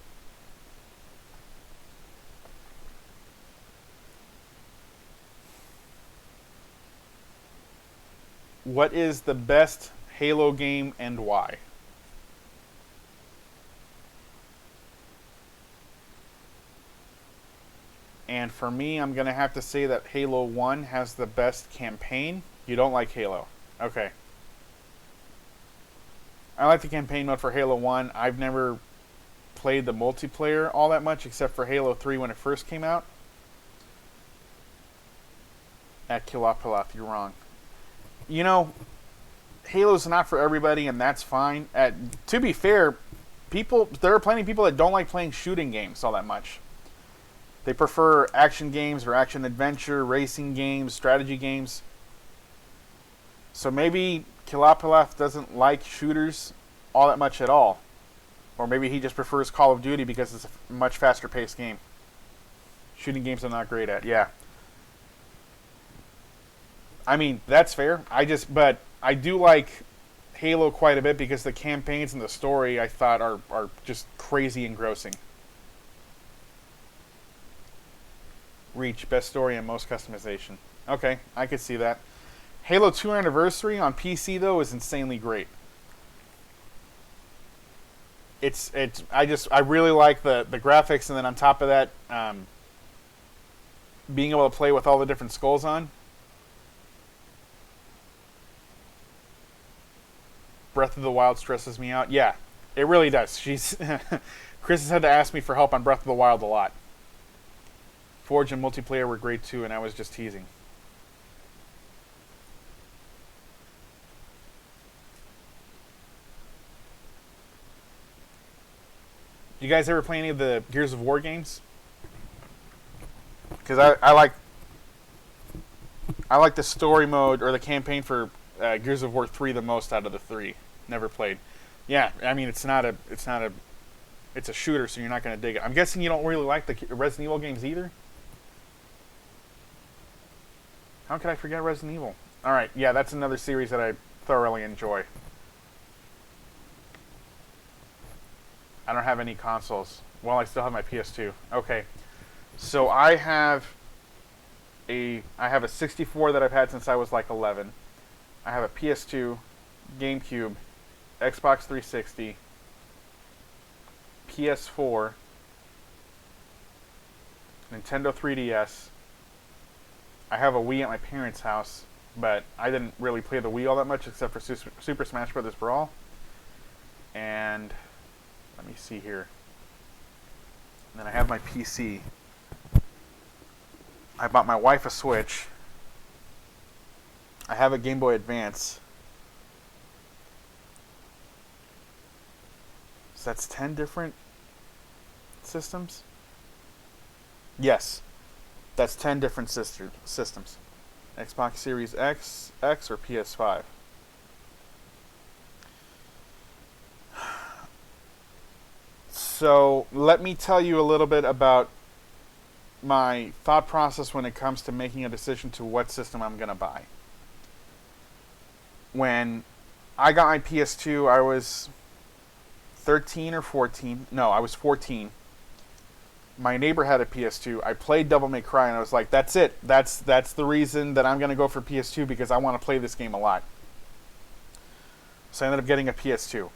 What is the best Halo game and why? And for me, I'm going to have to say that Halo 1 has the best campaign. You don't like Halo. Okay. I like the campaign mode for Halo 1. I've never played the multiplayer all that much, except for Halo 3 when it first came out. At Kilopalaf, you're wrong. You know, Halo's not for everybody, and that's fine. To be fair, there are plenty of people that don't like playing shooting games all that much. They prefer action games or action adventure, racing games, strategy games. So maybe Kilopalaf doesn't like shooters all that much at all. Or maybe he just prefers Call of Duty because it's a much faster paced game. Shooting games I'm not great at. Yeah. I mean, that's fair. But I do like Halo quite a bit because the campaigns and the story I thought are just crazy engrossing. Reach, best story and most customization. Okay, I could see that. Halo 2 Anniversary on PC though is insanely great. I really like the graphics, and then on top of that, being able to play with all the different skulls on. Breath of the Wild stresses me out. Yeah, it really does. Chris has had to ask me for help on Breath of the Wild a lot. Forge and multiplayer were great too, and I was just teasing. You guys ever play any of the Gears of War games? Because I like the story mode or the campaign for Gears of War 3 the most out of the three. Never played. Yeah, I mean it's a shooter, so you're not going to dig it. I'm guessing you don't really like the Resident Evil games either. How could I forget Resident Evil? All right, yeah, that's another series that I thoroughly enjoy. I don't have any consoles. Well, I still have my PS2. Okay, so I have a 64 that I've had since I was like 11. I have a PS2, GameCube, Xbox 360, PS4, Nintendo 3DS. I have a Wii at my parents' house, but I didn't really play the Wii all that much except for Super Smash Bros. Brawl. And let me see here. And then I have my PC. I bought my wife a Switch. I have a Game Boy Advance. So that's 10 different systems? Yes. That's 10 different systems. Xbox Series X, or PS5. So let me tell you a little bit about my thought process when it comes to making a decision to what system I'm going to buy. When I got my PS2, I was 13 or 14. No, I was 14. My neighbor had a PS2. I played Devil May Cry, and I was like, that's it. That's the reason that I'm going to go for PS2, because I want to play this game a lot. So I ended up getting a PS2.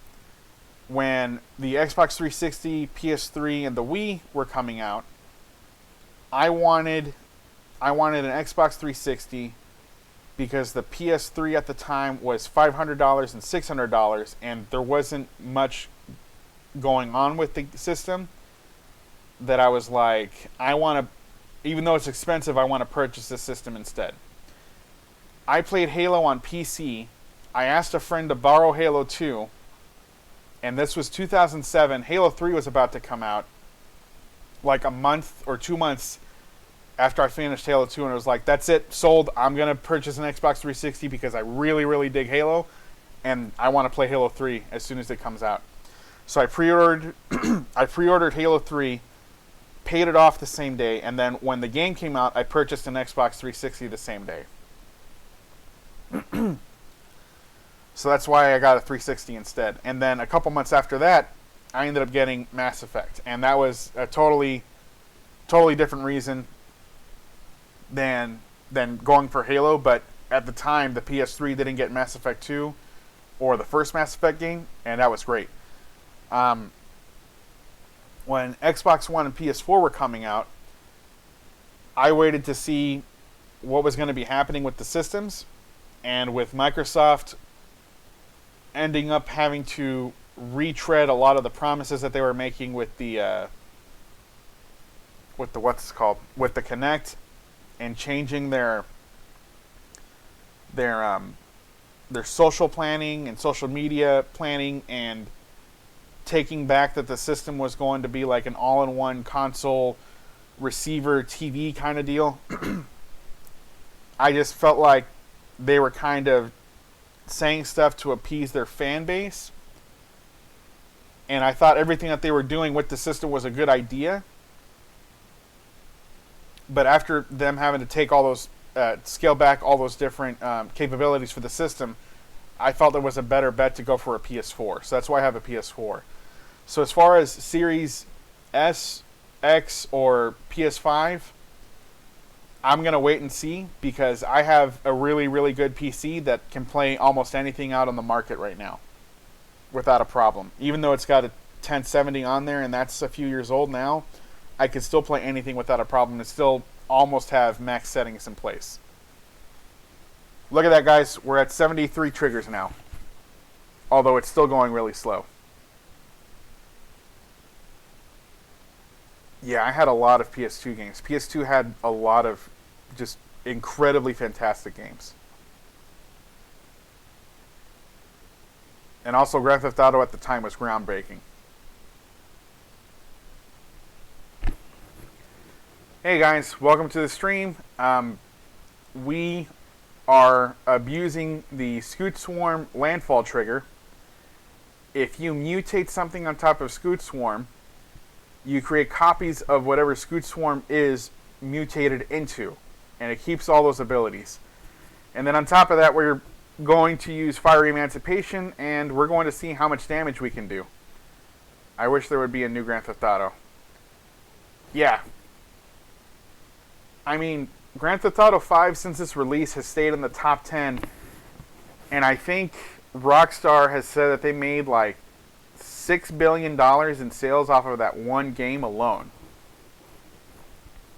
When the Xbox 360, PS3, and the Wii were coming out, I wanted an Xbox 360 because the PS3 at the time was $500 and $600, and there wasn't much going on with the system. That I was like, even though it's expensive, I want to purchase this system instead. I played Halo on PC. I asked a friend to borrow Halo 2, and this was 2007. Halo 3 was about to come out like a month or 2 months after I finished Halo 2, and I was like, that's it, sold. I'm going to purchase an Xbox 360 because I really, really dig Halo, and I want to play Halo 3 as soon as it comes out. So I pre-ordered Halo 3, paid it off the same day, and then when the game came out, I purchased an Xbox 360 the same day. So that's why I got a 360 instead. And then a couple months after that, I ended up getting Mass Effect, and that was a totally different reason than going for Halo. But at the time, the PS3 didn't get Mass Effect 2 or the first Mass Effect game, and that was great. When Xbox One and PS4 were coming out, I waited to see what was going to be happening with the systems, and with Microsoft ending up having to retread a lot of the promises that they were making with the with the Kinect, and changing their social planning and social media planning, and taking back that the system was going to be like an all-in-one console receiver TV kind of deal. I just felt like they were kind of saying stuff to appease their fan base, and I thought everything that they were doing with the system was a good idea. But after them having to take all those, scale back all those different capabilities for the system, I felt it was a better bet to go for a PS4. So that's why I have a PS4. So as far as Series S, X, or PS5, I'm going to wait and see, because I have a really, really good PC that can play almost anything out on the market right now without a problem. Even though it's got a 1070 on there and that's a few years old now, I can still play anything without a problem and still almost have max settings in place. Look at that, guys. We're at 73 triggers now, although it's still going really slow. Yeah, I had a lot of PS2 games. PS2 had a lot of just incredibly fantastic games. And also Grand Theft Auto at the time was groundbreaking. Hey guys, welcome to the stream. We are abusing the Scute Swarm landfall trigger. If you mutate something on top of Scute Swarm, you create copies of whatever Scute Swarm is mutated into, and it keeps all those abilities. And then on top of that, we're going to use Fiery Emancipation, and we're going to see how much damage we can do. I wish there would be a new Grand Theft Auto. Yeah. I mean, Grand Theft Auto 5, since its release, has stayed in the top 10, and I think Rockstar has said that they made like $6 billion in sales off of that one game alone,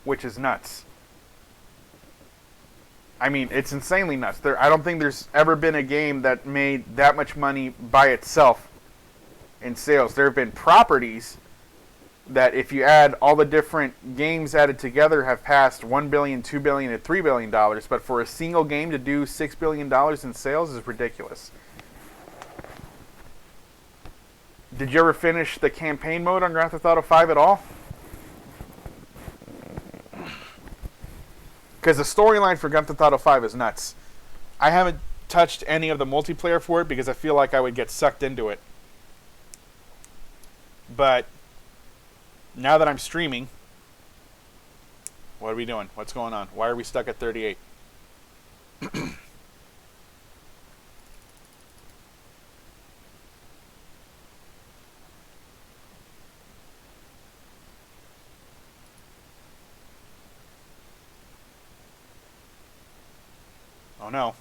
which is nuts. I mean, it's insanely nuts. I don't think there's ever been a game that made that much money by itself in sales. There have been properties that, if you add all the different games added together, have passed $1 billion, $2 billion, and $3 billion. But for a single game to do $6 billion in sales is ridiculous. Did you ever finish the campaign mode on Grand Theft Auto 5 at all? Because the storyline for Grand Theft Auto 5 is nuts. I haven't touched any of the multiplayer for it because I feel like I would get sucked into it. But now that I'm streaming, what are we doing? What's going on? Why are we stuck at 38? Oh no.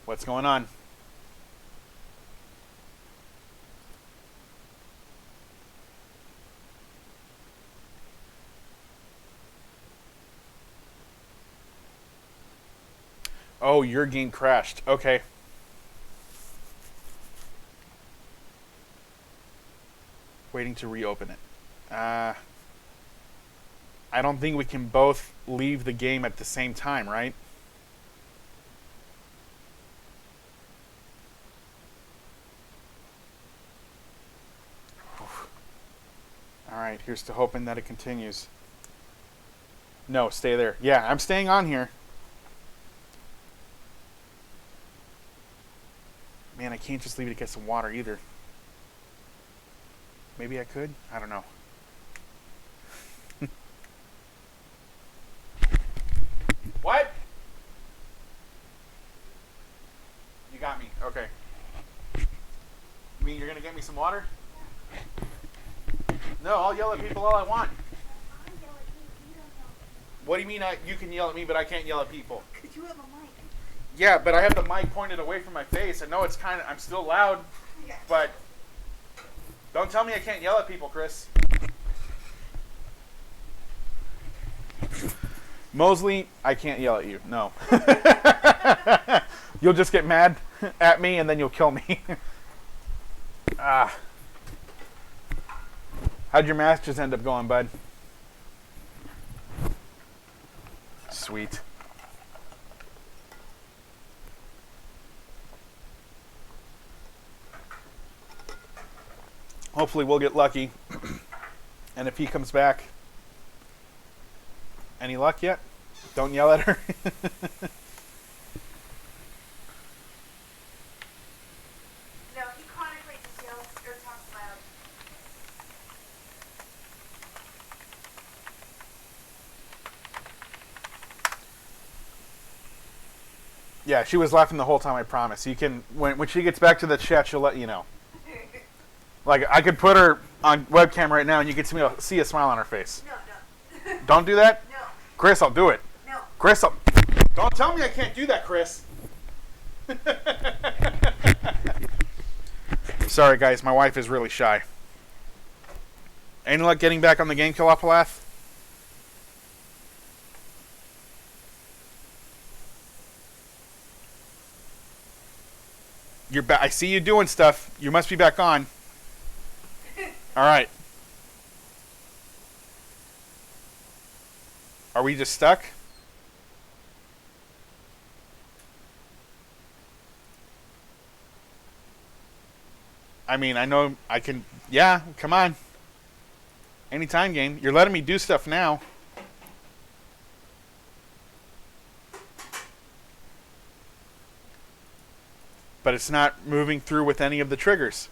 What's going on? Oh, your game crashed. Okay. Waiting to reopen it. I don't think we can both leave the game at the same time, right? Alright, here's to hoping that it continues. No, stay there. Yeah, I'm staying on here. Man, I can't just leave it to get some water either. Maybe I could? I don't know. What? You got me. Okay. You mean you're going to get me some water? No, I'll yell at people all I want. What do you mean you can yell at me, but I can't yell at people? Because you have a mic. Yeah, but I have the mic pointed away from my face. I know it's kind of... I'm still loud, but... Don't tell me I can't yell at people, Chris. Mosley, I can't yell at you. No. You'll just get mad at me and then you'll kill me. How'd your matches end up going, bud? Sweet. Hopefully we'll get lucky. And if he comes back... Any luck yet? Don't yell at her. No, he Yeah, she was laughing the whole time, I promise. You can, when she gets back to the chat, she'll let you know. Like, I could put her on webcam right now and you could see a smile on her face. No. Don't do that? No. Chris, I'll do it. No. Chris, don't tell me I can't do that, Chris. Sorry, guys. My wife is really shy. Any luck getting back on the game, Kilopalath? You're back. I see you doing stuff. You must be back on. All right. Are we just stuck? I mean, I know I can... Yeah, come on. Anytime game. You're letting me do stuff now. But it's not moving through with any of the triggers.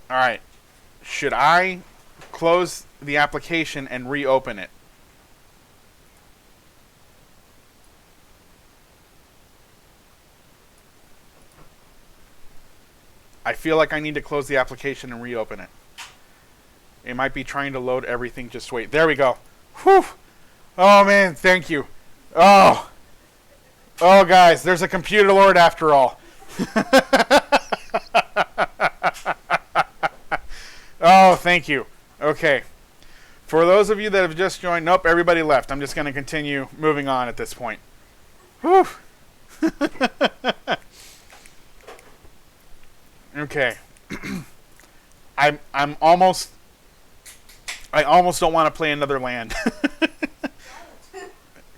Alright. Should I close the application and reopen it? I feel like I need to close the application and reopen it. It might be trying to load everything. Just wait. There we go. Whew. Oh, man. Thank you. Oh. Oh, guys. There's a computer lord after all. Oh, thank you. Okay. For those of you that have just joined, nope, everybody left. I'm just going to continue moving on at this point. Whew. Okay. I almost don't want to play another land.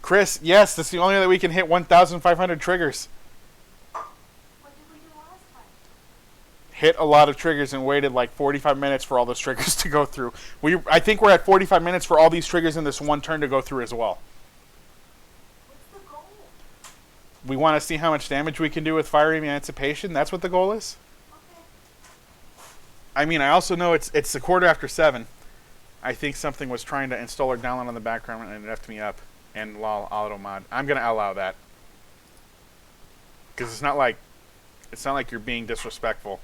Chris, yes, that's the only way that we can hit 1,500 triggers. What did we do last time? Hit a lot of triggers and waited like 45 minutes for all those triggers to go through. I think we're at 45 minutes for all these triggers in this one turn to go through as well. What's the goal? We want to see how much damage we can do with Fire Emancipation. That's what the goal is. I mean, I also know it's a 7:15. I think something was trying to install or download on the background and it left me up. And lol auto mod. I'm gonna allow that because it's not like you're being disrespectful.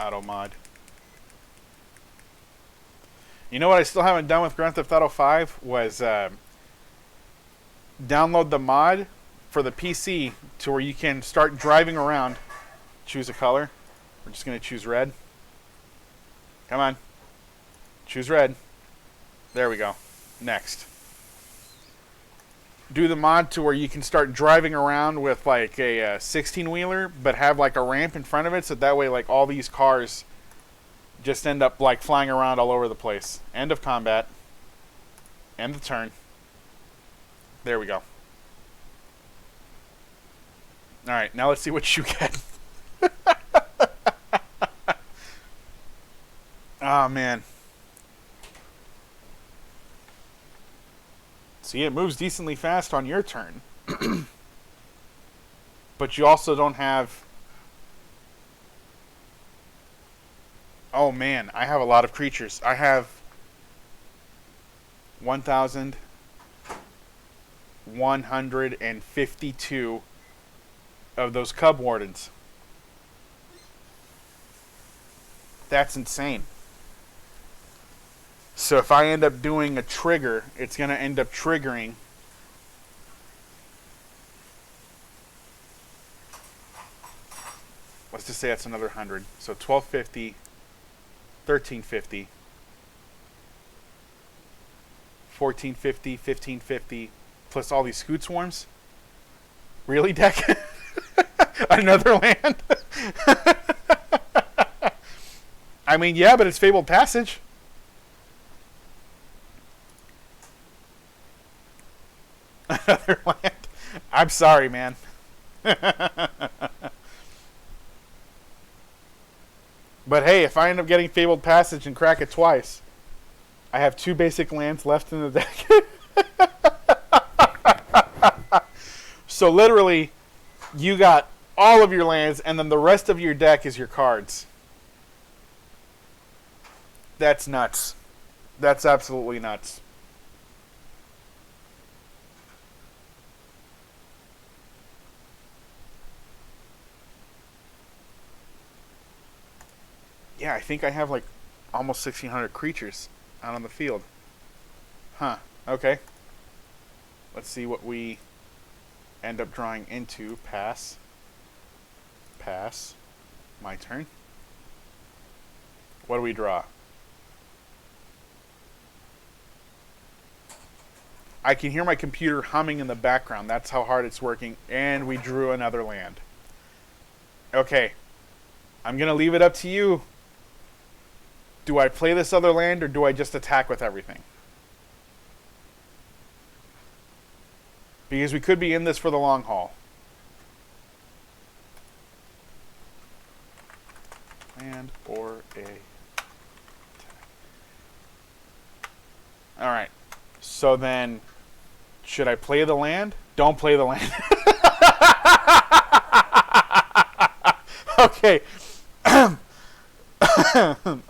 Auto mod. You know what I still haven't done with Grand Theft Auto 5 was download the mod for the PC to where you can start driving around. Choose a color. We're just going to choose red. Come on. Choose red. There we go. Next. Do the mod to where you can start driving around with like a 16-wheeler, but have like a ramp in front of it, so that way like all these cars just end up like flying around all over the place. End of combat. End the turn. There we go. Alright, now let's see what you get. Oh, man. See, it moves decently fast on your turn. But you also don't have... Oh, man, I have a lot of creatures. I have 1,152 of those Cub Wardens. That's insane. So if I end up doing a trigger, it's going to end up triggering. Let's just say that's another 100. So 1,250, 1,350, 1,450, 1,550, plus all these Scute swarms. Really, Deck? Another land? I mean, yeah, but it's Fabled Passage. Another land. I'm sorry, man. But hey, if I end up getting Fabled Passage and crack it twice, I have 2 basic lands left in the deck. So literally, you got all of your lands, and then the rest of your deck is your cards. That's nuts. That's absolutely nuts. Yeah, I think I have like almost 1,600 creatures out on the field. Huh. Okay. Let's see what we end up drawing into. Pass. Pass. My turn. What do we draw? I can hear my computer humming in the background. That's how hard it's working. And we drew another land. Okay. I'm going to leave it up to you. Do I play this other land or do I just attack with everything? Because we could be in this for the long haul. Land or a... Alright. So then, should I play the land? Don't play the land. Okay.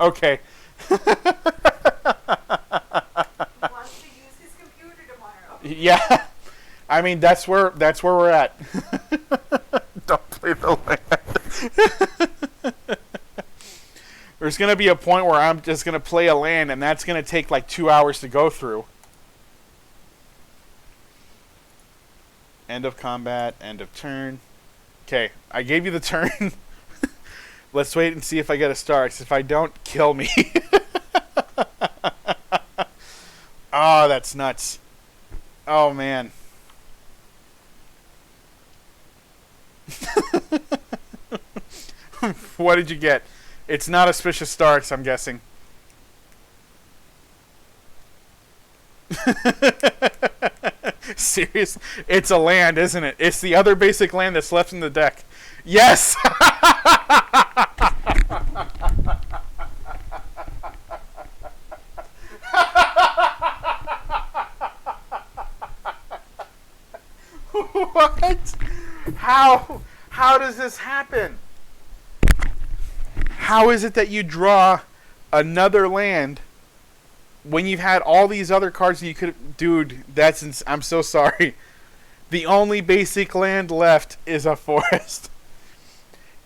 Okay. He wants to use his computer tomorrow. Yeah. I mean, that's where we're at. Don't play the land. There's going to be a point where I'm just going to play a land, and that's going to take like 2 hours to go through. End of combat, end of turn. Okay, I gave you the turn. Let's wait and see if I get a star. 'Cause if I don't, kill me. Oh, that's nuts. Oh, man. What did you get? It's not auspicious stars, I'm guessing. Serious? It's a land, isn't it? It's the other basic land that's left in the deck. Yes! What? How does this happen? How is it that you draw another land when you've had all these other cards that you could... Dude, I'm so sorry. The only basic land left is a forest.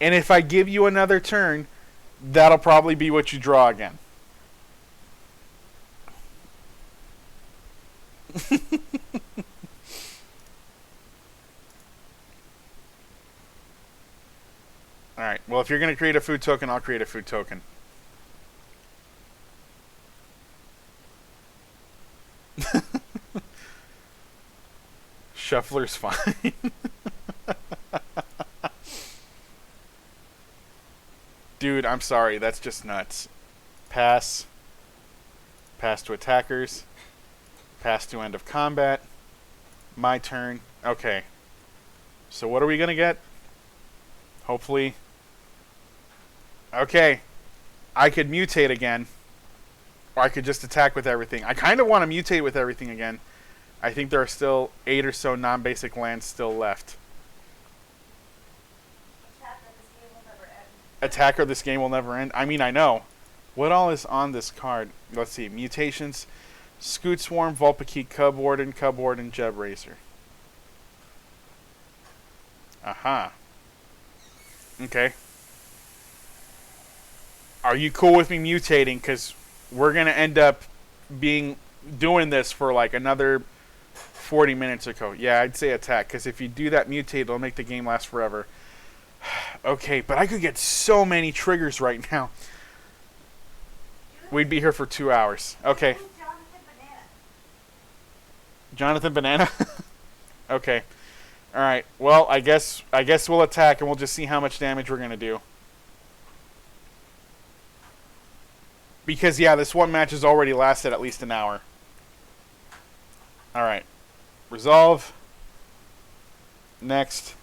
And if I give you another turn, that'll probably be what you draw again. Alright, well, if you're going to create a food token, I'll create a food token. Shuffler's fine. Dude, I'm sorry. That's just nuts. Pass. Pass to attackers. Pass to end of combat. My turn. Okay. So what are we going to get? Hopefully. Okay. I could mutate again. Or I could just attack with everything. I kind of want to mutate with everything again. I think there are still 8 or so non-basic lands still left. Attacker, this game will never end. I mean, I know. What all is on this card? Let's see. Mutations. Scute Swarm, Vulpikeek, Cub Warden, Jeb Racer. Aha. Okay. Are you cool with me mutating? Because we're going to end up doing this for like another 40 minutes or so. Yeah, I'd say attack. Because if you do that mutate, it'll make the game last forever. Okay, but I could get so many triggers right now. We'd be here for 2 hours. Okay. Jonathan Banana? Okay. Alright, well, I guess we'll attack and we'll just see how much damage we're going to do. Because, yeah, this one match has already lasted at least an hour. Alright. Resolve. Next.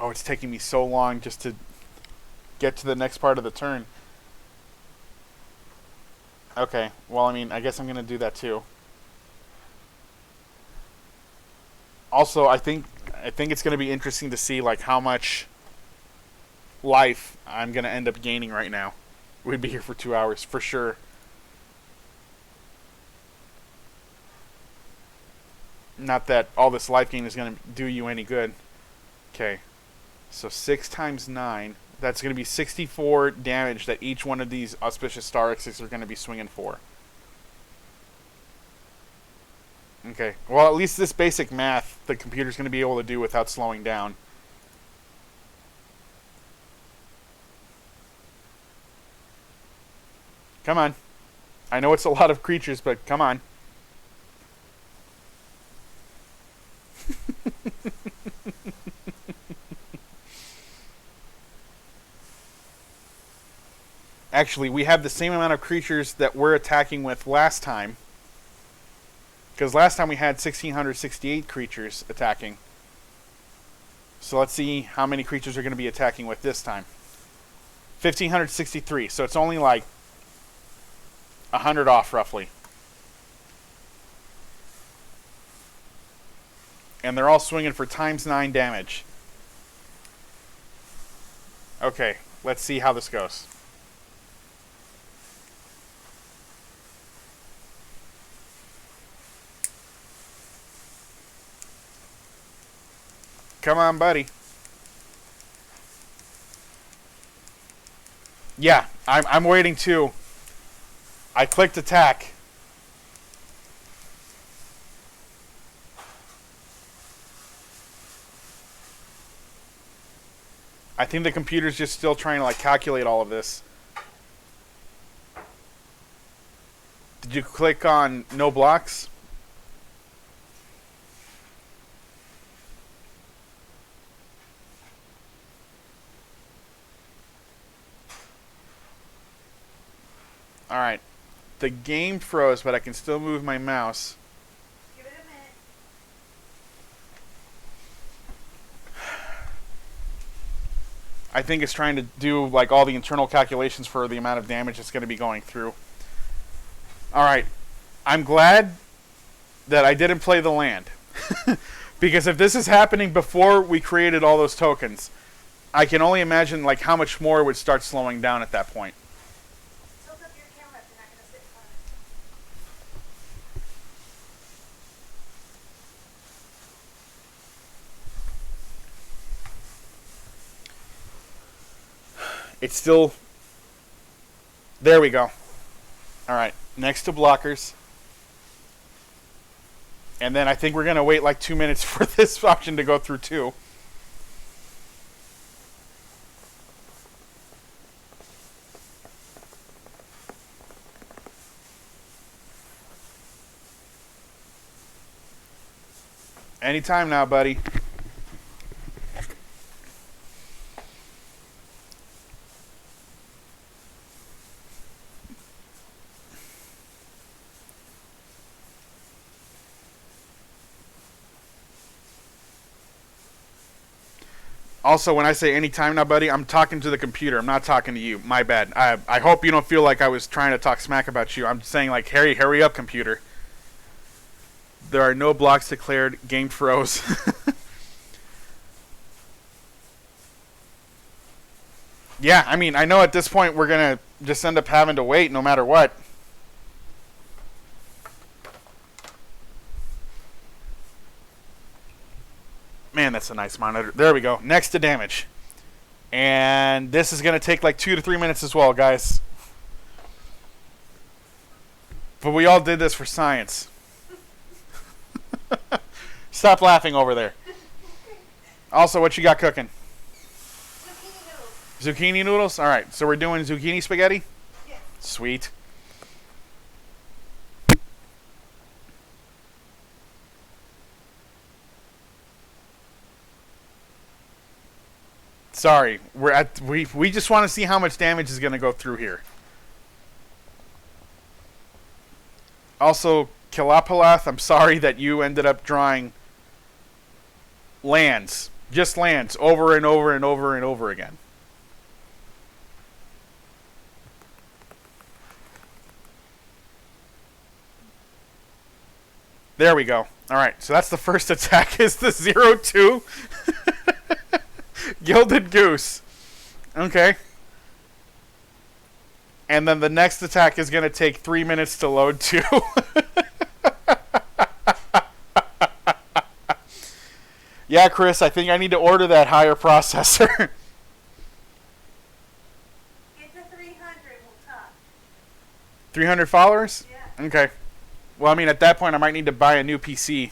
Oh, it's taking me so long just to get to the next part of the turn. Okay, well, I mean, I guess I'm going to do that too. Also, I think it's going to be interesting to see like how much life I'm going to end up gaining right now. We'd be here for 2 hours for sure. Not that all this life gain is going to do you any good. Okay. So 6 times 9. That's going to be 64 damage that each one of these auspicious star X's are going to be swinging for. Okay. Well, at least this basic math the computer's going to be able to do without slowing down. Come on. I know it's a lot of creatures, but come on. Actually, we have the same amount of creatures that we're attacking with last time. Because last time we had 1,668 creatures attacking. So let's see how many creatures are going to be attacking with this time. 1,563. So it's only like 100 off, roughly. And they're all swinging for times 9 damage. Okay, let's see how this goes. Come on, buddy. Yeah, I'm waiting too. I clicked attack. I think the computer's just still trying to like calculate all of this. Did you click on no blocks? Alright. The game froze, but I can still move my mouse. Give it a minute. I think it's trying to do like all the internal calculations for the amount of damage it's going to be going through. Alright. I'm glad that I didn't play the land. Because if this is happening before we created all those tokens, I can only imagine like how much more it would start slowing down at that point. Tilt up your camera if you're not going to sit in front of it. It's still... There we go. Alright, next to blockers. And then I think we're going to wait like 2 minutes for this option to go through too. Anytime now, buddy. Also, when I say anytime now, buddy, I'm talking to the computer. I'm not talking to you. My bad. I hope you don't feel like I was trying to talk smack about you. I'm saying, like, hurry up, computer. There are no blocks declared. Game froze. Yeah, I mean, I know at this point we're going to just end up having to wait no matter what. Man, that's a nice monitor. There we go. Next to damage. And this is going to take like 2 to 3 minutes as well, guys. But we all did this for science. Stop laughing over there. Also, what you got cooking? Zucchini noodles. Zucchini noodles? All right, so we're doing zucchini spaghetti? Yes. Sweet. Sorry, we just want to see how much damage is going to go through here. Also, Kilapalath, I'm sorry that you ended up drawing lands. Just lands over and over and over and over again. There we go. Alright, so that's the first attack is the 0-2. Gilded Goose. Okay. And then the next attack is going to take 3 minutes to load too. Yeah, Chris, I think I need to order that higher processor. Get to 300, we'll talk. 300 followers? Yeah. Okay. Well, I mean, at that point, I might need to buy a new PC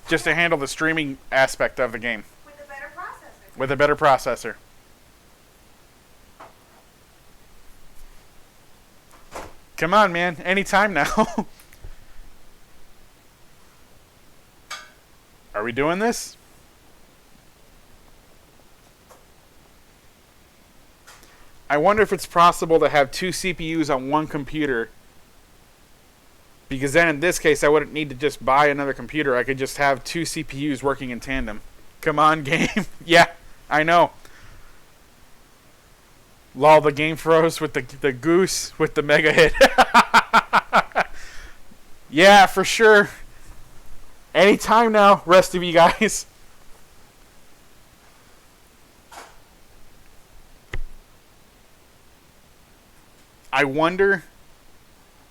just to handle the streaming aspect of the game With a better processor. with a better processor. Come on, man. Anytime now. Are we doing this? I wonder if it's possible to have two CPUs on one computer. Because then in this case, I wouldn't need to just buy another computer. I could just have two CPUs working in tandem. Come on, game. Yeah, I know. Lol, the game froze with the goose with the mega hit. Yeah, for sure. Anytime now, rest of you guys. I wonder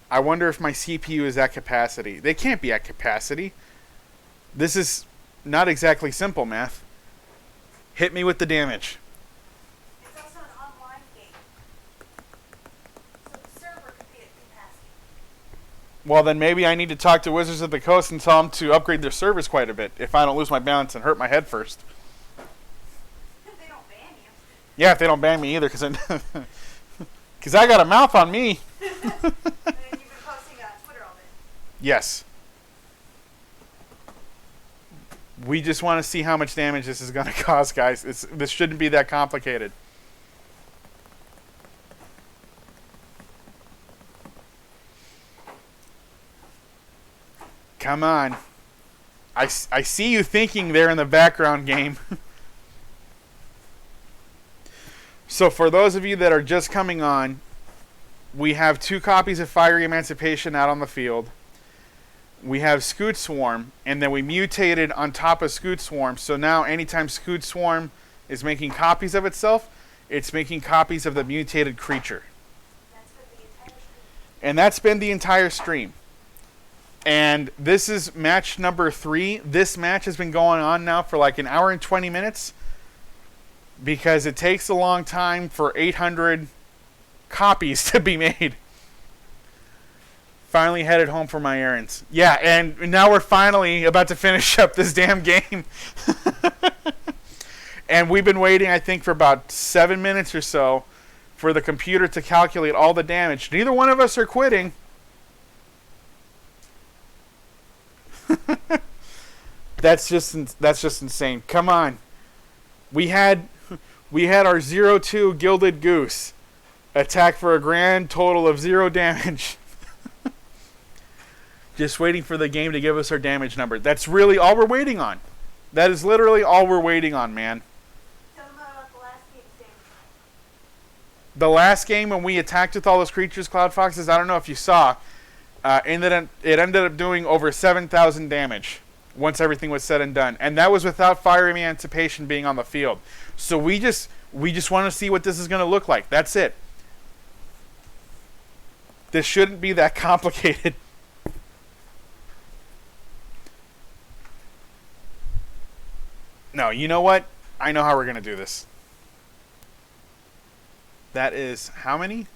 if my CPU is at capacity. They can't be at capacity. This is not exactly simple math. Hit me with the damage. It's also an online game. So the server could be at capacity. Well, then maybe I need to talk to Wizards of the Coast and tell them to upgrade their servers quite a bit if I don't lose my balance and hurt my head first. If they don't ban you. Yeah, if they don't ban me either, because I got a mouth on me. And you've been posting on Twitter all day. Yes. We just want to see how much damage this is going to cause, guys. This shouldn't be that complicated. Come on. I see you thinking there in the background, game. So for those of you that are just coming on, we have 2 copies of Fiery Emancipation out on the field. We have Scute Swarm, and then we mutated on top of Scute Swarm. So now anytime Scute Swarm is making copies of itself, it's making copies of the mutated creature. That's for the entire stream. And that's been the entire stream. And this is match number 3. This match has been going on now for like an hour and 20 minutes. Because it takes a long time for 800 copies to be made. Finally headed home for my errands. Yeah, and now we're finally about to finish up this damn game. And we've been waiting, I think, for about 7 minutes or so for the computer to calculate all the damage. Neither one of us are quitting. That's just insane. Come on. We had our 0-2 Gilded Goose attack for a grand total of 0 damage. Just waiting for the game to give us our damage number. That's really all we're waiting on. That is literally all we're waiting on, man. Tell them about the last game, Sam. The last game when we attacked with all those creatures, Cloud Foxes, I don't know if you saw, it ended up doing over 7,000 damage once everything was said and done. And that was without Fire Emancipation being on the field. So we just want to see what this is going to look like. That's it. This shouldn't be that complicated. No, you know what? I know how we're going to do this. That is how many?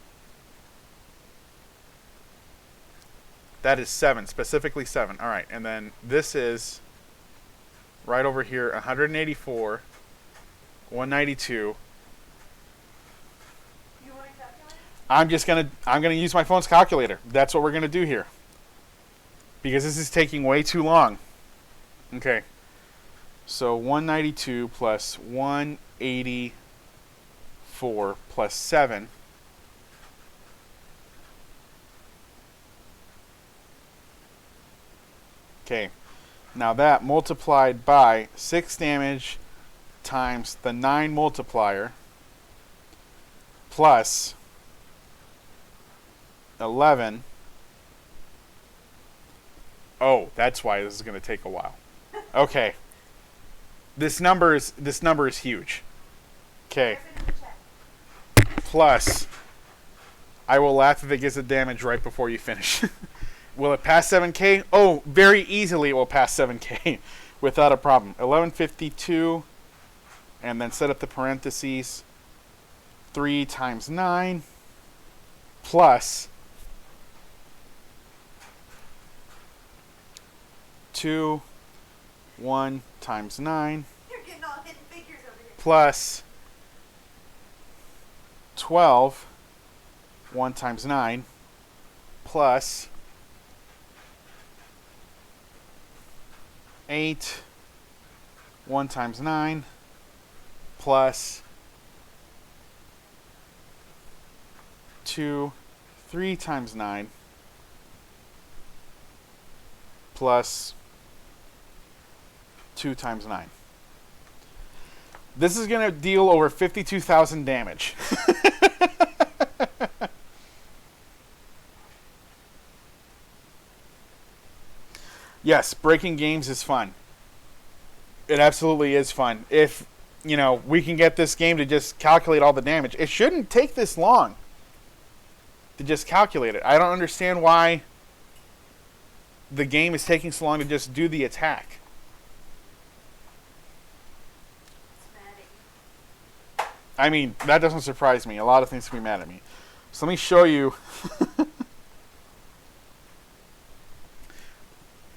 That is 7, specifically 7. All right, and then this is right over here, 184, 192. You want to calculate? I'm gonna use my phone's calculator. That's what we're gonna do here. Because this is taking way too long. Okay. So 192 plus 184 plus 7. Okay. Now that multiplied by 6 damage times the 9 multiplier plus 11. Oh, that's why this is going to take a while. Okay. This number is huge. Okay. Type it in the chat. plus, I will laugh if it gets a damage right before you finish. Will it pass 7k? Oh, very easily it will pass 7k without a problem. 1152, and then set up the parentheses. 3 times 9 plus 2, 1 times 9 You're getting all hidden figures over here. plus 12, 1 times 9 plus 8, 1 times 9 plus 2, 3 times 9 plus 2 times 9. This is going to deal over 52,000 damage. Yes, breaking games is fun. It absolutely is fun. If, we can get this game to just calculate all the damage. It shouldn't take this long to just calculate it. I don't understand why the game is taking so long to just do the attack. It's mad at you. I mean, that doesn't surprise me. A lot of things can be mad at me. So let me show you.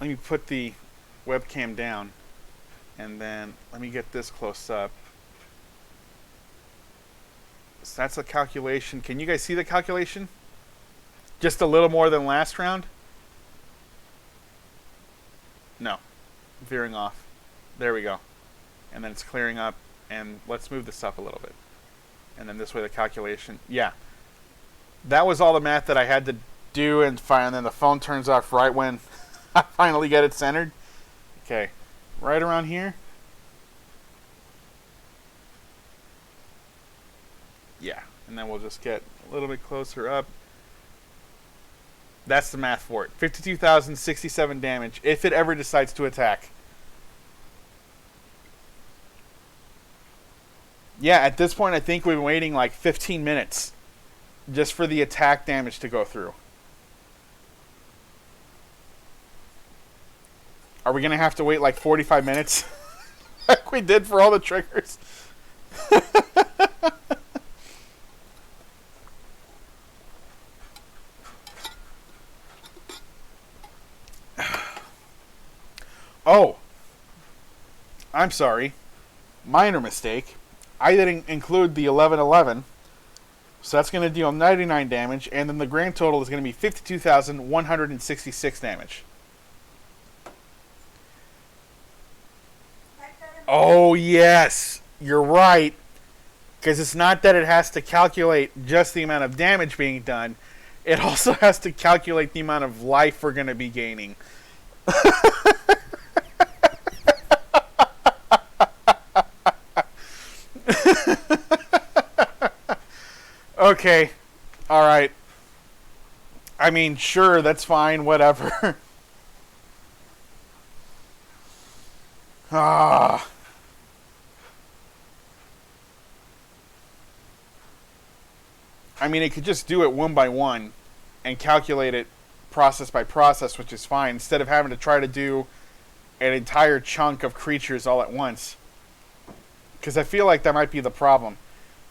Let me put the webcam down, and then let me get this close up. So that's a calculation. Can you guys see the calculation? Just a little more than last round? No. Veering off. There we go. And then it's clearing up, and let's move this up a little bit. And then this way the calculation. Yeah. That was all the math that I had to do, and then the phone turns off right when I finally get it centered. Okay. Right around here. Yeah. And then we'll just get a little bit closer up. That's the math for it. 52,067 damage if it ever decides to attack. Yeah, at this point I think we've been waiting like 15 minutes just for the attack damage to go through. Are we going to have to wait like 45 minutes like we did for all the triggers? Oh, I'm sorry. Minor mistake. I didn't include the 1111. So that's going to deal 99 damage, and then the grand total is going to be 52,166 damage. Oh, yes. You're right. Because it's not that it has to calculate just the amount of damage being done. It also has to calculate the amount of life we're going to be gaining. Okay. All right. I mean, sure, that's fine, whatever. Ah. I mean, it could just do it one by one and calculate it process by process, which is fine, instead of having to try to do an entire chunk of creatures all at once. Because I feel like that might be the problem.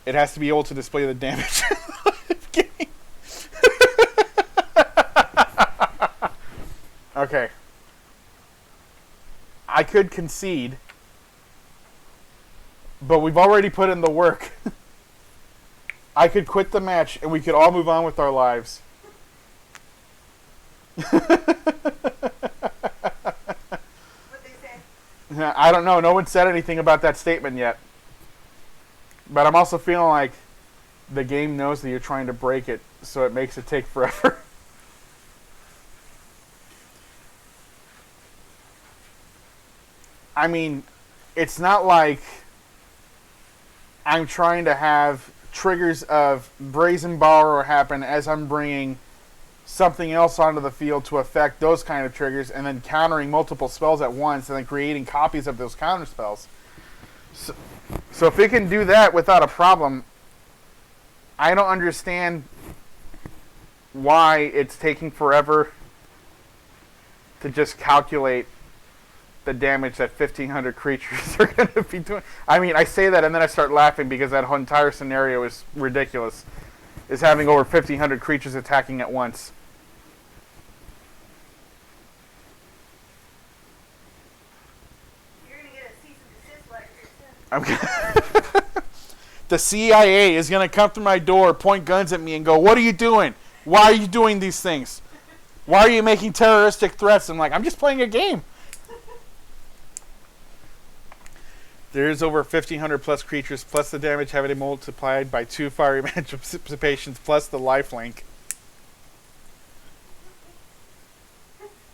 It has to be able to display the damage. Okay. I could concede, but we've already put in the work. I could quit the match and we could all move on with our lives. What'd they say? I don't know. No one said anything about that statement yet. But I'm also feeling like the game knows that you're trying to break it, so it makes it take forever. I mean, it's not like I'm trying to have triggers of Brazen Borrower happen as I'm bringing something else onto the field to affect those kind of triggers, and then countering multiple spells at once, and then creating copies of those counter spells. So if it can do that without a problem, I don't understand why it's taking forever to just calculate the damage that 1,500 creatures are going to be doing. I mean, I say that and then I start laughing because that whole entire scenario is ridiculous. Is having over 1,500 creatures attacking at once. You're going to get a cease and desist letter here soon. The CIA is going to come through my door, point guns at me, and go, "What are you doing? Why are you doing these things? Why are you making terroristic threats?" I'm like, "I'm just playing a game." There's over 1,500 plus creatures, plus the damage having been multiplied by 2 fiery anticipations, plus the lifelink.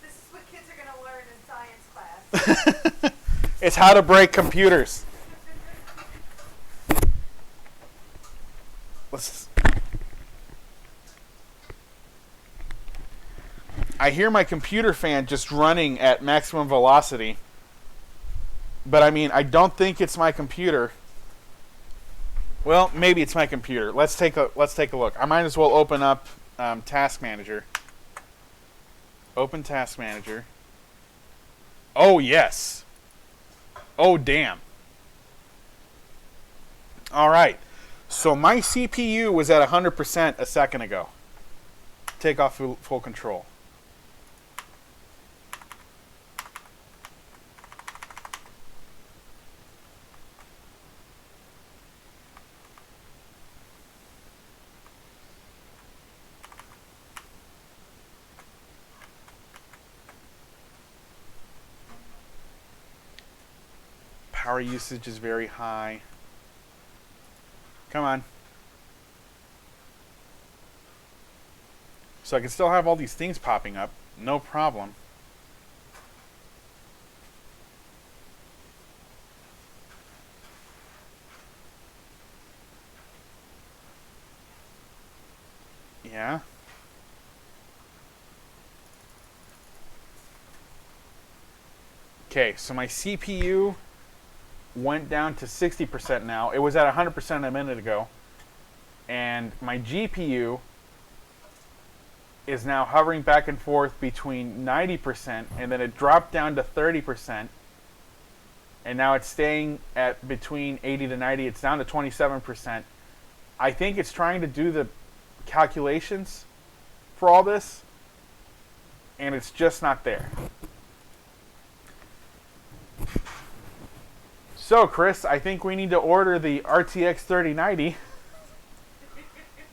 This is what kids are going to learn in science class. It's how to break computers. I hear my computer fan just running at maximum velocity. But I mean, I don't think it's my computer. Well, maybe it's my computer. Let's take a look. I might as well open up Task Manager. Open Task Manager. Oh yes. Oh damn. All right. So my CPU was at 100% a second ago. Take off full control. Power usage is very high. Come on. So I can still have all these things popping up. No problem. Yeah. Okay, so my CPU went down to 60% now. It was at 100% a minute ago. And my GPU is now hovering back and forth between 90%, and then it dropped down to 30%. And now it's staying at between 80 to 90. It's down to 27%. I think it's trying to do the calculations for all this, and it's just not there. So, Chris, I think we need to order the RTX 3090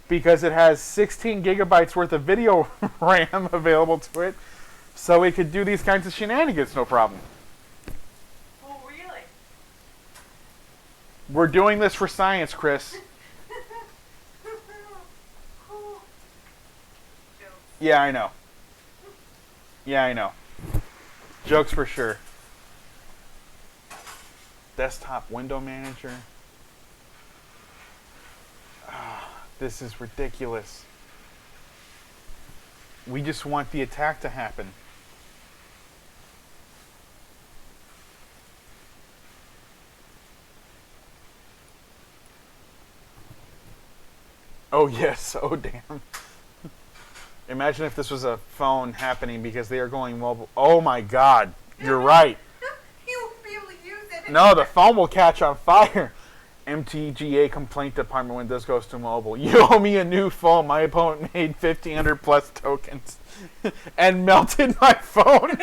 because it has 16 gigabytes worth of video RAM available to it, so we could do these kinds of shenanigans no problem. Oh, really? We're doing this for science, Chris. Yeah, I know. Yeah, I know. Jokes for sure. Desktop window manager. This is ridiculous. We just want the attack to happen. Oh yes, oh damn. Imagine if this was a phone happening because they are going mobile. Oh my god, you're right. You won't be able to use it. No, the phone will catch on fire. MTGA complaint department when this goes to mobile. You owe me a new phone. My opponent made 1,500 plus tokens and melted my phone.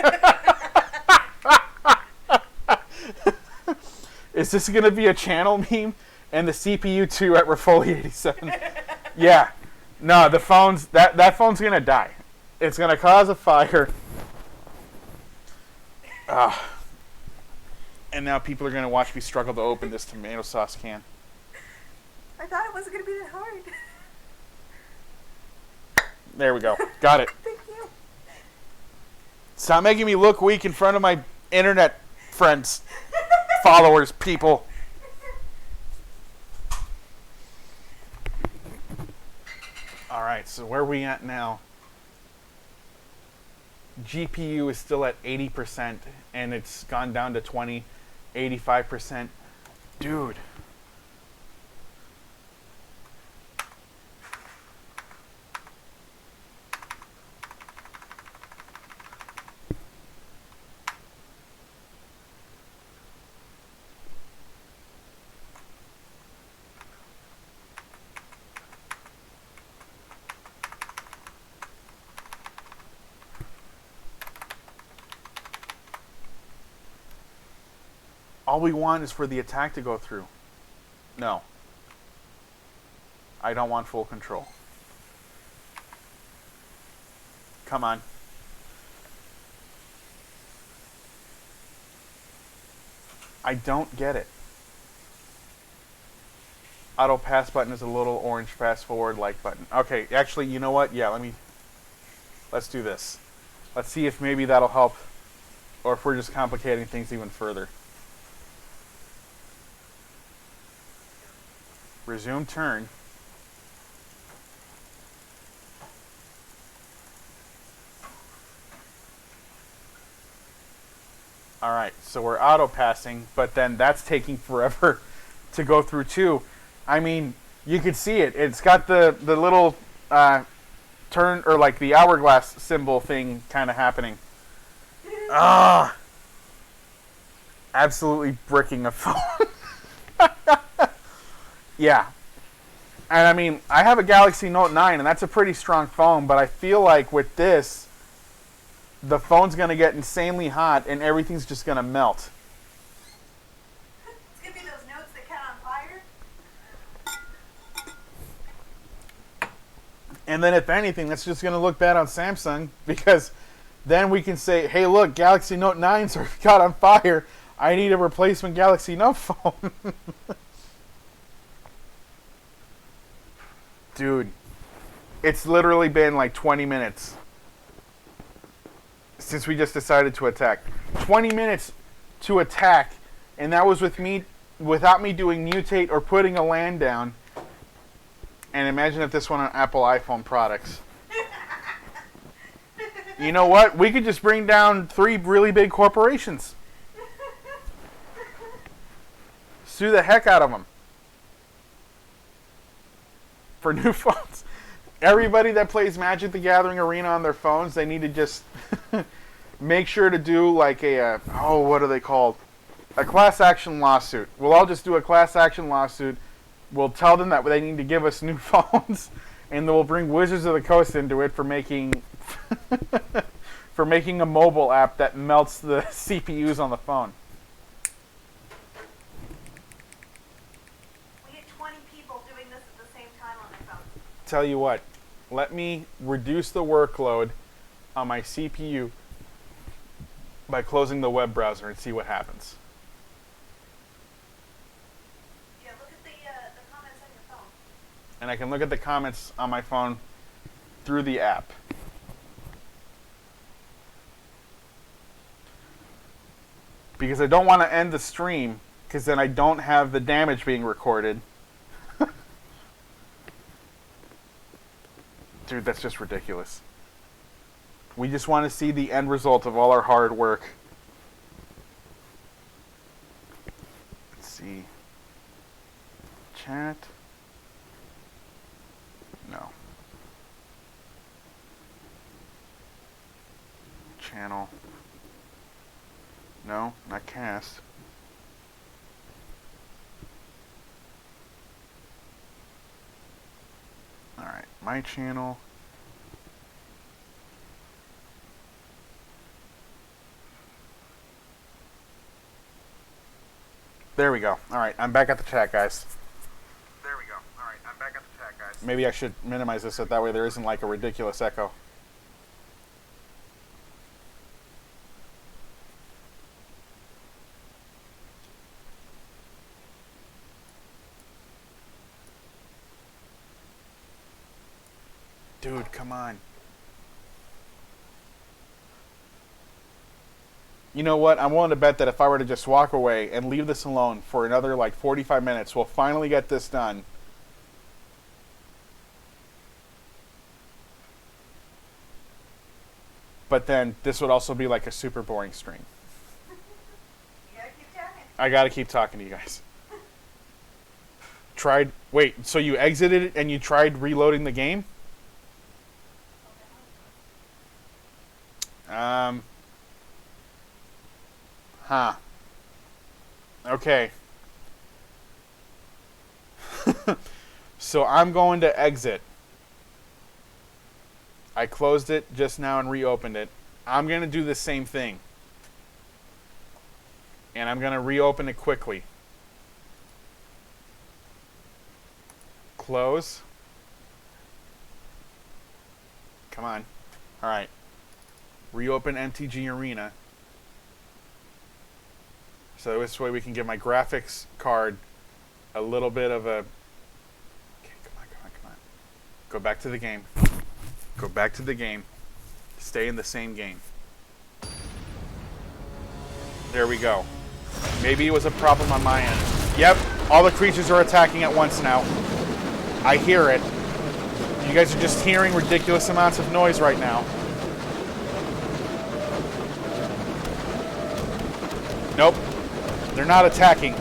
Is this going to be a channel meme? And the CPU too at Rafoli 87. Yeah. No, the phone's that phone's going to die. It's going to cause a fire. And now people are going to watch me struggle to open this tomato sauce can. I thought it wasn't going to be that hard. There we go. Got it. Thank you. Stop making me look weak in front of my internet friends, followers, people. All right, so where are we at now? GPU is still at 80%, and it's gone down to 20, 85%. Dude. All we want is for the attack to go through. No. I don't want full control. Come on. I don't get it. Auto pass button is a little orange fast forward like button. Okay, actually, you know what? Yeah, let's do this. Let's see if maybe that'll help, or if we're just complicating things even further. Resume turn. Alright, so we're auto passing, but then that's taking forever to go through too. I mean, you could see it. It's got the little turn, or like the hourglass symbol thing kind of happening. Ah! Absolutely bricking a phone. Yeah. And I mean, I have a Galaxy Note 9, and that's a pretty strong phone, but I feel like with this, the phone's going to get insanely hot, and everything's just going to melt. It's going to be those notes that catch on fire. And then if anything, that's just going to look bad on Samsung, because then we can say, hey, look, Galaxy Note 9s are caught on fire. I need a replacement Galaxy Note phone. Dude, it's literally been like 20 minutes since we just decided to attack. 20 minutes to attack, and that was without me doing mutate or putting a LAN down. And imagine if this went on Apple iPhone products. You know what? We could just bring down 3 really big corporations. Sue the heck out of them for new phones. Everybody that plays Magic the Gathering Arena on their phones, they need to just make sure to do like what are they called? A class action lawsuit. We'll all just do a class action lawsuit. We'll tell them that they need to give us new phones, and then we'll bring Wizards of the Coast into it for making for making a mobile app that melts the CPUs on the phone. We get 20 people doing this at the same time on their phone. Tell you what, let me reduce the workload on my CPU by closing the web browser and see what happens. Yeah, look at the comments on your phone. And I can look at the comments on my phone through the app. Because I don't want to end the stream, because then I don't have the damage being recorded. Dude, that's just ridiculous. We just want to see the end result of all our hard work. Let's see. Chat. No. Channel. No, not cast. Alright, my channel. There we go. Alright, I'm back at the chat, guys. There we go. Alright, I'm back at the chat, guys. Maybe I should minimize this so that way there isn't like a ridiculous echo. Dude, come on. You know what? I'm willing to bet that if I were to just walk away and leave this alone for another like 45 minutes, we'll finally get this done. But then this would also be like a super boring stream. You gotta keep talking. I gotta keep talking to you guys. Wait, so you exited it and you tried reloading the game? Huh. Okay. So I'm going to exit. I closed it just now and reopened it. I'm going to do the same thing. And I'm going to reopen it quickly. Close. Come on. All right. Reopen MTG Arena. So this way we can give my graphics card a little bit of a... Okay, come on. Go back to the game. Go back to the game. Stay in the same game. There we go. Maybe it was a problem on my end. Yep, all the creatures are attacking at once now. I hear it. You guys are just hearing ridiculous amounts of noise right now. Nope. They're not attacking.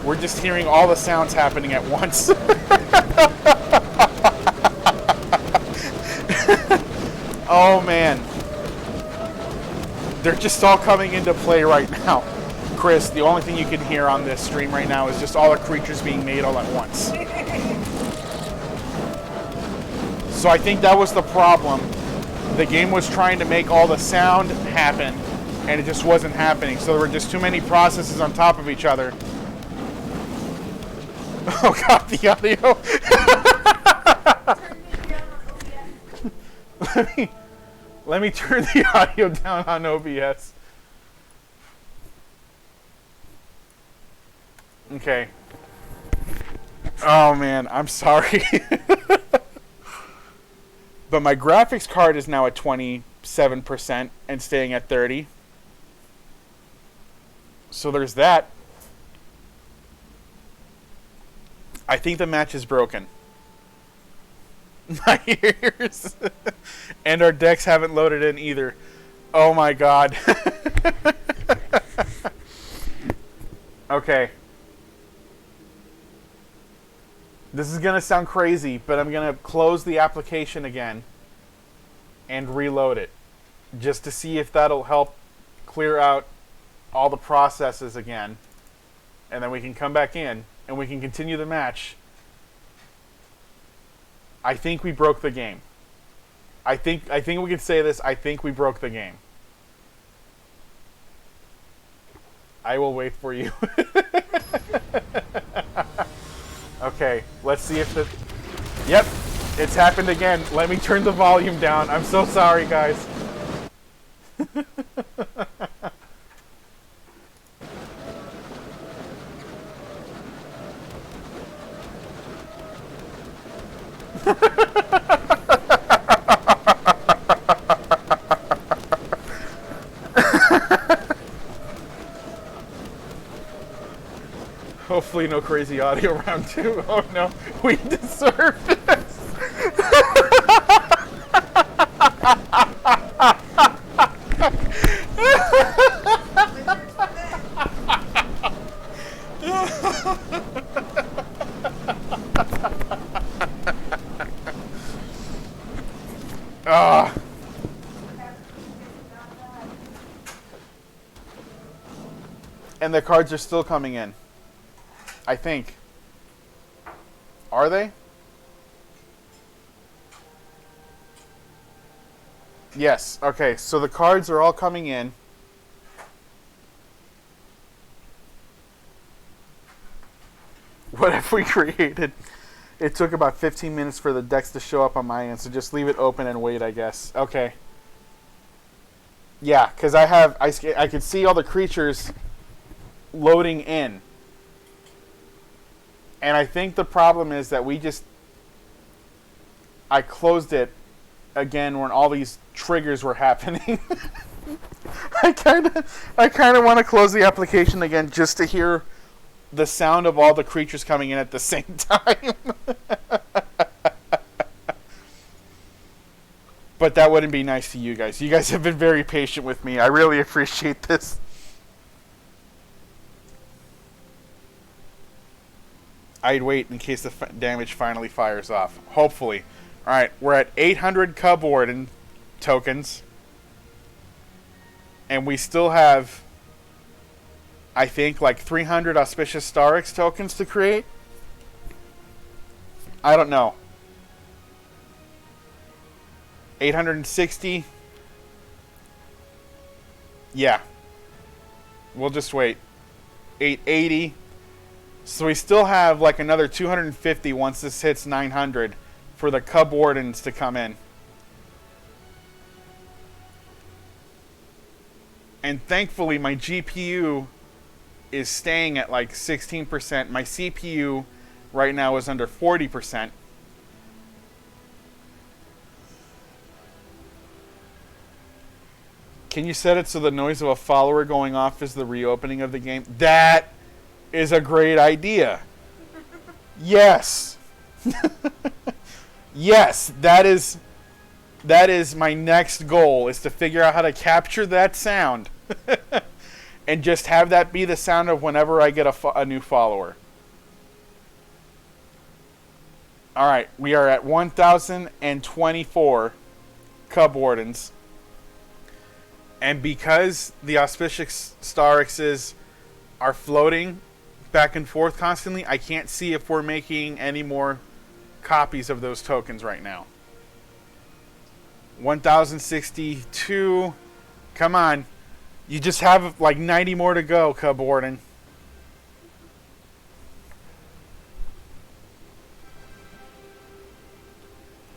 We're just hearing all the sounds happening at once. Oh man. They're just all coming into play right now. Chris, the only thing you can hear on this stream right now is just all the creatures being made all at once. So I think that was the problem. The game was trying to make all the sound happen, and it just wasn't happening. So there were just too many processes on top of each other. Oh god, the audio. Let me turn the audio down on OBS. Okay. Oh man, I'm sorry. But my graphics card is now at 27% and staying at 30%. So there's that. I think the match is broken. My ears. And our decks haven't loaded in either. Oh my god. Okay. This is going to sound crazy, but I'm going to close the application again and reload it just to see if that'll help clear out all the processes again. And then we can come back in and we can continue the match. I think we broke the game. I think we can say this. I think we broke the game. I will wait for you. Okay, let's see if the... Yep, it's happened again. Let me turn the volume down. I'm so sorry, guys. Hopefully no crazy audio round 2. Oh no, we deserve this. And the cards are still coming in. I think. Are they? Yes. Okay, so the cards are all coming in. What have we created? It took about 15 minutes for the decks to show up on my end, so just leave it open and wait, I guess. Okay. Yeah, because I could see all the creatures loading in. And I think the problem is that I closed it again when all these triggers were happening. I kind of want to close the application again just to hear the sound of all the creatures coming in at the same time. But that wouldn't be nice to you guys. You guys have been very patient with me. I really appreciate this. I'd wait in case the damage finally fires off. Hopefully. Alright, we're at 800 Cub Warden tokens. And we still have, I think, like 300 Auspicious Starix tokens to create. I don't know. 860. Yeah. We'll just wait. 880. So we still have like another 250 once this hits 900 for the Cub Wardens to come in. And thankfully my GPU is staying at like 16%. My CPU right now is under 40%. Can you set it so the noise of a follower going off is the reopening of the game? That is a great idea. Yes. Yes, that is my next goal, is to figure out how to capture that sound and just have that be the sound of whenever I get a new follower. All right, we are at 1,024 Cub Wardens. And because the auspicious Star X's are floating back and forth constantly, I can't see if we're making any more copies of those tokens right now. 1,062. Come on. You just have like 90 more to go, Cub Warden.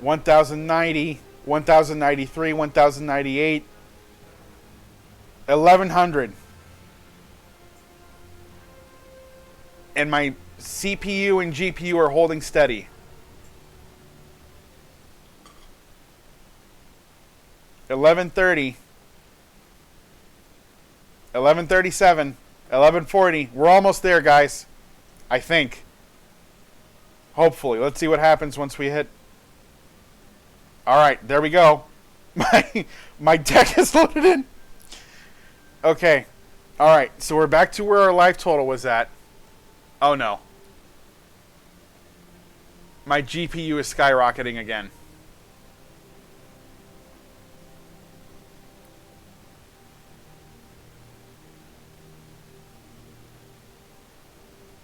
$1,090, $1,093, $1,098, $1,100. And my CPU and GPU are holding steady. $1,130, $1,137, $1,140. We're almost there, guys. I think. Hopefully. Let's see what happens once we hit. All right, there we go. My deck is loaded in. Okay. All right, so we're back to where our life total was at. Oh, no. My GPU is skyrocketing again.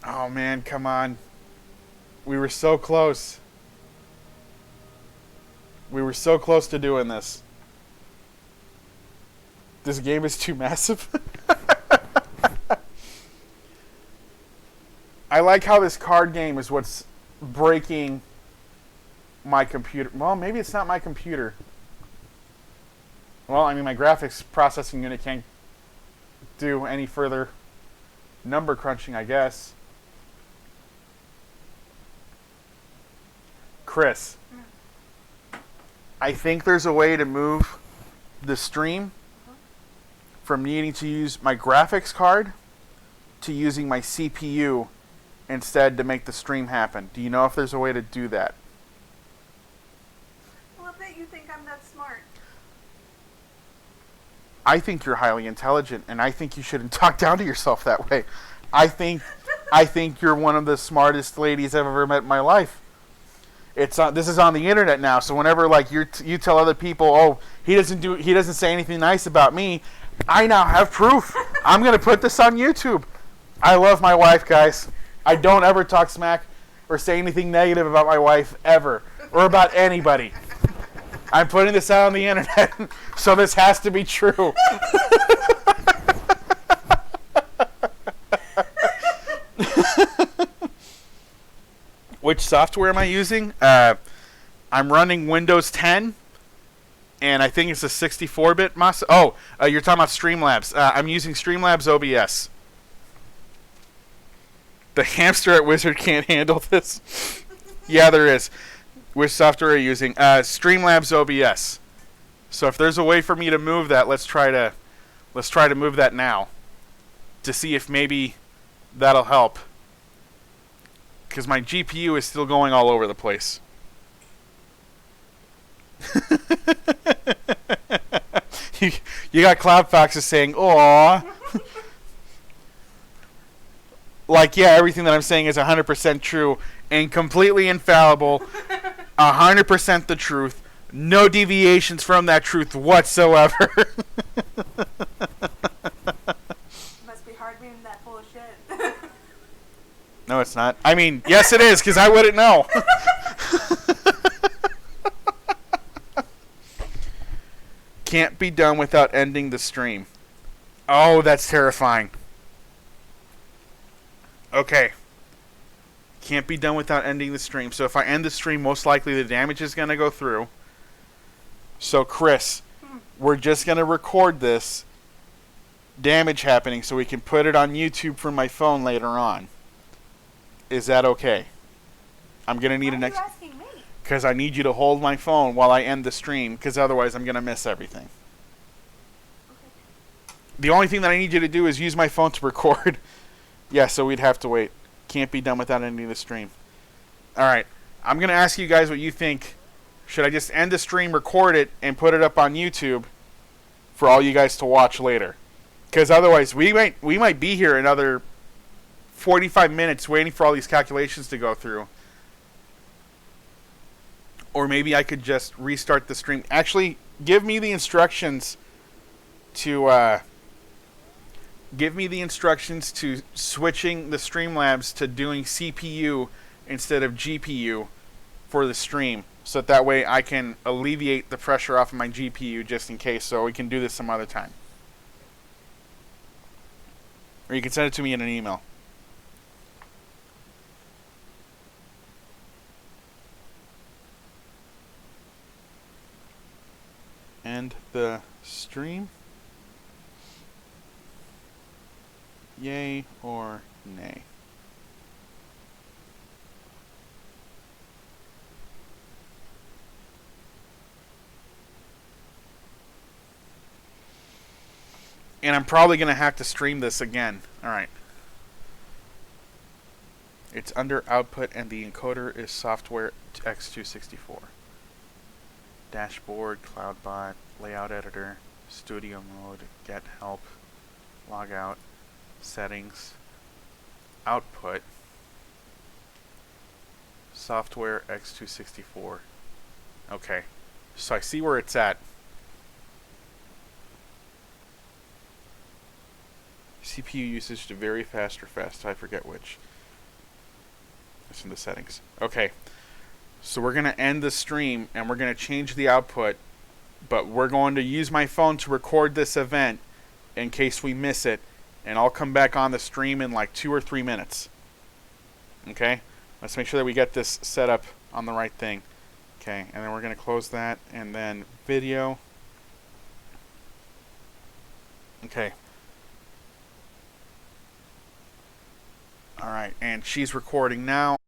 Oh, man, come on. We were so close. We were so close to doing this. This game is too massive. I like how this card game is what's breaking my computer. Well, maybe it's not my computer. Well, I mean, my graphics processing unit can't do any further number crunching, I guess. Chris, I think there's a way to move the stream from needing to use my graphics card to using my CPU instead to make the stream happen. Do you know if there's a way to do that? Well, I bet you think I'm that smart. I think you're highly intelligent, and I think you shouldn't talk down to yourself that way. I think you're one of the smartest ladies I've ever met in my life. This is on the internet now, so whenever like you tell other people, oh, he doesn't say anything nice about me, I now have proof. I'm gonna put this on YouTube. I love my wife, guys. I don't ever talk smack or say anything negative about my wife ever, or about anybody. I'm putting this out on the internet, so this has to be true. Which software am I using? I'm running Windows 10, and I think it's a 64-bit MOS. Oh, you're talking about Streamlabs. I'm using Streamlabs OBS. The hamster at Wizard can't handle this. Yeah, there is. Which software are you using? Streamlabs OBS. So if there's a way for me to move that, let's try to move that now to see if maybe that'll help. Because my GPU is still going all over the place. you got Cloud Foxes saying, "Aww." Like, yeah, everything that I'm saying is 100% true and completely infallible. 100% the truth. No deviations from that truth whatsoever. Must be hard being that full of shit. No, it's not. I mean, yes, it is, because I wouldn't know. Can't be done without ending the stream. Oh, that's terrifying. Okay. Can't be done without ending the stream. So if I end the stream, most likely the damage is going to go through. So Chris, we're just going to record this damage happening so we can put it on YouTube from my phone later on. Is that okay? I'm going to need Why are you asking me? because I need you to hold my phone while I end the stream, because otherwise I'm going to miss everything. Okay. The only thing that I need you to do is use my phone to record. Yeah, so we'd have to wait. Can't be done without ending the stream. Alright, I'm going to ask you guys what you think. Should I just end the stream, record it, and put it up on YouTube for all you guys to watch later? Because otherwise, we might be here another 45 minutes waiting for all these calculations to go through. Or maybe I could just restart the stream. Actually, give me the instructions to switching the Streamlabs to doing CPU instead of GPU for the stream, so that way I can alleviate the pressure off of my GPU just in case, so we can do this some other time. Or you can send it to me in an email. End the stream. Yay or nay? And I'm probably going to have to stream this again. Alright. It's under output and the encoder is software X264. Dashboard, CloudBot, layout editor, studio mode, get help, logout, settings, output, software X264. Okay, so I see where it's at. CPU usage to very fast or fast, I forget which. It's in the settings. Okay, so we're going to end the stream and we're going to change the output, but we're going to use my phone to record this event in case we miss it, and I'll come back on the stream in like 2 or 3 minutes. Okay, let's make sure that we get this set up on the right thing. Okay, and then we're going to close that, and then video. Okay. Alright, and she's recording now.